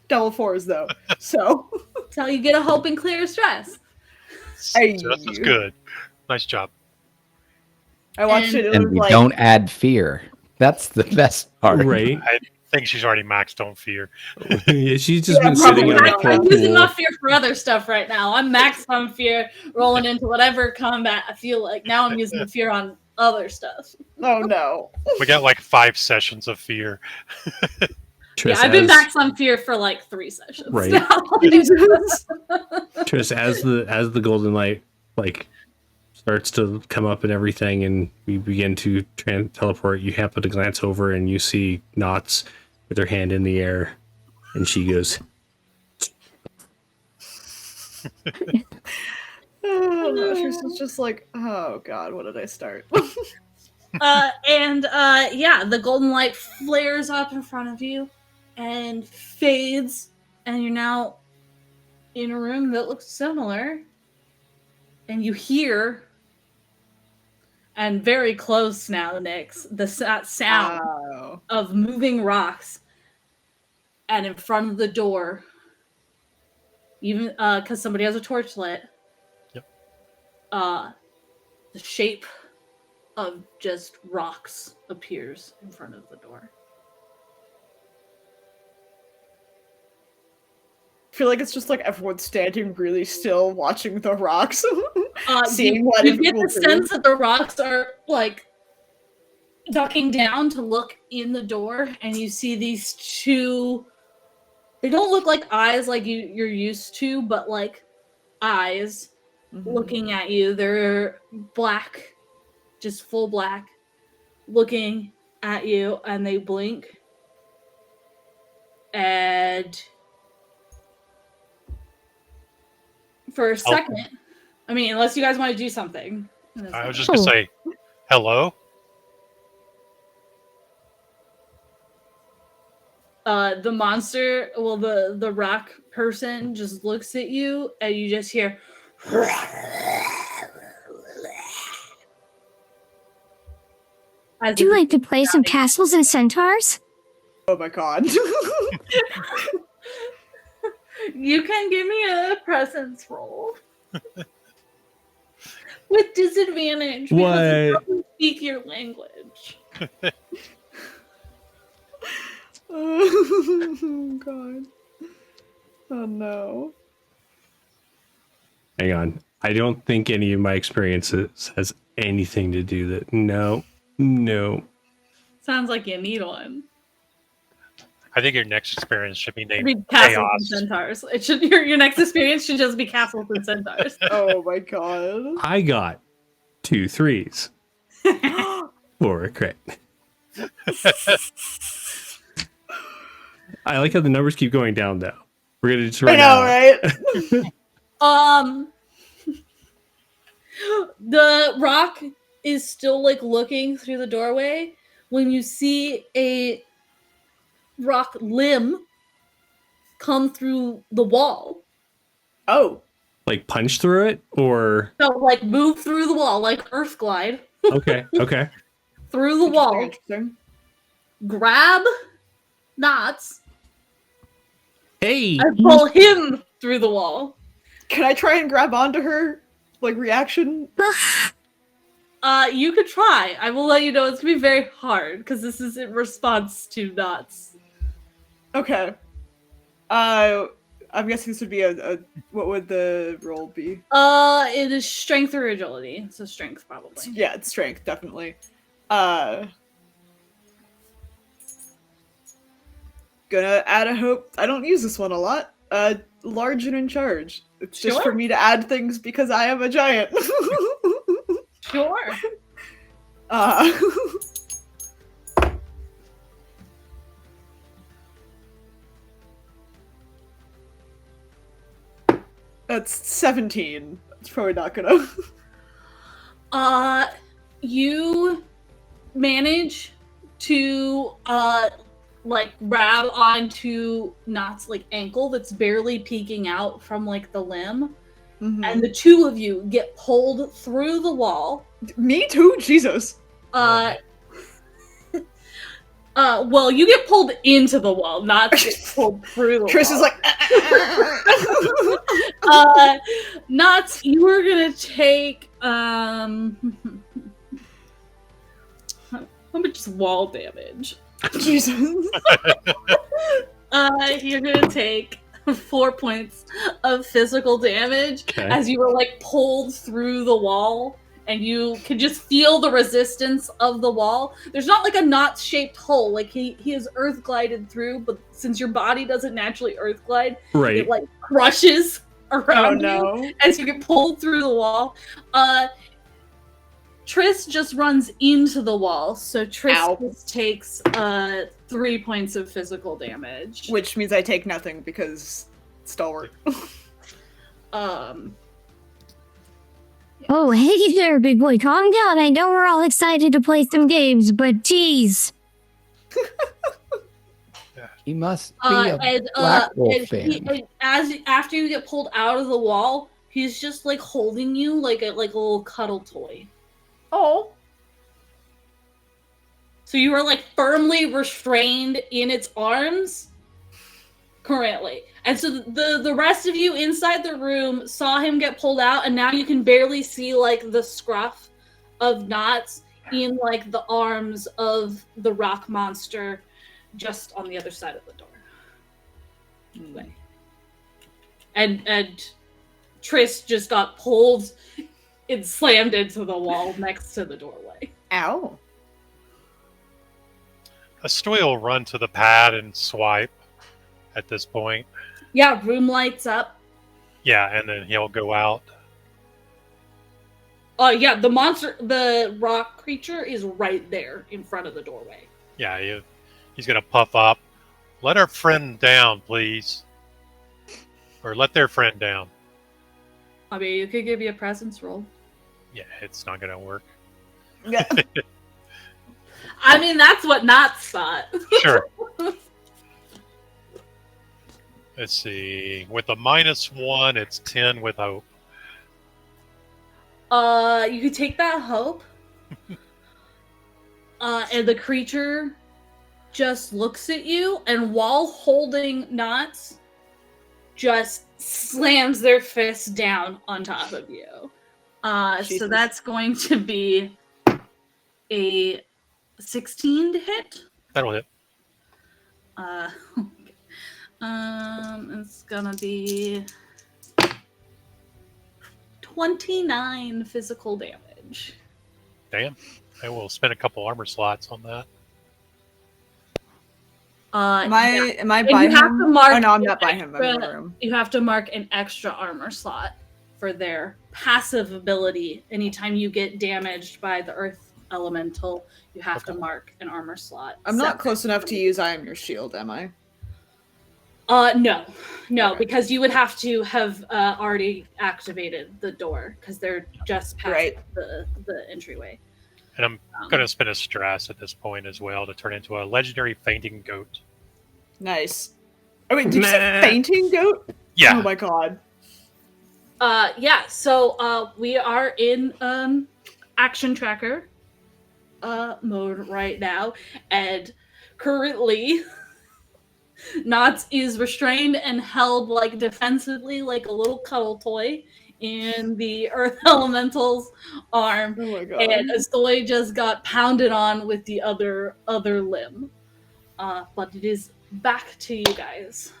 [SPEAKER 4] Double 4s though. So
[SPEAKER 2] That's how you get a hope and clear stress.
[SPEAKER 4] Hey.
[SPEAKER 3] Just as good. Nice job.
[SPEAKER 4] I watched
[SPEAKER 2] And-
[SPEAKER 4] it. It
[SPEAKER 5] And
[SPEAKER 4] was
[SPEAKER 5] we
[SPEAKER 4] like
[SPEAKER 5] don't add fear. That's the best part.
[SPEAKER 1] Right?
[SPEAKER 3] I think she's already maxed on fear.
[SPEAKER 1] Yeah, she's just
[SPEAKER 4] Yeah,
[SPEAKER 1] been sitting in
[SPEAKER 4] probably.
[SPEAKER 1] a
[SPEAKER 2] I'm
[SPEAKER 1] cold
[SPEAKER 2] using my
[SPEAKER 1] pool.
[SPEAKER 2] fear for other stuff right now. I'm maxed on fear, rolling into whatever combat I feel like. Now I'm using the fear on other stuff.
[SPEAKER 4] oh no.
[SPEAKER 3] We got like 5 sessions of fear.
[SPEAKER 1] Triss,
[SPEAKER 2] Yeah, I've been
[SPEAKER 1] as-
[SPEAKER 2] maxed on fear for like 3 sessions.
[SPEAKER 1] Right.
[SPEAKER 2] now.
[SPEAKER 1] Triss, as the golden light starts to come up and everything, and we begin to teleport, you happen to glance over and you see Knots with her hand in the air, and she goes,
[SPEAKER 4] She's just like, oh god, what did I start?
[SPEAKER 2] Yeah, the golden light flares up in front of you and fades, and you're now in a room that looks similar. And you hear, and very close now, Nyx, that sound
[SPEAKER 4] Wow.
[SPEAKER 2] of moving rocks, and in front of the door, even because somebody has a torch lit.
[SPEAKER 3] Yep.
[SPEAKER 2] The shape of just rocks appears in front of the door.
[SPEAKER 4] I feel like it's just like everyone's standing really still, watching the rocks, seeing
[SPEAKER 2] you,
[SPEAKER 4] what
[SPEAKER 2] you
[SPEAKER 4] it
[SPEAKER 2] get
[SPEAKER 4] will
[SPEAKER 2] the
[SPEAKER 4] do.
[SPEAKER 2] sense that the rocks are like ducking down to look in the door, and you see these two. They don't look like eyes like you're used to, but like eyes looking at you. They're black, just full black, looking at you, and they blink. And for a second, I mean, unless you guys want to do something.
[SPEAKER 3] I was just going to say, hello?
[SPEAKER 2] The monster, well, the rock person just looks at you, and you just hear.
[SPEAKER 7] Do you like to play some castles and centaurs?
[SPEAKER 4] Oh my god.
[SPEAKER 2] You can give me a presence roll. With disadvantage.
[SPEAKER 1] What?
[SPEAKER 2] Because you don't speak your language.
[SPEAKER 4] Oh god. Oh no.
[SPEAKER 1] Hang on. I don't think any of my experiences has anything to do that. No.
[SPEAKER 2] Sounds like you need one.
[SPEAKER 3] I think your next experience should be
[SPEAKER 2] It
[SPEAKER 3] named
[SPEAKER 2] should be castles
[SPEAKER 3] Chaos.
[SPEAKER 2] and centaurs. It should your next experience should just be castles and centaurs.
[SPEAKER 4] Oh my god.
[SPEAKER 1] I got 2 3s for a crit. I like how the numbers keep going down though. We're gonna just
[SPEAKER 4] I know, right?
[SPEAKER 2] The rock is still like looking through the doorway when you see a rock limb come through the wall.
[SPEAKER 4] Oh.
[SPEAKER 1] Like punch through it or
[SPEAKER 2] So like move through the wall like earth glide
[SPEAKER 1] okay.
[SPEAKER 2] through the wall,
[SPEAKER 4] Interesting.
[SPEAKER 2] grab Knots
[SPEAKER 1] Hey.
[SPEAKER 2] and pull him through the wall.
[SPEAKER 4] Can I try and grab onto her? Like reaction?
[SPEAKER 2] You could try. I will let you know it's gonna be very hard because this is in response to Knots.
[SPEAKER 4] Okay. I'm guessing this would be a what would the roll be?
[SPEAKER 2] It is strength or agility, so strength probably.
[SPEAKER 4] Yeah, it's strength, definitely. Gonna add a hope. I don't use this one a lot. Large and in charge. It's just for
[SPEAKER 2] Sure.
[SPEAKER 4] me to add things because I am a giant.
[SPEAKER 2] Sure.
[SPEAKER 4] That's 17. It's probably not gonna.
[SPEAKER 2] You manage to like grab onto Knott's like ankle that's barely peeking out from like the limb, and the two of you get pulled through the wall.
[SPEAKER 4] Me too? Jesus.
[SPEAKER 2] Well, you get pulled into the wall, not get pulled through the
[SPEAKER 4] Chris
[SPEAKER 2] wall.
[SPEAKER 4] is like.
[SPEAKER 2] Knots, you are gonna take how much wall damage?
[SPEAKER 4] Jesus.
[SPEAKER 2] You're gonna take 4 points of physical damage as you were like pulled through the wall, and you can just feel the resistance of the wall. There's not like a knot-shaped hole, like he is earth glided through, but since your body doesn't naturally earth glide,
[SPEAKER 1] Right.
[SPEAKER 2] it like crushes around
[SPEAKER 4] no.
[SPEAKER 2] you as you get pulled through the wall. Triss just runs into the wall, so Triss just takes 3 points of physical damage.
[SPEAKER 4] Which means I take nothing because stalwart.
[SPEAKER 7] Oh, hey there, big boy. Calm down. I know we're all excited to play some games, but geez.
[SPEAKER 5] He must be a Black Wolf fan.
[SPEAKER 2] After you get pulled out of the wall, he's just like holding you like a little cuddle toy.
[SPEAKER 4] Oh.
[SPEAKER 2] So you are like firmly restrained in its arms currently. And so the rest of you inside the room saw him get pulled out, and now you can barely see like the scruff of Knots. in like the arms of the rock monster just on the other side of the door. Way. And Triss just got pulled and slammed into the wall next to the doorway.
[SPEAKER 4] Ow.
[SPEAKER 3] Astoy will run to the pad and swipe at this point.
[SPEAKER 2] Yeah, room lights up.
[SPEAKER 3] Yeah, and then he'll go out.
[SPEAKER 2] Yeah, the rock creature is right there in front of the doorway.
[SPEAKER 3] Yeah, he's going to puff up. Let our friend down, please. Or let their friend down.
[SPEAKER 2] I mean, you could give me a presence roll.
[SPEAKER 3] Yeah, it's not going to work.
[SPEAKER 4] Yeah.
[SPEAKER 2] I mean, that's what Knots thought.
[SPEAKER 3] Sure. Let's see. With a -1, it's 10 with hope.
[SPEAKER 2] You could take that hope. And the creature just looks at you, and while holding Knots, just slams their fist down on top of you. So that's going to be a 16 to hit.
[SPEAKER 3] That'll hit.
[SPEAKER 2] It's gonna be 29 physical damage.
[SPEAKER 3] Damn. I will spend a couple armor slots on that.
[SPEAKER 4] Am I
[SPEAKER 2] And
[SPEAKER 4] by
[SPEAKER 2] you
[SPEAKER 4] him?
[SPEAKER 2] have to mark
[SPEAKER 4] Oh no, I'm
[SPEAKER 2] an
[SPEAKER 4] not by him. I'm in the
[SPEAKER 2] extra-
[SPEAKER 4] room.
[SPEAKER 2] You have to mark an extra armor slot for their passive ability. Anytime you get damaged by the earth elemental, you have to mark an armor slot.
[SPEAKER 4] I'm not
[SPEAKER 2] separate.
[SPEAKER 4] close enough to use I am your shield, am I?
[SPEAKER 2] No,
[SPEAKER 4] Okay.
[SPEAKER 2] because you would have to have already activated the door because they're just past
[SPEAKER 4] Right.
[SPEAKER 2] the entryway.
[SPEAKER 3] And I'm going to spend a stress at this point as well to turn into a legendary fainting goat.
[SPEAKER 4] Nice. Oh wait, did you say fainting goat?
[SPEAKER 3] Yeah.
[SPEAKER 4] Oh my god.
[SPEAKER 2] Yeah. So we are in action tracker mode right now, and currently Knots is restrained and held like defensively, like a little cuddle toy in the Earth Elemental's arm,
[SPEAKER 4] Oh my god.
[SPEAKER 2] and Astoy just got pounded on with the other limb. But it is back to you guys.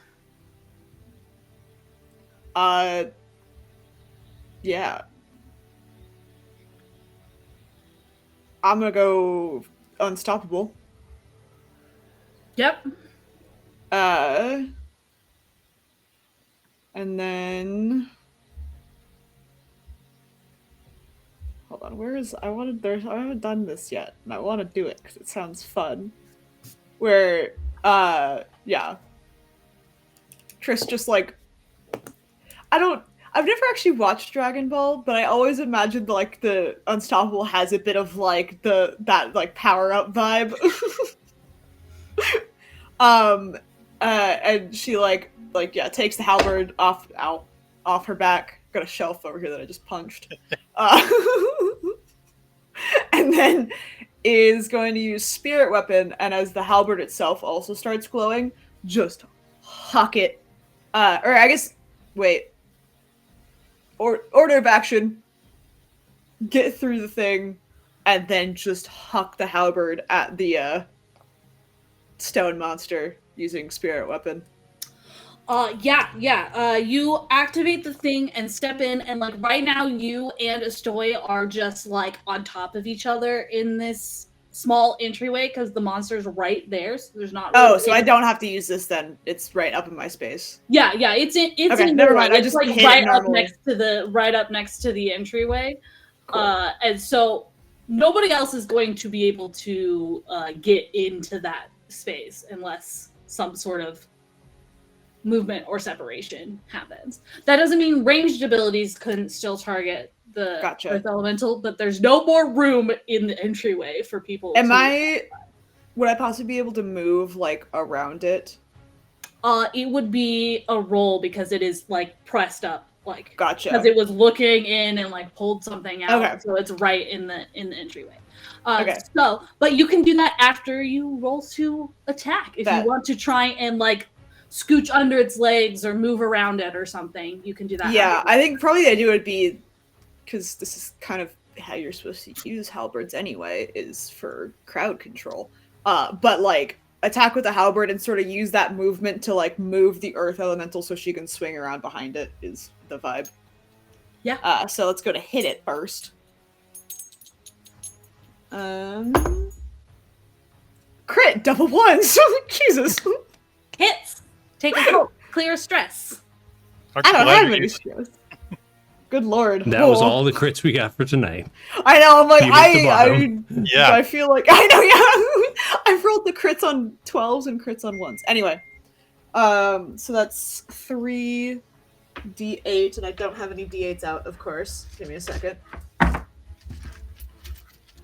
[SPEAKER 4] Yeah. I'm gonna go unstoppable.
[SPEAKER 2] Yep.
[SPEAKER 4] And then hold on, where is I haven't done this yet, and I want to do it because it sounds fun. Where yeah. Triss just like I've never actually watched Dragon Ball, but I always imagined like the Unstoppable has a bit of like that like power up vibe. And she like yeah, takes the halberd off her back. Got a shelf over here that I just punched. And then is going to use Spirit Weapon, and as the halberd itself also starts glowing, just huck it. Or I guess, wait. Order of action. Get through the thing, and then just huck the halberd at the stone monster using Spirit Weapon.
[SPEAKER 2] You activate the thing and step in, and like right now you and Astoy are just like on top of each other in this small entryway because the monster's right there, so there's not
[SPEAKER 4] Oh, so I don't have to use this then. It's right up in my space.
[SPEAKER 2] Yeah, it's
[SPEAKER 4] Okay,
[SPEAKER 2] in
[SPEAKER 4] never
[SPEAKER 2] the
[SPEAKER 4] mind.
[SPEAKER 2] way.
[SPEAKER 4] I
[SPEAKER 2] It's
[SPEAKER 4] just
[SPEAKER 2] like
[SPEAKER 4] hit it
[SPEAKER 2] right up
[SPEAKER 4] normally.
[SPEAKER 2] next to the entryway.
[SPEAKER 4] Cool.
[SPEAKER 2] And so nobody else is going to be able to get into that space unless some sort of movement or separation happens. That doesn't mean ranged abilities couldn't still target the
[SPEAKER 4] Gotcha.
[SPEAKER 2] Earth Elemental, but there's no more room in the entryway for people.
[SPEAKER 4] Would I possibly be able to move like around it?
[SPEAKER 2] It would be a roll because it is like pressed up, like
[SPEAKER 4] Gotcha.
[SPEAKER 2] because it was looking in and like pulled something out,
[SPEAKER 4] Okay.
[SPEAKER 2] so it's right in the entryway.
[SPEAKER 4] Okay.
[SPEAKER 2] So, but you can do that after you roll to attack. If
[SPEAKER 4] That-
[SPEAKER 2] you want to try and like scooch under its legs or move around it or something, you can do that.
[SPEAKER 4] Yeah, I think probably the idea would be, because this is kind of how you're supposed to use halberds anyway, is for crowd control. But like attack with a halberd and sort of use that movement to like move the earth elemental so she can swing around behind it is the vibe.
[SPEAKER 2] Yeah.
[SPEAKER 4] So let's go to hit it first. Crit, double ones. Jesus.
[SPEAKER 2] Hits. Take a hope. Clear stress.
[SPEAKER 3] Aren't
[SPEAKER 4] I
[SPEAKER 3] you
[SPEAKER 4] don't
[SPEAKER 3] glad
[SPEAKER 4] have
[SPEAKER 3] you
[SPEAKER 4] any
[SPEAKER 3] used-
[SPEAKER 4] stress. Good lord.
[SPEAKER 1] That was
[SPEAKER 4] Oh.
[SPEAKER 1] all the crits we got for tonight.
[SPEAKER 4] I know, I'm like,
[SPEAKER 1] You hit the bottom.
[SPEAKER 3] Yeah.
[SPEAKER 4] I feel like, I know, yeah. I've rolled the crits on 12s and crits on 1s. Anyway. So that's 3 d8, and I don't have any d8s out, of course. Give me a second.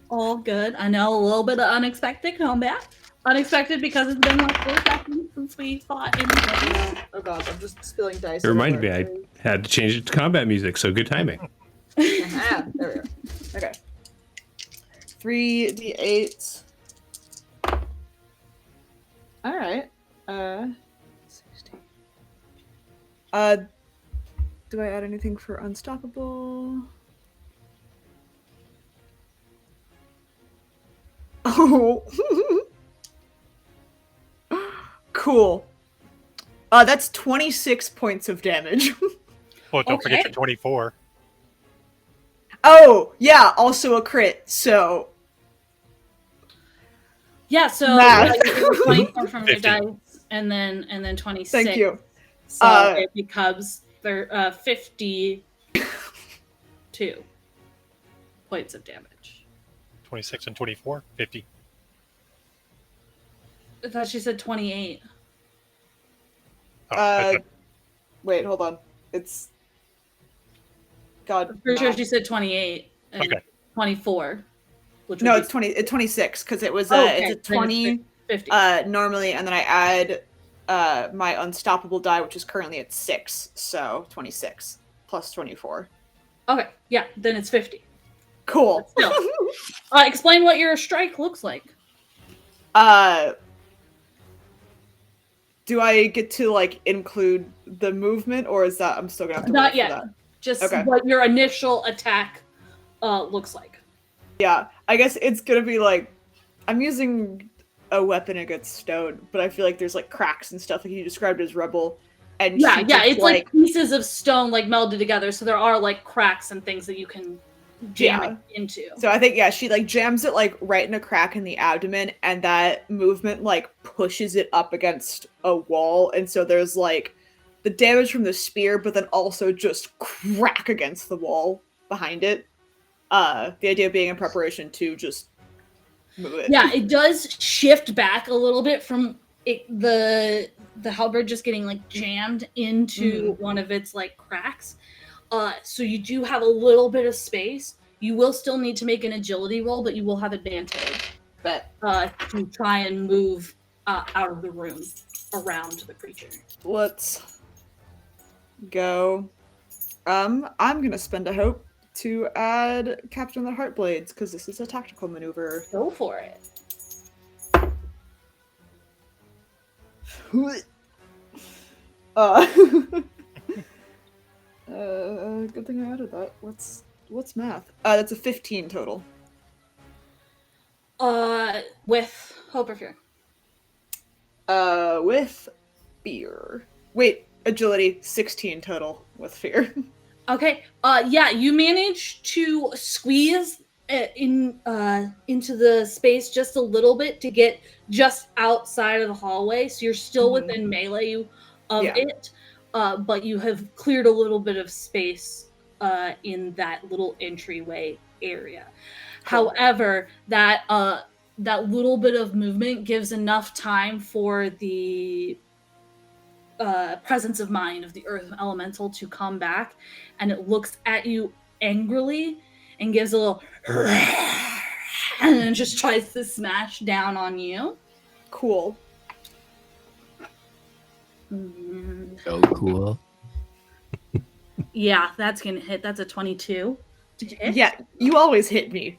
[SPEAKER 2] All good. I know a little bit of unexpected combat. Unexpected because it's been like 4 seconds since we fought anything.
[SPEAKER 4] Oh god, I'm just spilling dice.
[SPEAKER 1] It reminded me
[SPEAKER 4] everywhere.
[SPEAKER 1] I had to change it to combat music, so good timing.
[SPEAKER 4] There we go. Okay. 3 d8. Alright. 16. Do I add anything for unstoppable? Oh. Cool. That's 26 points of damage.
[SPEAKER 3] Well, don't forget
[SPEAKER 2] Okay.
[SPEAKER 3] your 24.
[SPEAKER 4] Oh, yeah, also a crit, so
[SPEAKER 2] Yeah, so
[SPEAKER 4] Math.
[SPEAKER 2] like, you were 24 from your
[SPEAKER 3] 50.
[SPEAKER 2] dice, and then 26.
[SPEAKER 4] thank you.
[SPEAKER 2] So it becomes 52 points of damage.
[SPEAKER 3] 26 and 24, 50.
[SPEAKER 2] I thought she said 28.
[SPEAKER 3] Oh, I thought-
[SPEAKER 4] Wait, hold on. It's God.
[SPEAKER 2] I'm pretty sure
[SPEAKER 4] math.
[SPEAKER 2] she said 28 and
[SPEAKER 3] Okay.
[SPEAKER 2] 24. Which
[SPEAKER 4] No,
[SPEAKER 2] would
[SPEAKER 4] it's 26 because it was
[SPEAKER 2] Oh, okay.
[SPEAKER 4] it's a 20
[SPEAKER 2] 50.
[SPEAKER 4] normally, and then I add my unstoppable die, which is currently at 6, so 26 plus 24.
[SPEAKER 2] Okay, yeah, then it's 50.
[SPEAKER 4] Cool.
[SPEAKER 2] Still. Explain what your strike looks like.
[SPEAKER 4] Do I get to like include the movement, or is that I'm still gonna have to
[SPEAKER 2] Not
[SPEAKER 4] roll for
[SPEAKER 2] yet.
[SPEAKER 4] that?
[SPEAKER 2] Just
[SPEAKER 4] Okay.
[SPEAKER 2] what your initial attack looks like.
[SPEAKER 4] Yeah, I guess it's gonna be like I'm using a weapon against stone, but I feel like there's like cracks and stuff like you described as rebel. And
[SPEAKER 2] Yeah,
[SPEAKER 4] she
[SPEAKER 2] yeah,
[SPEAKER 4] just,
[SPEAKER 2] it's like pieces of stone like melded together, so there are like cracks and things that you can jam
[SPEAKER 4] Yeah.
[SPEAKER 2] it into.
[SPEAKER 4] So I think she like jams it like right in a crack in the abdomen, and that movement like pushes it up against a wall, and so there's like the damage from the spear, but then also just crack against the wall behind it. The idea being in preparation to just move it.
[SPEAKER 2] Yeah, it does shift back a little bit from the halberd just getting like jammed into one of its like cracks. So you do have a little bit of space. You will still need to make an agility roll, but you will have advantage
[SPEAKER 4] Bet.
[SPEAKER 2] to try and move out of the room around the creature.
[SPEAKER 4] Let's go. I'm gonna spend a hope to add Captain the Heartblades because this is a tactical maneuver.
[SPEAKER 2] Go for it.
[SPEAKER 4] Good thing I added that. What's math? That's a 15 total.
[SPEAKER 2] With hope or fear.
[SPEAKER 4] With fear. Wait, agility 16 total with fear.
[SPEAKER 2] Okay. Yeah, you manage to squeeze into the space just a little bit to get just outside of the hallway, so you're still within melee of it, but you have cleared a little bit of space in that little entryway area.
[SPEAKER 4] Cool.
[SPEAKER 2] However, that little bit of movement gives enough time for the presence of mind of the earth elemental to come back, and it looks at you angrily and gives a little and then just tries to smash down on you.
[SPEAKER 4] Cool.
[SPEAKER 5] So cool.
[SPEAKER 2] Yeah, that's gonna hit. That's a 22 to hit.
[SPEAKER 4] Yeah, you always hit me.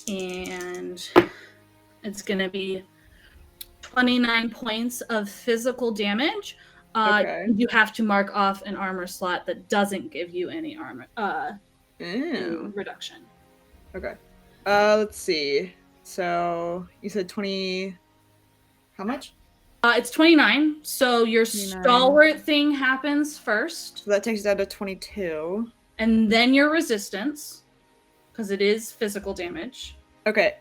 [SPEAKER 2] And it's gonna be 29 points of physical damage.
[SPEAKER 4] Okay.
[SPEAKER 2] You have to mark off an armor slot that doesn't give you any armor
[SPEAKER 4] Ew.
[SPEAKER 2] reduction.
[SPEAKER 4] Okay. Let's see. So you said 20. How much?
[SPEAKER 2] It's 29. So your
[SPEAKER 4] 29.
[SPEAKER 2] stalwart thing happens first,
[SPEAKER 4] So that takes it down to 22.
[SPEAKER 2] and then your resistance, because it is physical damage.
[SPEAKER 4] Okay.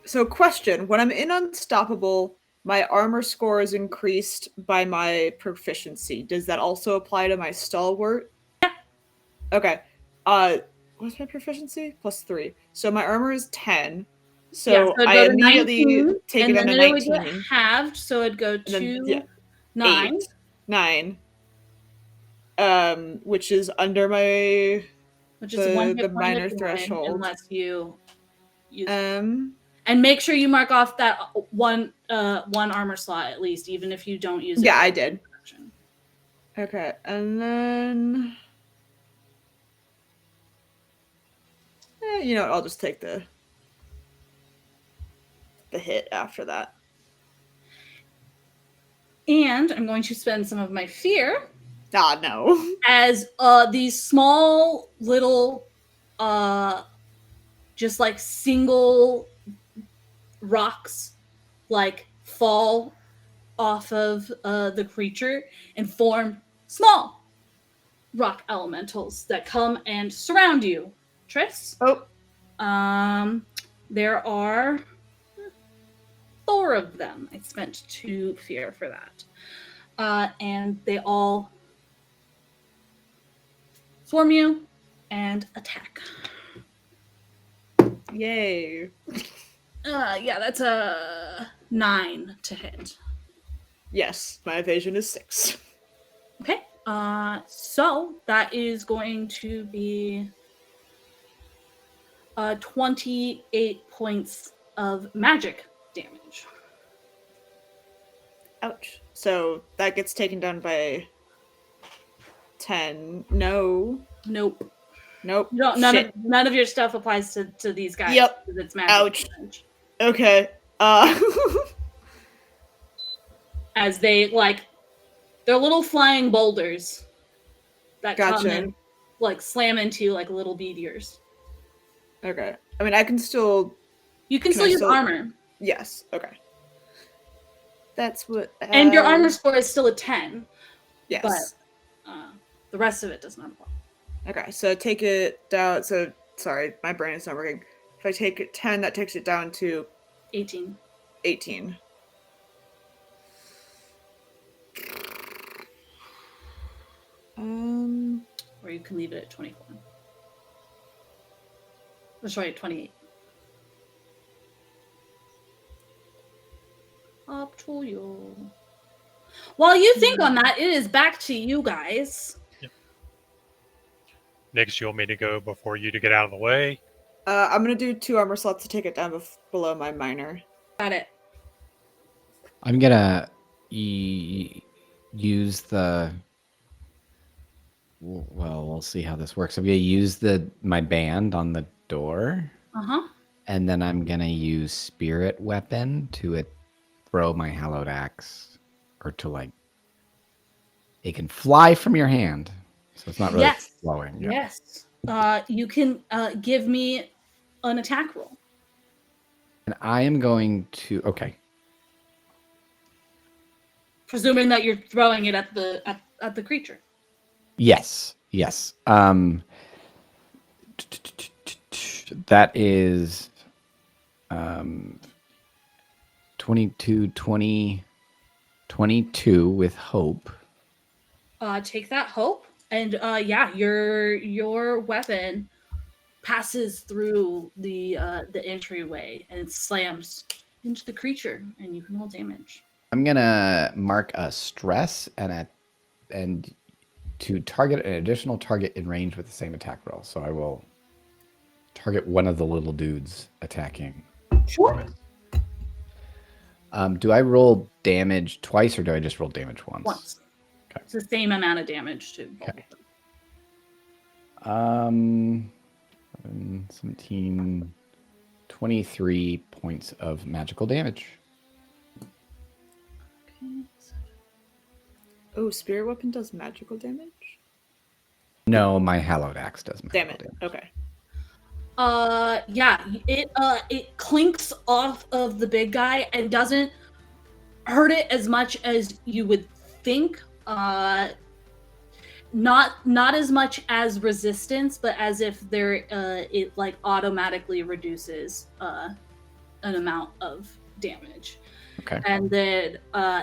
[SPEAKER 4] So question: when I'm in Unstoppable, my armor score is increased by my proficiency. Does that also apply to my stalwart?
[SPEAKER 2] Yeah.
[SPEAKER 4] Okay. What's my proficiency? +3. So my armor is 10. So,
[SPEAKER 2] Yeah, so it'd
[SPEAKER 4] I
[SPEAKER 2] go to
[SPEAKER 4] immediately
[SPEAKER 2] 19,
[SPEAKER 4] take
[SPEAKER 2] and
[SPEAKER 4] it down
[SPEAKER 2] then
[SPEAKER 4] to
[SPEAKER 2] it would
[SPEAKER 4] 19.
[SPEAKER 2] get halved, so it'd go
[SPEAKER 4] And then,
[SPEAKER 2] to
[SPEAKER 4] yeah,
[SPEAKER 2] 9.
[SPEAKER 4] 8, 9. Which is under my
[SPEAKER 2] Which is one
[SPEAKER 4] the
[SPEAKER 2] hit point
[SPEAKER 4] minor
[SPEAKER 2] of damage
[SPEAKER 4] threshold.
[SPEAKER 2] unless you use
[SPEAKER 4] Um
[SPEAKER 2] and make sure you mark off that one armor slot at least, even if you don't use it.
[SPEAKER 4] Yeah,
[SPEAKER 2] for
[SPEAKER 4] I did.
[SPEAKER 2] protection.
[SPEAKER 4] Okay, and then you know what, I'll just take the hit after that.
[SPEAKER 2] And I'm going to spend some of my fear
[SPEAKER 4] Ah, no.
[SPEAKER 2] as these small little just like single rocks like fall off of the creature and form small rock elementals that come and surround you. Triss?
[SPEAKER 4] Oh,
[SPEAKER 2] There are 4 of them. I spent 2 fear for that. And they all swarm you and attack.
[SPEAKER 4] yay.
[SPEAKER 2] Yeah, that's a 9 to hit.
[SPEAKER 4] Yes, my evasion is 6.
[SPEAKER 2] Okay. So that is going to be 28 points of magic damage.
[SPEAKER 4] Ouch. So that gets taken down by 10. No.
[SPEAKER 2] Nope.
[SPEAKER 4] Nope.
[SPEAKER 2] No,
[SPEAKER 4] Shit.
[SPEAKER 2] none of your stuff applies to these guys.
[SPEAKER 4] Yep.
[SPEAKER 2] Because it's magic
[SPEAKER 4] Ouch.
[SPEAKER 2] damage.
[SPEAKER 4] Okay.
[SPEAKER 2] As they they're little flying boulders that come
[SPEAKER 4] Gotcha.
[SPEAKER 2] and slam into you like little meteors.
[SPEAKER 4] Okay. I mean, I can still.
[SPEAKER 2] You can still use armor.
[SPEAKER 4] Yes. Okay. That's what.
[SPEAKER 2] And your armor score is still a 10.
[SPEAKER 4] Yes.
[SPEAKER 2] But the rest of it does not apply.
[SPEAKER 4] Okay, so take it down. So sorry, my brain is not working. If I take it 10, that takes it down to
[SPEAKER 2] 18.
[SPEAKER 4] 18.
[SPEAKER 2] Or you can leave it at 24. Or sorry, at 28. Up to you. While you think on that, it is back to you guys.
[SPEAKER 3] Next, you want me to go before you to get out of the way?
[SPEAKER 4] I'm gonna do 2 armor slots to take it down below my minor.
[SPEAKER 2] Got it.
[SPEAKER 5] I'm gonna use the. Well, we'll see how this works. I'm gonna use my band on the door, and then I'm gonna use spirit weapon to throw my hallowed axe, or to it can fly from your hand, so it's not really flowing. Yeah.
[SPEAKER 2] Yes. You can give me an attack roll.
[SPEAKER 5] And I am going to. Okay.
[SPEAKER 2] Presuming that you're throwing it at the creature.
[SPEAKER 5] Yes. Yes. That is 22, 20, 22 with hope.
[SPEAKER 2] Take that hope, and your weapon passes through the entryway and it slams into the creature, and you can roll damage.
[SPEAKER 5] I'm gonna mark a stress and to target an additional target in range with the same attack roll. So I will target one of the little dudes attacking.
[SPEAKER 2] Sure.
[SPEAKER 5] Do I roll damage twice, or do I just roll damage once?
[SPEAKER 2] Once.
[SPEAKER 5] Okay.
[SPEAKER 2] It's the same amount of damage to both
[SPEAKER 5] Okay.
[SPEAKER 2] of them.
[SPEAKER 5] 17, 23 points of magical damage.
[SPEAKER 2] Okay.
[SPEAKER 4] Oh, spirit weapon does magical damage?
[SPEAKER 5] No, my hallowed axe does magical
[SPEAKER 4] Damn it.
[SPEAKER 5] damage.
[SPEAKER 4] Okay.
[SPEAKER 2] Yeah, it clinks off of the big guy and doesn't hurt it as much as you would think. Not as much as resistance, but as if it like automatically reduces an amount of damage.
[SPEAKER 5] Okay.
[SPEAKER 2] And then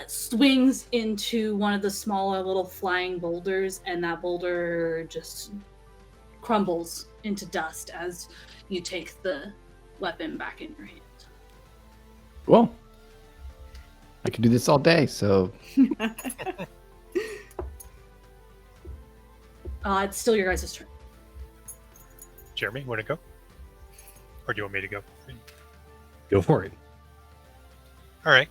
[SPEAKER 2] swings into one of the smaller little flying boulders, and that boulder just crumbles into dust as you take the weapon back in your hand.
[SPEAKER 5] Well, I could do this all day, so
[SPEAKER 2] It's still your guys' turn.
[SPEAKER 3] Jeremy, want to go? Or do you want me to go?
[SPEAKER 1] Go for it.
[SPEAKER 3] All right.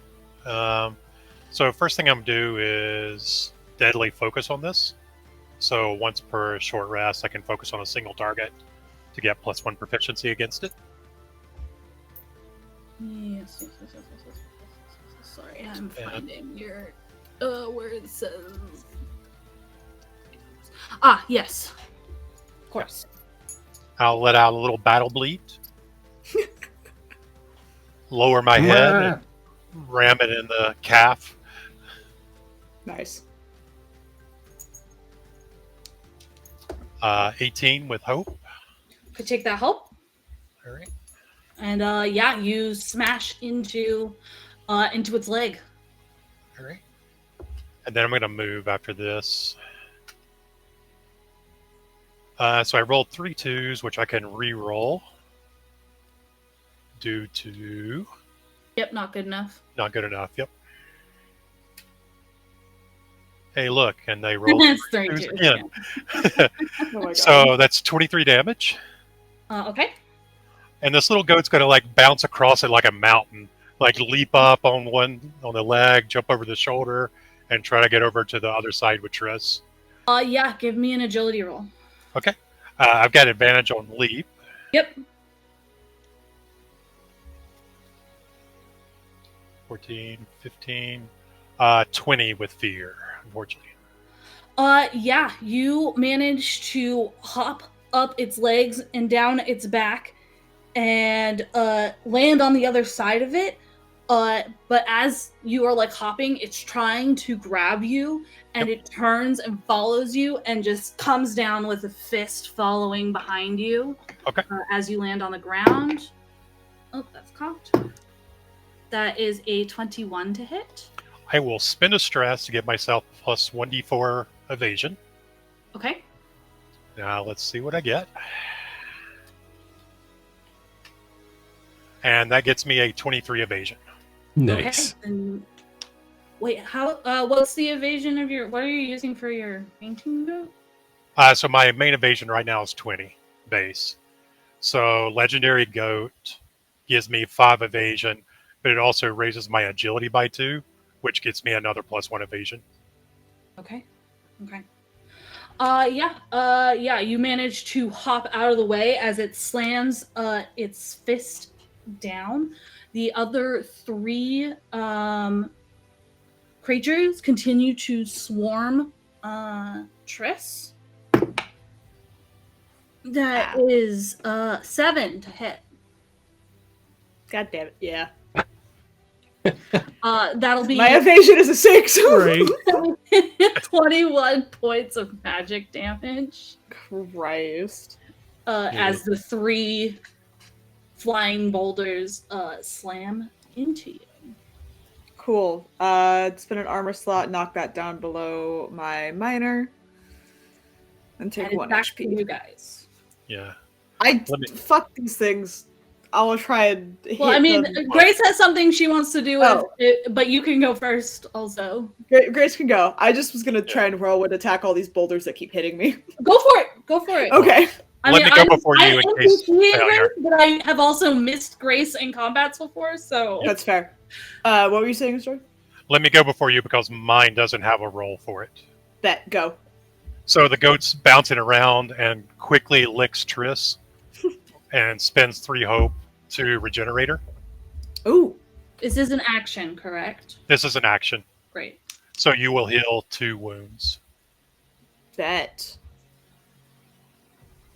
[SPEAKER 3] So first thing I'm going to do is deadly focus on this. So once per short rest, I can focus on a single target to get +1 proficiency against it.
[SPEAKER 2] Yes. Sorry, I'm finding your where it says. Yes. Of course.
[SPEAKER 3] I'll let out a little battle bleed. Lower my head and ram it in the calf.
[SPEAKER 4] Nice.
[SPEAKER 3] 18 with hope.
[SPEAKER 2] Could take that help.
[SPEAKER 3] All right.
[SPEAKER 2] And you smash into its leg.
[SPEAKER 3] All right. And then I'm going to move after this. So I rolled 3 2s, which I can re-roll due to...
[SPEAKER 2] Yep, not good enough.
[SPEAKER 3] Not good enough, yep. Hey, look, and they roll
[SPEAKER 2] It's
[SPEAKER 3] 3
[SPEAKER 2] 3
[SPEAKER 3] 2s
[SPEAKER 2] 2s
[SPEAKER 3] again.
[SPEAKER 4] Oh my god.
[SPEAKER 3] So that's 23 damage.
[SPEAKER 2] Okay.
[SPEAKER 3] And this little goat's going to like bounce across it like a mountain, like leap up on the leg, jump over the shoulder, and try to get over to the other side with Triss.
[SPEAKER 2] Give me an agility roll.
[SPEAKER 3] Okay. I've got advantage on leap.
[SPEAKER 2] Yep.
[SPEAKER 3] 14, 15, 20 with fear, unfortunately.
[SPEAKER 2] You manage to hop up its legs and down its back and land on the other side of it. But as you are like hopping, it's trying to grab you, and it turns and follows you and just comes down with a fist following behind you.
[SPEAKER 3] Okay.
[SPEAKER 2] As you land on the ground. Oh, that's cocked. That is a 21 to hit.
[SPEAKER 3] I will spend a stress to get myself plus 1d4 evasion.
[SPEAKER 2] Okay.
[SPEAKER 3] Now let's see what I get. And that gets me a 23 evasion.
[SPEAKER 1] Nice.
[SPEAKER 2] Okay. And wait, what's the evasion of what are you using for your painting goat?
[SPEAKER 3] So my main evasion right now is 20 base. So legendary goat gives me 5 evasion, but it also raises my agility by 2, which gets me another +1 evasion.
[SPEAKER 2] Okay. You manage to hop out of the way as it slams its fist down. The other 3 creatures continue to swarm Triss. That is 7 to hit.
[SPEAKER 4] God damn it. Yeah.
[SPEAKER 2] That'll be
[SPEAKER 4] My evasion is a 6.
[SPEAKER 1] Right.
[SPEAKER 2] 21 points of magic damage.
[SPEAKER 4] Christ.
[SPEAKER 2] As the 3 flying boulders slam into you.
[SPEAKER 4] Cool. Spin an armor slot, knock that down below my minor, and take
[SPEAKER 2] And it's
[SPEAKER 4] 1
[SPEAKER 2] back to
[SPEAKER 4] HP.
[SPEAKER 2] you guys.
[SPEAKER 3] Yeah.
[SPEAKER 4] Fuck these things. I will try and hit
[SPEAKER 2] Well, I mean,
[SPEAKER 4] them.
[SPEAKER 2] Grace has something she wants to do,
[SPEAKER 4] Oh.
[SPEAKER 2] but you can go first also.
[SPEAKER 4] Grace can go. I just was gonna try and roll and attack all these boulders that keep hitting me.
[SPEAKER 2] Go for it.
[SPEAKER 4] Okay.
[SPEAKER 3] Let me go before you in case
[SPEAKER 2] failure.
[SPEAKER 3] failure.
[SPEAKER 2] Grace, but I have also missed Grace in combats before, so
[SPEAKER 4] That's fair. What were you saying, Story?
[SPEAKER 3] Let me go before you because mine doesn't have a roll for it.
[SPEAKER 4] Bet. Go.
[SPEAKER 3] So the goat's bouncing around and quickly licks Triss and spends 3 hope to regenerate her.
[SPEAKER 4] Ooh.
[SPEAKER 2] this is an action, correct?
[SPEAKER 3] This is an action.
[SPEAKER 2] Great.
[SPEAKER 3] So you will heal 2 wounds.
[SPEAKER 4] Bet.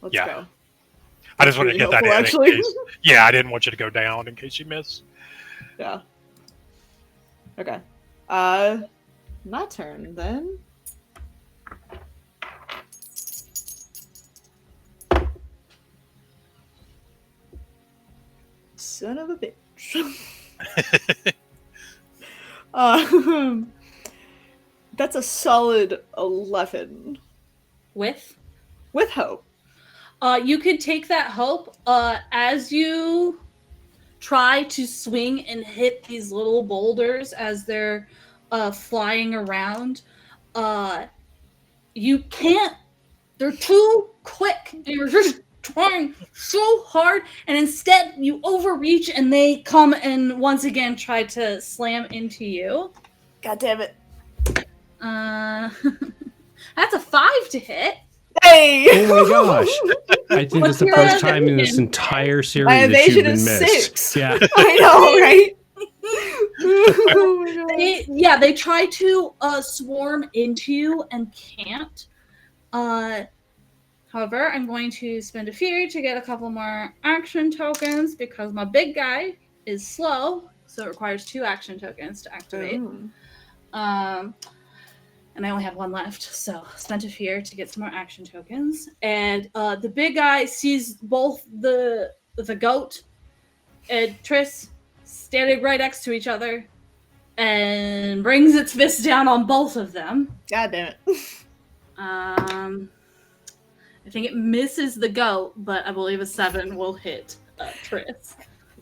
[SPEAKER 4] Let's
[SPEAKER 3] Yeah.
[SPEAKER 4] go.
[SPEAKER 3] I just wanted to
[SPEAKER 4] Really
[SPEAKER 3] get that in
[SPEAKER 4] helpful,
[SPEAKER 3] in case. Yeah, I didn't want you to go down in case you miss.
[SPEAKER 4] Yeah. Okay. My turn then. Son of a bitch. That's a solid 11
[SPEAKER 2] With
[SPEAKER 4] hope.
[SPEAKER 2] you could take that hope as you try to swing and hit these little boulders as they're flying around. You can't. They're too quick. And you're just trying so hard, and instead you overreach, and they come and once again try to slam into you.
[SPEAKER 4] God damn it.
[SPEAKER 2] That's a 5 to hit.
[SPEAKER 4] Hey!
[SPEAKER 1] Oh my gosh! I think
[SPEAKER 2] What's
[SPEAKER 1] that's the
[SPEAKER 2] your
[SPEAKER 1] first time in this
[SPEAKER 2] evasion?
[SPEAKER 1] entire series
[SPEAKER 4] My
[SPEAKER 1] that you've
[SPEAKER 4] evasion
[SPEAKER 1] been
[SPEAKER 4] is
[SPEAKER 1] missed.
[SPEAKER 4] 6.
[SPEAKER 1] Yeah.
[SPEAKER 4] I know, right? Oh my god.
[SPEAKER 2] They try to swarm into you and can't. However, I'm going to spend a fear to get a couple more action tokens because my big guy is slow, so it requires 2 action tokens to activate.
[SPEAKER 4] Ooh.
[SPEAKER 2] And I only have 1 left, so spent a fear to get some more action tokens. And the big guy sees both the goat and Triss standing right next to each other and brings its fist down on both of them.
[SPEAKER 4] God damn it.
[SPEAKER 2] I think it misses the goat, but I believe a 7 will hit Triss.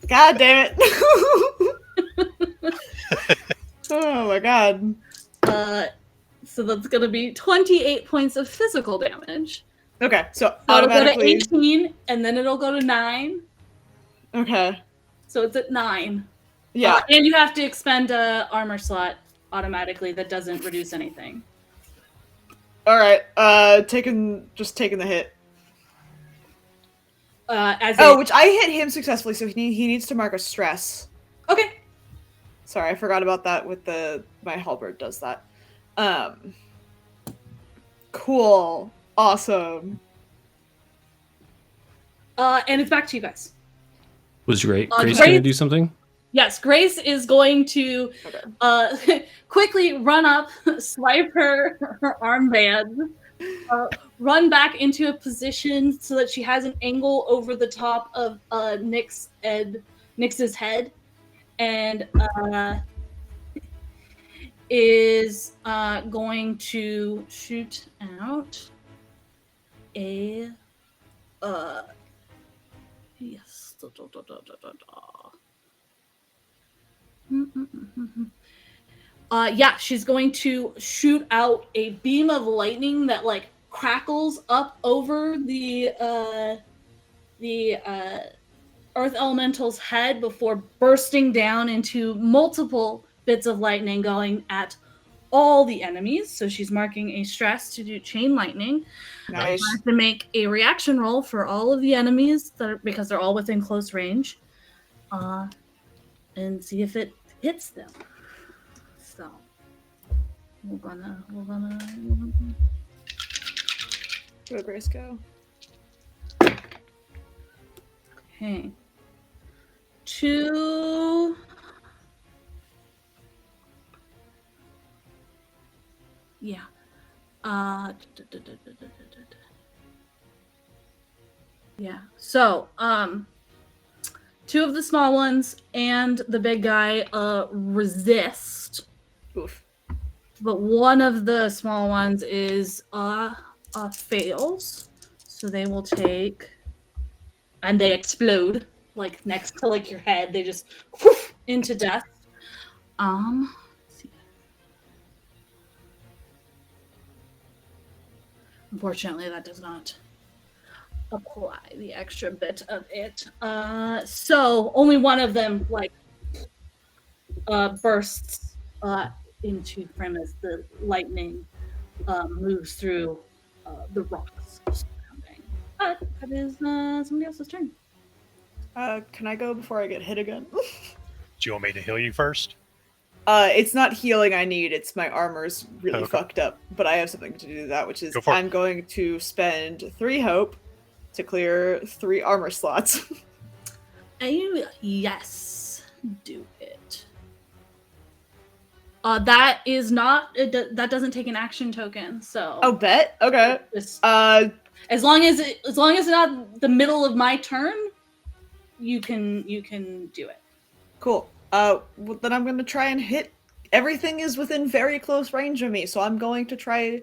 [SPEAKER 4] God damn it. Oh my god.
[SPEAKER 2] So that's going to be 28 points of physical damage.
[SPEAKER 4] Okay, so
[SPEAKER 2] So it'll go to
[SPEAKER 4] automatically.
[SPEAKER 2] 18, and then it'll go to 9.
[SPEAKER 4] Okay.
[SPEAKER 2] So it's at 9.
[SPEAKER 4] Yeah.
[SPEAKER 2] And you have to expend a armor slot automatically that doesn't reduce anything.
[SPEAKER 4] Alright, taking the hit. Which I hit him successfully, so he needs to mark a stress.
[SPEAKER 2] Okay.
[SPEAKER 4] Sorry, I forgot about that with my halberd does that. Cool. Awesome.
[SPEAKER 2] And it's back to you guys.
[SPEAKER 1] Was great.
[SPEAKER 2] Grace-
[SPEAKER 1] Grace going to do something?
[SPEAKER 2] Yes, Grace is going to quickly run up, swipe her armband, run back into a position so that she has an angle over the top of Nyx's head, and is going to shoot out a yes. She's going to shoot out a beam of lightning that like crackles up over the earth elemental's head before bursting down into multiple bits of lightning going at all the enemies. So she's marking a stress to do chain lightning.
[SPEAKER 4] Nice.
[SPEAKER 2] I have to make a reaction roll for all of the enemies because they're all within close range, and see if it hits them. So we're gonna
[SPEAKER 4] Where'd Grace go?
[SPEAKER 2] okay. 2. Yeah. Yeah. So, 2 of the small ones and the big guy resist.
[SPEAKER 4] Oof.
[SPEAKER 2] But one of the small ones is fails. So they will take, and they explode like next to like your head. They just whoosh, into death. Let's see. Unfortunately, that does not apply the extra bit of it. So only one of them like bursts into frame as the lightning moves through the rocks surrounding. But that is somebody else's turn.
[SPEAKER 4] Can I go before I get hit again?
[SPEAKER 3] Do you want me to heal you first?
[SPEAKER 4] It's not healing I need, it's my armor's really
[SPEAKER 3] Okay.
[SPEAKER 4] fucked up. But I have something to do with that, which is
[SPEAKER 3] Go for it.
[SPEAKER 4] I'm going to spend 3 hope to clear 3 armor slots.
[SPEAKER 2] Yes, do it. That is not. That doesn't take an action token. So.
[SPEAKER 4] Oh, bet. Okay.
[SPEAKER 2] Just, as long as it's not the middle of my turn, you can do it.
[SPEAKER 4] Cool. Well, then I'm gonna try and hit. Everything is within very close range of me, so I'm going to try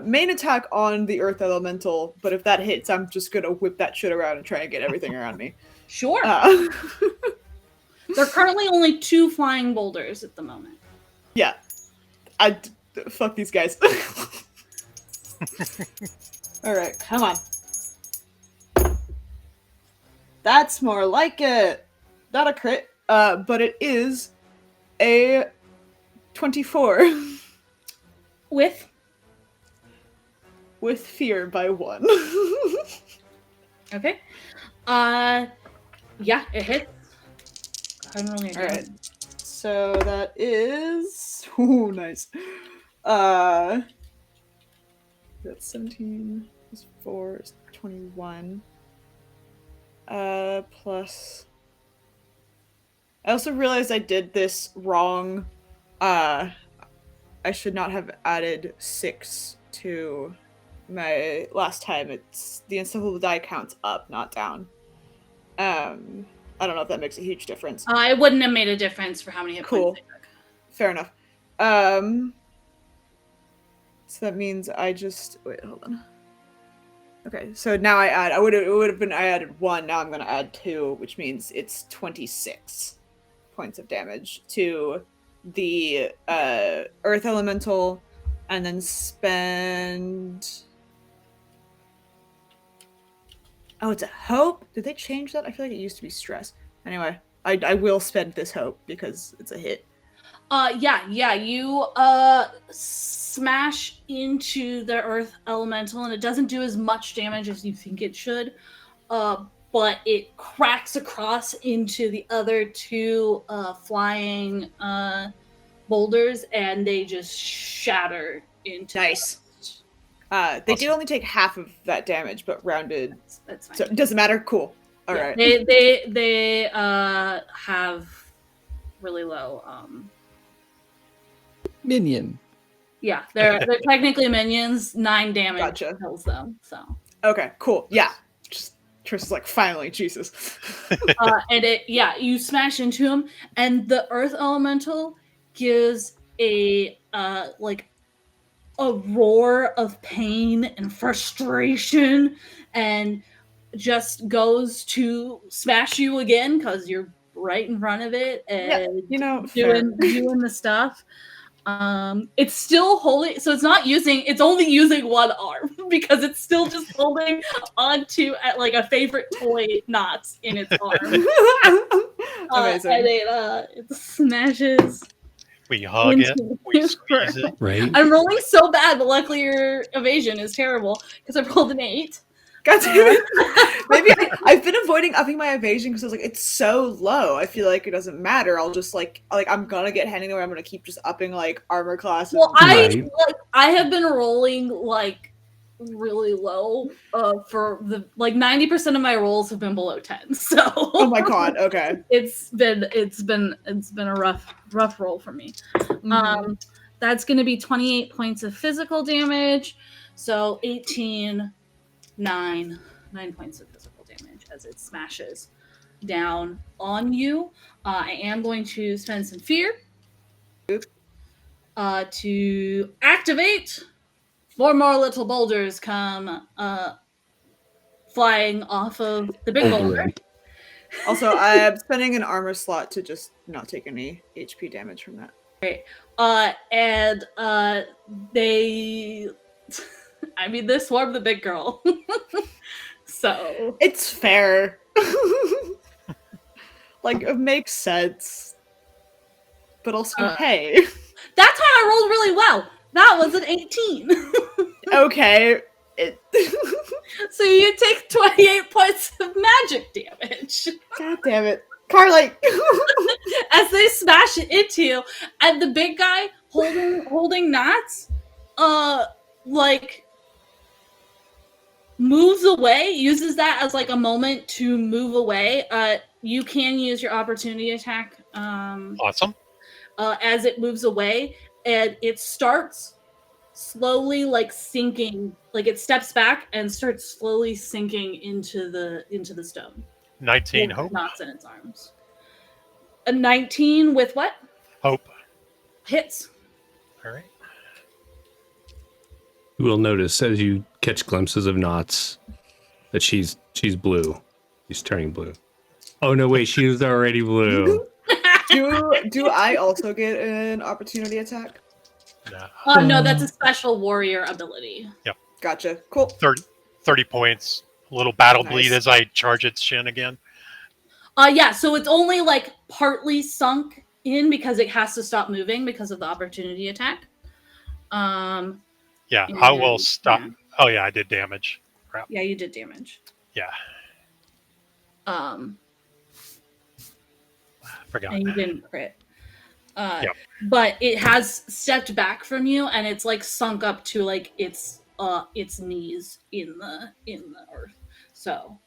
[SPEAKER 4] main attack on the Earth Elemental. But if that hits, I'm just gonna whip that shit around and try and get everything around me.
[SPEAKER 2] Sure. There are currently only 2 flying boulders at the moment.
[SPEAKER 4] Yeah. Fuck these guys. Alright, come on. That's more like it. Not a crit, but it is a 24.
[SPEAKER 2] With
[SPEAKER 4] fear by 1.
[SPEAKER 2] Okay. Yeah, it hits. I'm rolling again.
[SPEAKER 4] Alright. So that is... Ooh, nice. That's 17 plus 4 is 21. Plus... I also realized I did this wrong. I should not have added 6 to my last time. It's the unstoppable die counts up, not down. I don't know if that makes a huge difference.
[SPEAKER 2] It wouldn't have made a difference for how many hit
[SPEAKER 4] Cool.
[SPEAKER 2] points they took.
[SPEAKER 4] Fair enough. So that means I just wait. Hold on. Okay, so now I add. It would have been I added 1. Now I'm going to add 2, which means it's 26 points of damage to the Earth Elemental, and then spend. Oh, it's a hope? Did they change that? I feel like it used to be stress. Anyway, I will spend this hope because it's a hit.
[SPEAKER 2] Yeah, you smash into the Earth Elemental, and it doesn't do as much damage as you think it should, but it cracks across into the other 2 flying boulders, and they just shatter into
[SPEAKER 4] Nice. They do only take half of that damage, but rounded.
[SPEAKER 2] That's fine.
[SPEAKER 4] So it doesn't matter. Cool. All
[SPEAKER 2] Yeah,
[SPEAKER 4] right.
[SPEAKER 2] They have really low.
[SPEAKER 5] Minion.
[SPEAKER 2] Yeah, they're technically minions. 9 damage
[SPEAKER 4] Gotcha.
[SPEAKER 2] kills them. So.
[SPEAKER 4] Okay. Cool. Yeah. Just Trish is like, finally, Jesus.
[SPEAKER 2] And you smash into him, and the Earth Elemental gives a roar of pain and frustration, and just goes to smash you again because you're right in front of it, and doing the stuff. It's still holding, so it's only using 1 arm because it's still just holding onto like a favorite toy knots in its arm.
[SPEAKER 4] Amazing.
[SPEAKER 2] And it smashes.
[SPEAKER 3] We hug it, we squeeze it.
[SPEAKER 1] Right.
[SPEAKER 2] I'm rolling so bad, but luckily your evasion is terrible because I rolled an 8.
[SPEAKER 4] God damn it. Maybe I've been avoiding upping my evasion because I was like, it's so low. I feel like it doesn't matter. I'll just like I'm gonna get handing away. I'm gonna keep just upping like armor classes.
[SPEAKER 2] Well,
[SPEAKER 1] Right.
[SPEAKER 2] I have been rolling like really low for the 90% of my rolls have been below 10. So
[SPEAKER 4] Oh my god. Okay.
[SPEAKER 2] it's been a rough roll for me.
[SPEAKER 4] Mhm.
[SPEAKER 2] That's going to be 28 points of physical damage. So 18 9 points of physical damage as it smashes down on you. I am going to spend some fear to activate. 4 more little boulders come flying off of the big boulder.
[SPEAKER 4] Also, I'm spending an armor slot to just not take any HP damage from that.
[SPEAKER 2] And they they swarm the big girl. So
[SPEAKER 4] it's fair. Like, it makes sense. But also, hey.
[SPEAKER 2] That time I rolled really well. That was an 18.
[SPEAKER 4] Okay.
[SPEAKER 2] So you take 28 points of magic damage.
[SPEAKER 4] God damn it. Carly!
[SPEAKER 2] As they smash it into you, and the big guy holding knots, moves away, uses that as like a moment to move away. You can use your opportunity attack
[SPEAKER 3] Awesome.
[SPEAKER 2] as it moves away, and it starts slowly like sinking, like it steps back and starts slowly sinking into the stone.
[SPEAKER 3] 19
[SPEAKER 2] With
[SPEAKER 3] hope.
[SPEAKER 2] knots in its arms. A 19 with what?
[SPEAKER 3] Hope.
[SPEAKER 2] Hits.
[SPEAKER 3] All right.
[SPEAKER 1] You will notice as you catch glimpses of Knots that she's blue. She's turning blue. Oh no, wait, she was already blue.
[SPEAKER 4] Do I also get an opportunity attack?
[SPEAKER 3] No.
[SPEAKER 2] No, that's a special warrior ability.
[SPEAKER 4] Gotcha. Cool.
[SPEAKER 3] 30 points. A little battle bleed
[SPEAKER 4] Nice.
[SPEAKER 3] as I charge its shin again.
[SPEAKER 2] Yeah, so it's only like partly sunk in because it has to stop moving because of the opportunity attack.
[SPEAKER 3] Yeah, I will
[SPEAKER 2] And-
[SPEAKER 3] stop.
[SPEAKER 2] yeah.
[SPEAKER 3] Oh yeah, I did damage. Crap.
[SPEAKER 2] Yeah, you did damage.
[SPEAKER 3] Yeah,
[SPEAKER 2] Um,
[SPEAKER 3] forgot.
[SPEAKER 2] and you didn't crit.
[SPEAKER 3] Yep.
[SPEAKER 2] But it has stepped back from you, and it's like sunk up to like its knees in the earth. So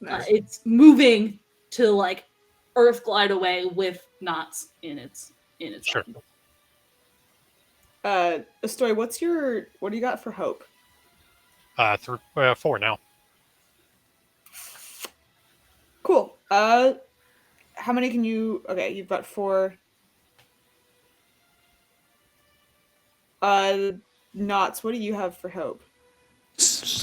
[SPEAKER 4] Nice.
[SPEAKER 2] it's moving to like earth glide away with knots in its
[SPEAKER 3] Sure.
[SPEAKER 2] arm.
[SPEAKER 4] Story, what do you got for hope?
[SPEAKER 3] 4 now.
[SPEAKER 4] Cool. How many can you? Okay, you've got 4. Knots. What do you have for hope?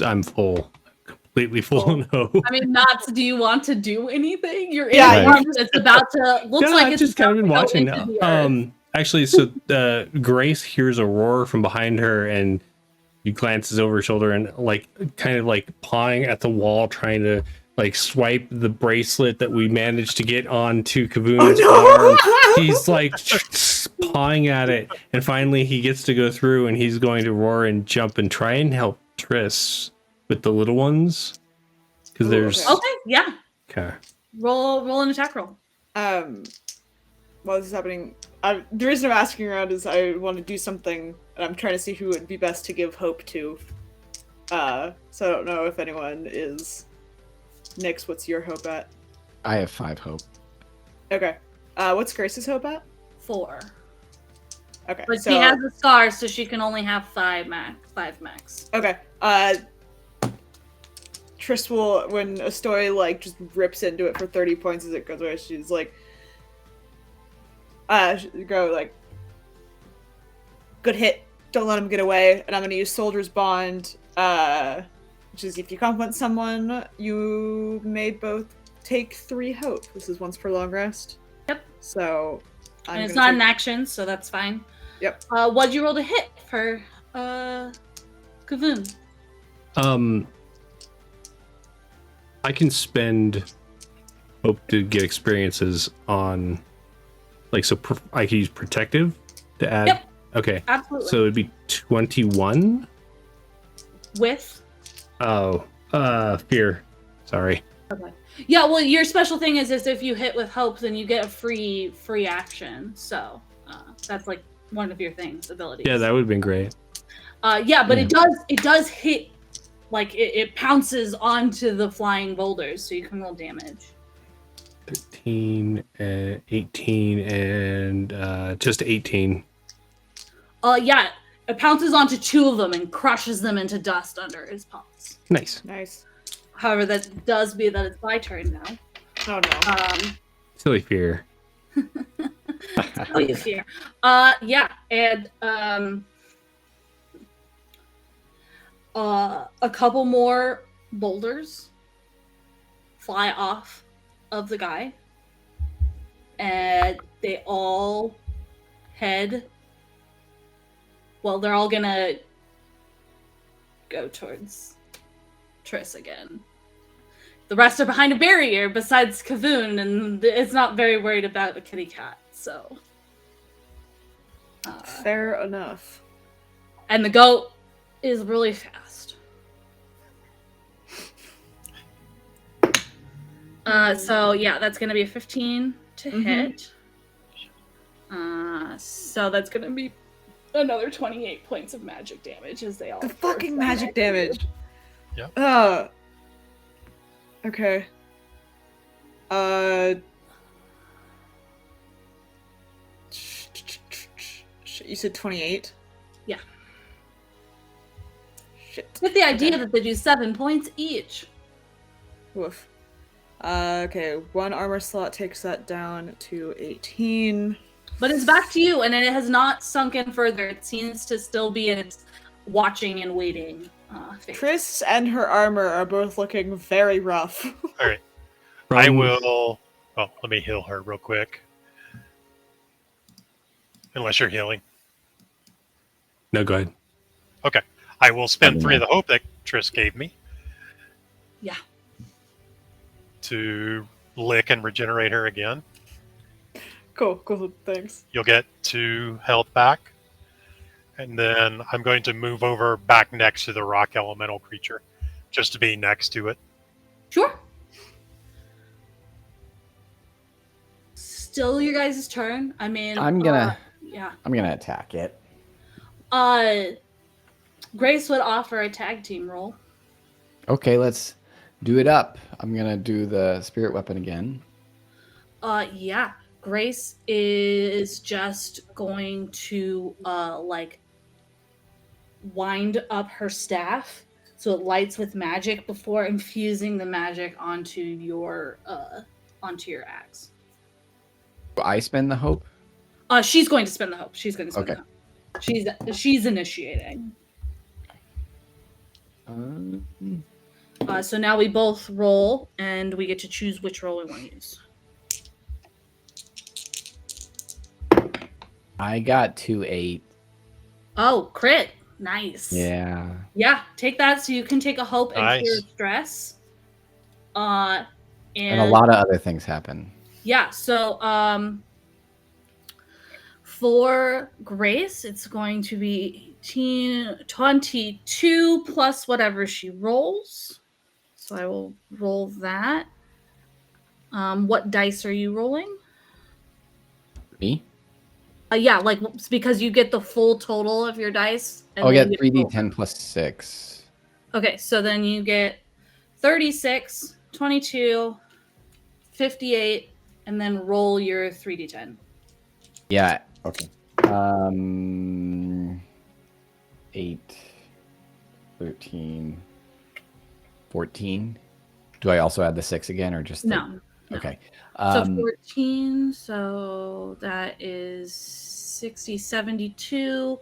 [SPEAKER 1] I'm full. Completely full
[SPEAKER 4] Cool.
[SPEAKER 1] no.
[SPEAKER 2] I mean, knots. Do you want to do anything? You're in
[SPEAKER 4] Yeah,
[SPEAKER 2] a room that's about to. Looks
[SPEAKER 1] No,
[SPEAKER 2] like
[SPEAKER 1] I've
[SPEAKER 2] it's
[SPEAKER 1] just kind of been
[SPEAKER 2] about to
[SPEAKER 1] watching
[SPEAKER 2] go
[SPEAKER 1] now.
[SPEAKER 2] into the earth.
[SPEAKER 1] Actually, so Grace hears a roar from behind her, and you glances over her shoulder and like kind of like pawing at the wall, trying to like swipe the bracelet that we managed to get onto Kavoon's arm. He's like pawing at it, and finally he gets to go through, and he's going to roar and jump and try and help Triss with the little ones because there's
[SPEAKER 2] Okay, yeah.
[SPEAKER 1] okay.
[SPEAKER 2] Roll an attack roll.
[SPEAKER 4] While this is happening, the reason I'm asking around is I want to do something, and I'm trying to see who would be best to give hope to. So I don't know if anyone is. Nyx, what's your hope at?
[SPEAKER 5] I have 5 hope.
[SPEAKER 4] Okay. What's Grace's hope at?
[SPEAKER 2] 4.
[SPEAKER 4] Okay.
[SPEAKER 2] But
[SPEAKER 4] so,
[SPEAKER 2] she has a scar, so she can only have 5 max.
[SPEAKER 4] Okay. Triss will, when a story like just rips into it for 30 points as it goes away, she's like, go like, good hit. Don't let him get away. And I'm gonna use Soldier's Bond, which is if you compliment someone, you may both take 3 hope. This is once per long rest.
[SPEAKER 2] Yep.
[SPEAKER 4] So,
[SPEAKER 2] And it's not an action, so that's fine.
[SPEAKER 4] Yep.
[SPEAKER 2] What'd you roll to hit for Kavoon?
[SPEAKER 1] I can spend hope to get experiences on, like, so I can use protective to add.
[SPEAKER 2] Yep.
[SPEAKER 1] Okay.
[SPEAKER 2] Absolutely.
[SPEAKER 1] So it'd be 21.
[SPEAKER 2] With?
[SPEAKER 1] Oh, fear. Sorry.
[SPEAKER 2] Okay. Yeah, well, your special thing is if you hit with hope, then you get a free action. So that's like one of your abilities.
[SPEAKER 1] Yeah, that would have been great.
[SPEAKER 2] Yeah, but it does hit, like it pounces onto the flying boulders, so you can roll damage.
[SPEAKER 1] 13, 18, and just 18.
[SPEAKER 2] Yeah, it pounces onto 2 of them and crushes them into dust under his paws.
[SPEAKER 1] Nice.
[SPEAKER 4] Nice.
[SPEAKER 2] However, that does mean that it's my turn now.
[SPEAKER 4] Oh no.
[SPEAKER 1] Silly fear.
[SPEAKER 2] Oh, you fear. Yeah, and a couple more boulders fly off of the guy, and they all head. Well, they're all gonna go towards Triss again. The rest are behind a barrier besides Kavoon, and it's not very worried about the kitty cat, so.
[SPEAKER 4] Fair enough.
[SPEAKER 2] And the goat is really fast. So yeah, that's gonna be a 15 to hit. So that's gonna be another 28 points of magic damage as they all.
[SPEAKER 4] The fucking magic damage. Okay. You said 28?
[SPEAKER 2] Yeah.
[SPEAKER 4] Shit.
[SPEAKER 2] With the idea
[SPEAKER 4] Okay.
[SPEAKER 2] that they do 7 points each.
[SPEAKER 4] Woof. Okay, 1 armor slot takes that down to 18.
[SPEAKER 2] But it's back to you, and it has not sunk in further. It seems to still be in its watching and waiting phase.
[SPEAKER 4] Triss and her armor are both looking very rough.
[SPEAKER 3] All right. I will. Oh, let me heal her real quick. Unless you're healing.
[SPEAKER 1] No, go ahead.
[SPEAKER 3] Okay. I will spend 3 of the hope that Triss gave me.
[SPEAKER 2] Yeah.
[SPEAKER 3] To lick and regenerate her again.
[SPEAKER 4] Cool, thanks.
[SPEAKER 3] You'll get 2 health back. And then I'm going to move over back next to the rock elemental creature. Just to be next to it.
[SPEAKER 2] Sure. Still your guys' turn. I mean,
[SPEAKER 5] I'm gonna
[SPEAKER 2] yeah.
[SPEAKER 5] I'm gonna attack it.
[SPEAKER 2] Grace would offer a tag team roll.
[SPEAKER 5] Okay, let's do it up. I'm gonna do the spirit weapon again.
[SPEAKER 2] Yeah. Grace is just going to like wind up her staff so it lights with magic before infusing the magic onto your axe.
[SPEAKER 5] Do I spend the hope?
[SPEAKER 2] She's going to spend the hope. She's going to spend
[SPEAKER 5] Okay.
[SPEAKER 2] the hope. She's initiating. So now we both roll, and we get to choose which roll we want to use.
[SPEAKER 5] I got 2-8.
[SPEAKER 2] Oh, crit. Nice.
[SPEAKER 5] Yeah.
[SPEAKER 2] Yeah, take that so you can take a hope and
[SPEAKER 3] Nice.
[SPEAKER 2] clear stress.
[SPEAKER 5] And a lot of other things happen.
[SPEAKER 2] Yeah, so for Grace, it's going to be 18, 22 plus whatever she rolls. So I will roll that. What dice are you rolling?
[SPEAKER 5] Me?
[SPEAKER 2] Yeah, like because you get the full total of your dice.
[SPEAKER 5] I'll
[SPEAKER 2] then
[SPEAKER 5] get
[SPEAKER 2] you
[SPEAKER 5] 3d10 plus 6.
[SPEAKER 2] Okay, so then you get 36, 22, 58, and then roll your 3d10.
[SPEAKER 5] Yeah. Okay. 8, 13, 14. Do I also add the 6 again, or just
[SPEAKER 2] No.
[SPEAKER 5] Okay.
[SPEAKER 2] So 14, so that is 60, 72,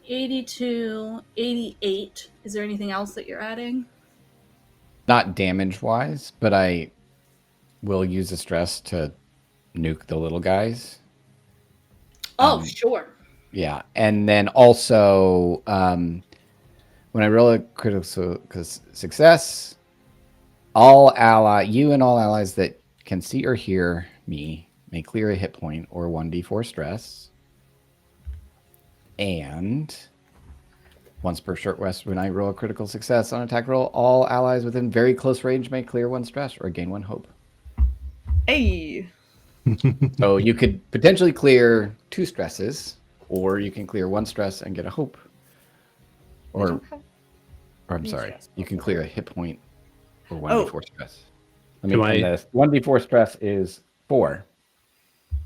[SPEAKER 2] 82, 88. Is there anything else that you're adding?
[SPEAKER 5] Not damage-wise, but I will use the stress to nuke the little guys.
[SPEAKER 2] Oh, sure.
[SPEAKER 5] Yeah, and then also when I roll a critical success, you and all allies that can see or hear me may clear a hit point or 1d4 stress. And once per short rest, when I roll a critical success on attack roll, all allies within very close range may clear 1 stress or gain 1 hope.
[SPEAKER 4] Hey.
[SPEAKER 5] So you could potentially clear 2 stresses, or you can clear 1 stress and get a hope. Or I'm sorry, you can clear a hit point or 1d4 stress. I mean, the 1d4 stress is 4.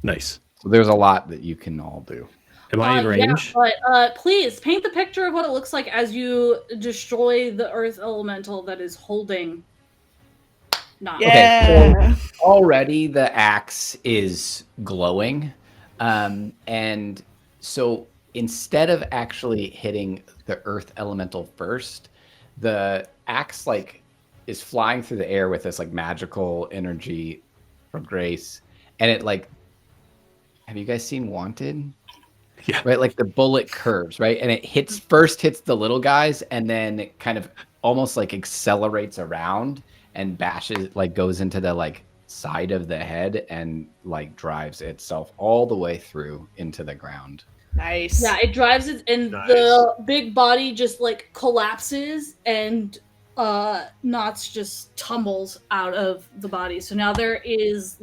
[SPEAKER 1] Nice.
[SPEAKER 5] So there's a lot that you can all do.
[SPEAKER 1] Am I in range?
[SPEAKER 2] Yeah, but please paint the picture of what it looks like as you destroy the earth elemental that is holding.
[SPEAKER 4] Yeah.
[SPEAKER 5] Okay, so already the axe is glowing. And so instead of actually hitting the earth elemental first, the axe is flying through the air with this magical energy from Grace. And it have you guys seen Wanted?
[SPEAKER 1] Yeah.
[SPEAKER 5] Right, the bullet curves, right? And it first hits the little guys, and then it kind of almost accelerates around and bashes, goes into the side of the head and drives itself all the way through into the ground.
[SPEAKER 4] Nice.
[SPEAKER 2] Yeah, it drives it, and the big body just collapses, and Knots just tumbles out of the body. So now there is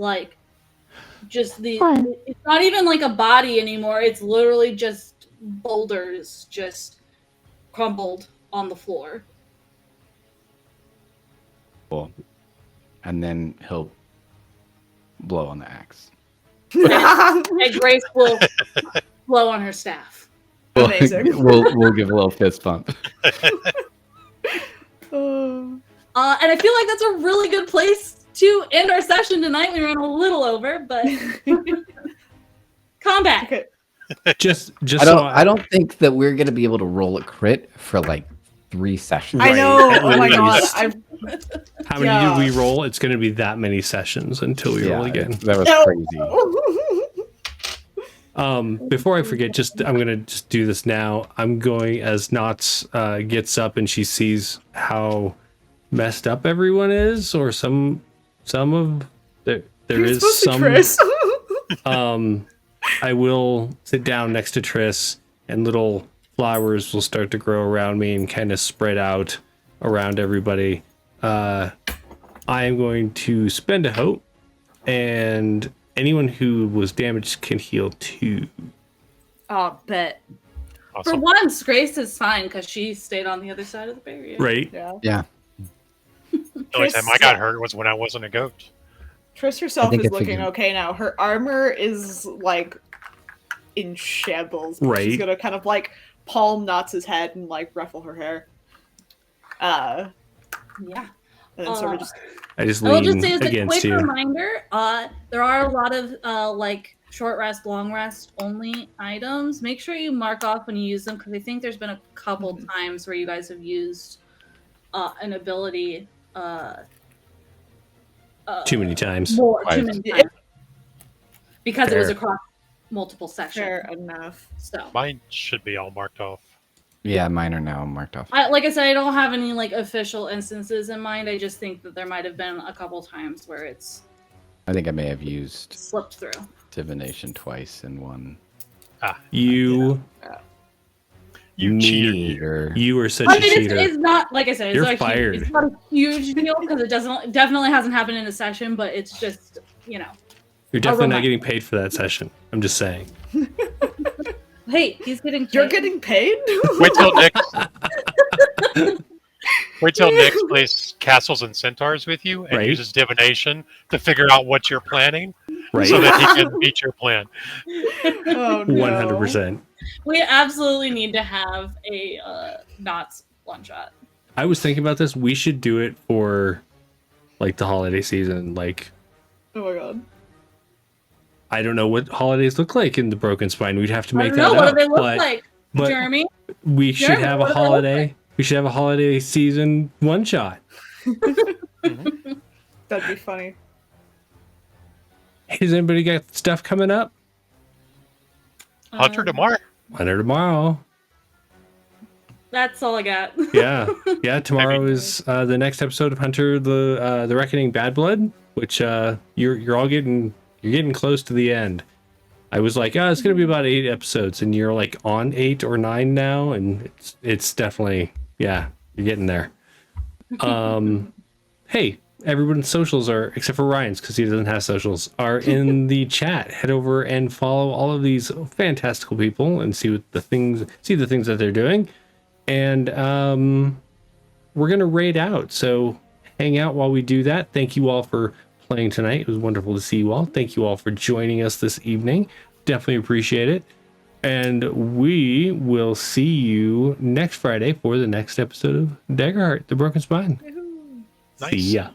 [SPEAKER 2] just it's not even a body anymore. It's literally just boulders just crumbled on the floor.
[SPEAKER 5] Cool. And then he'll blow on the axe.
[SPEAKER 2] And Grace will blow on her staff.
[SPEAKER 4] Amazing.
[SPEAKER 5] We'll give a little fist bump.
[SPEAKER 2] And I feel like that's a really good place to end our session tonight. We ran a little over, but combat.
[SPEAKER 4] Okay.
[SPEAKER 1] Just
[SPEAKER 5] I don't think that we're gonna be able to roll a crit for like 3 sessions.
[SPEAKER 4] I know.
[SPEAKER 1] At
[SPEAKER 4] Oh my god.
[SPEAKER 1] least. How many did we roll? It's going to be that many sessions until we roll again.
[SPEAKER 5] That was crazy.
[SPEAKER 1] Before I forget, I'm going to just do this now. I'm going as Knots gets up and she sees how messed up everyone is, or some of there is some. I will sit down next to Triss, and little flowers will start to grow around me and kind of spread out around everybody. I am going to spend a hope, and anyone who was damaged can heal 2.
[SPEAKER 2] Oh, bet.
[SPEAKER 3] Awesome.
[SPEAKER 2] For once, Grace is fine because she stayed on the other side of the barrier.
[SPEAKER 1] Right?
[SPEAKER 5] Yeah.
[SPEAKER 3] The only time I got hurt was when I wasn't a goat.
[SPEAKER 4] Triss herself
[SPEAKER 5] think
[SPEAKER 4] is
[SPEAKER 5] I
[SPEAKER 4] looking
[SPEAKER 5] figured.
[SPEAKER 4] okay now. Her armor is like in shambles.
[SPEAKER 1] Right.
[SPEAKER 4] She's gonna kind of like palm Knots' head and like ruffle her hair.
[SPEAKER 2] Yeah.
[SPEAKER 4] And then sort of just
[SPEAKER 1] I just
[SPEAKER 2] I will
[SPEAKER 1] lean
[SPEAKER 2] just say as a
[SPEAKER 1] against
[SPEAKER 2] quick
[SPEAKER 1] you.
[SPEAKER 2] reminder, there are a lot of like short rest, long rest only items. Make sure you mark off when you use them, because I think there's been a couple times where you guys have used an ability
[SPEAKER 1] Too many times.
[SPEAKER 2] more
[SPEAKER 5] Twice.
[SPEAKER 2] too many times. Because it was
[SPEAKER 5] Fair.
[SPEAKER 2] across multiple sections.
[SPEAKER 4] fair enough.
[SPEAKER 2] So
[SPEAKER 3] Mine should be all marked off.
[SPEAKER 5] Yeah, mine are now marked off.
[SPEAKER 2] like I said, I don't have any like official instances in mind. I just think that there might have been a couple times where it's
[SPEAKER 5] I think I may have used
[SPEAKER 2] slipped through.
[SPEAKER 5] divination twice in one.
[SPEAKER 1] You
[SPEAKER 3] cheater.
[SPEAKER 5] Cheater.
[SPEAKER 1] You are such
[SPEAKER 2] I
[SPEAKER 1] a
[SPEAKER 2] mean,
[SPEAKER 1] cheater.
[SPEAKER 2] it's not like I said. It's
[SPEAKER 1] You're
[SPEAKER 2] not
[SPEAKER 1] fired.
[SPEAKER 2] It's not a huge deal because it definitely hasn't happened in a session. But it's just
[SPEAKER 1] You're definitely not
[SPEAKER 2] reminder.
[SPEAKER 1] getting paid for that session. I'm just saying.
[SPEAKER 2] Hey, he's getting.
[SPEAKER 4] You're
[SPEAKER 2] paid.
[SPEAKER 4] getting paid?
[SPEAKER 3] Wait till Nick plays Castles and Centaurs with you and
[SPEAKER 1] Right.
[SPEAKER 3] uses divination to figure out what you're planning,
[SPEAKER 1] Right?
[SPEAKER 3] so that he can beat your plan.
[SPEAKER 4] Oh no.
[SPEAKER 1] 100%.
[SPEAKER 2] We absolutely need to have a Knots one shot.
[SPEAKER 1] I was thinking about this. We should do it for like the holiday season. Like,
[SPEAKER 4] Oh my god.
[SPEAKER 1] I don't know what holidays look like in the Broken Spine. We'd have to
[SPEAKER 2] I
[SPEAKER 1] make
[SPEAKER 2] don't know
[SPEAKER 1] that
[SPEAKER 2] what
[SPEAKER 1] up.
[SPEAKER 2] do they look
[SPEAKER 1] but
[SPEAKER 2] like,
[SPEAKER 1] but-
[SPEAKER 2] Jeremy.
[SPEAKER 1] we should
[SPEAKER 2] Jeremy,
[SPEAKER 1] have
[SPEAKER 2] what
[SPEAKER 1] a
[SPEAKER 2] do they look
[SPEAKER 1] holiday.
[SPEAKER 2] like?
[SPEAKER 1] We should have a holiday season one shot.
[SPEAKER 4] That'd be funny.
[SPEAKER 1] Hey, does anybody got stuff coming up?
[SPEAKER 3] Hunter tomorrow.
[SPEAKER 1] Hunter tomorrow.
[SPEAKER 2] That's all I got.
[SPEAKER 1] Yeah, yeah. Tomorrow is the next episode of Hunter the Reckoning Bad Blood, which you're all getting close to the end. I was like, oh, it's gonna be about 8 episodes, and you're like on 8 or 9 now, and it's definitely you're getting there. Hey, everyone's socials are, except for Ryan's because he doesn't have socials, are in the chat. Head over and follow all of these fantastical people and see the things that they're doing. And we're gonna raid out, so hang out while we do that. Thank you all for playing tonight. It was wonderful to see you all. Thank you all for joining us this evening. Definitely appreciate it. And we will see you next Friday for the next episode of Daggerheart, The Broken Spine.
[SPEAKER 3] Nice.
[SPEAKER 1] See ya.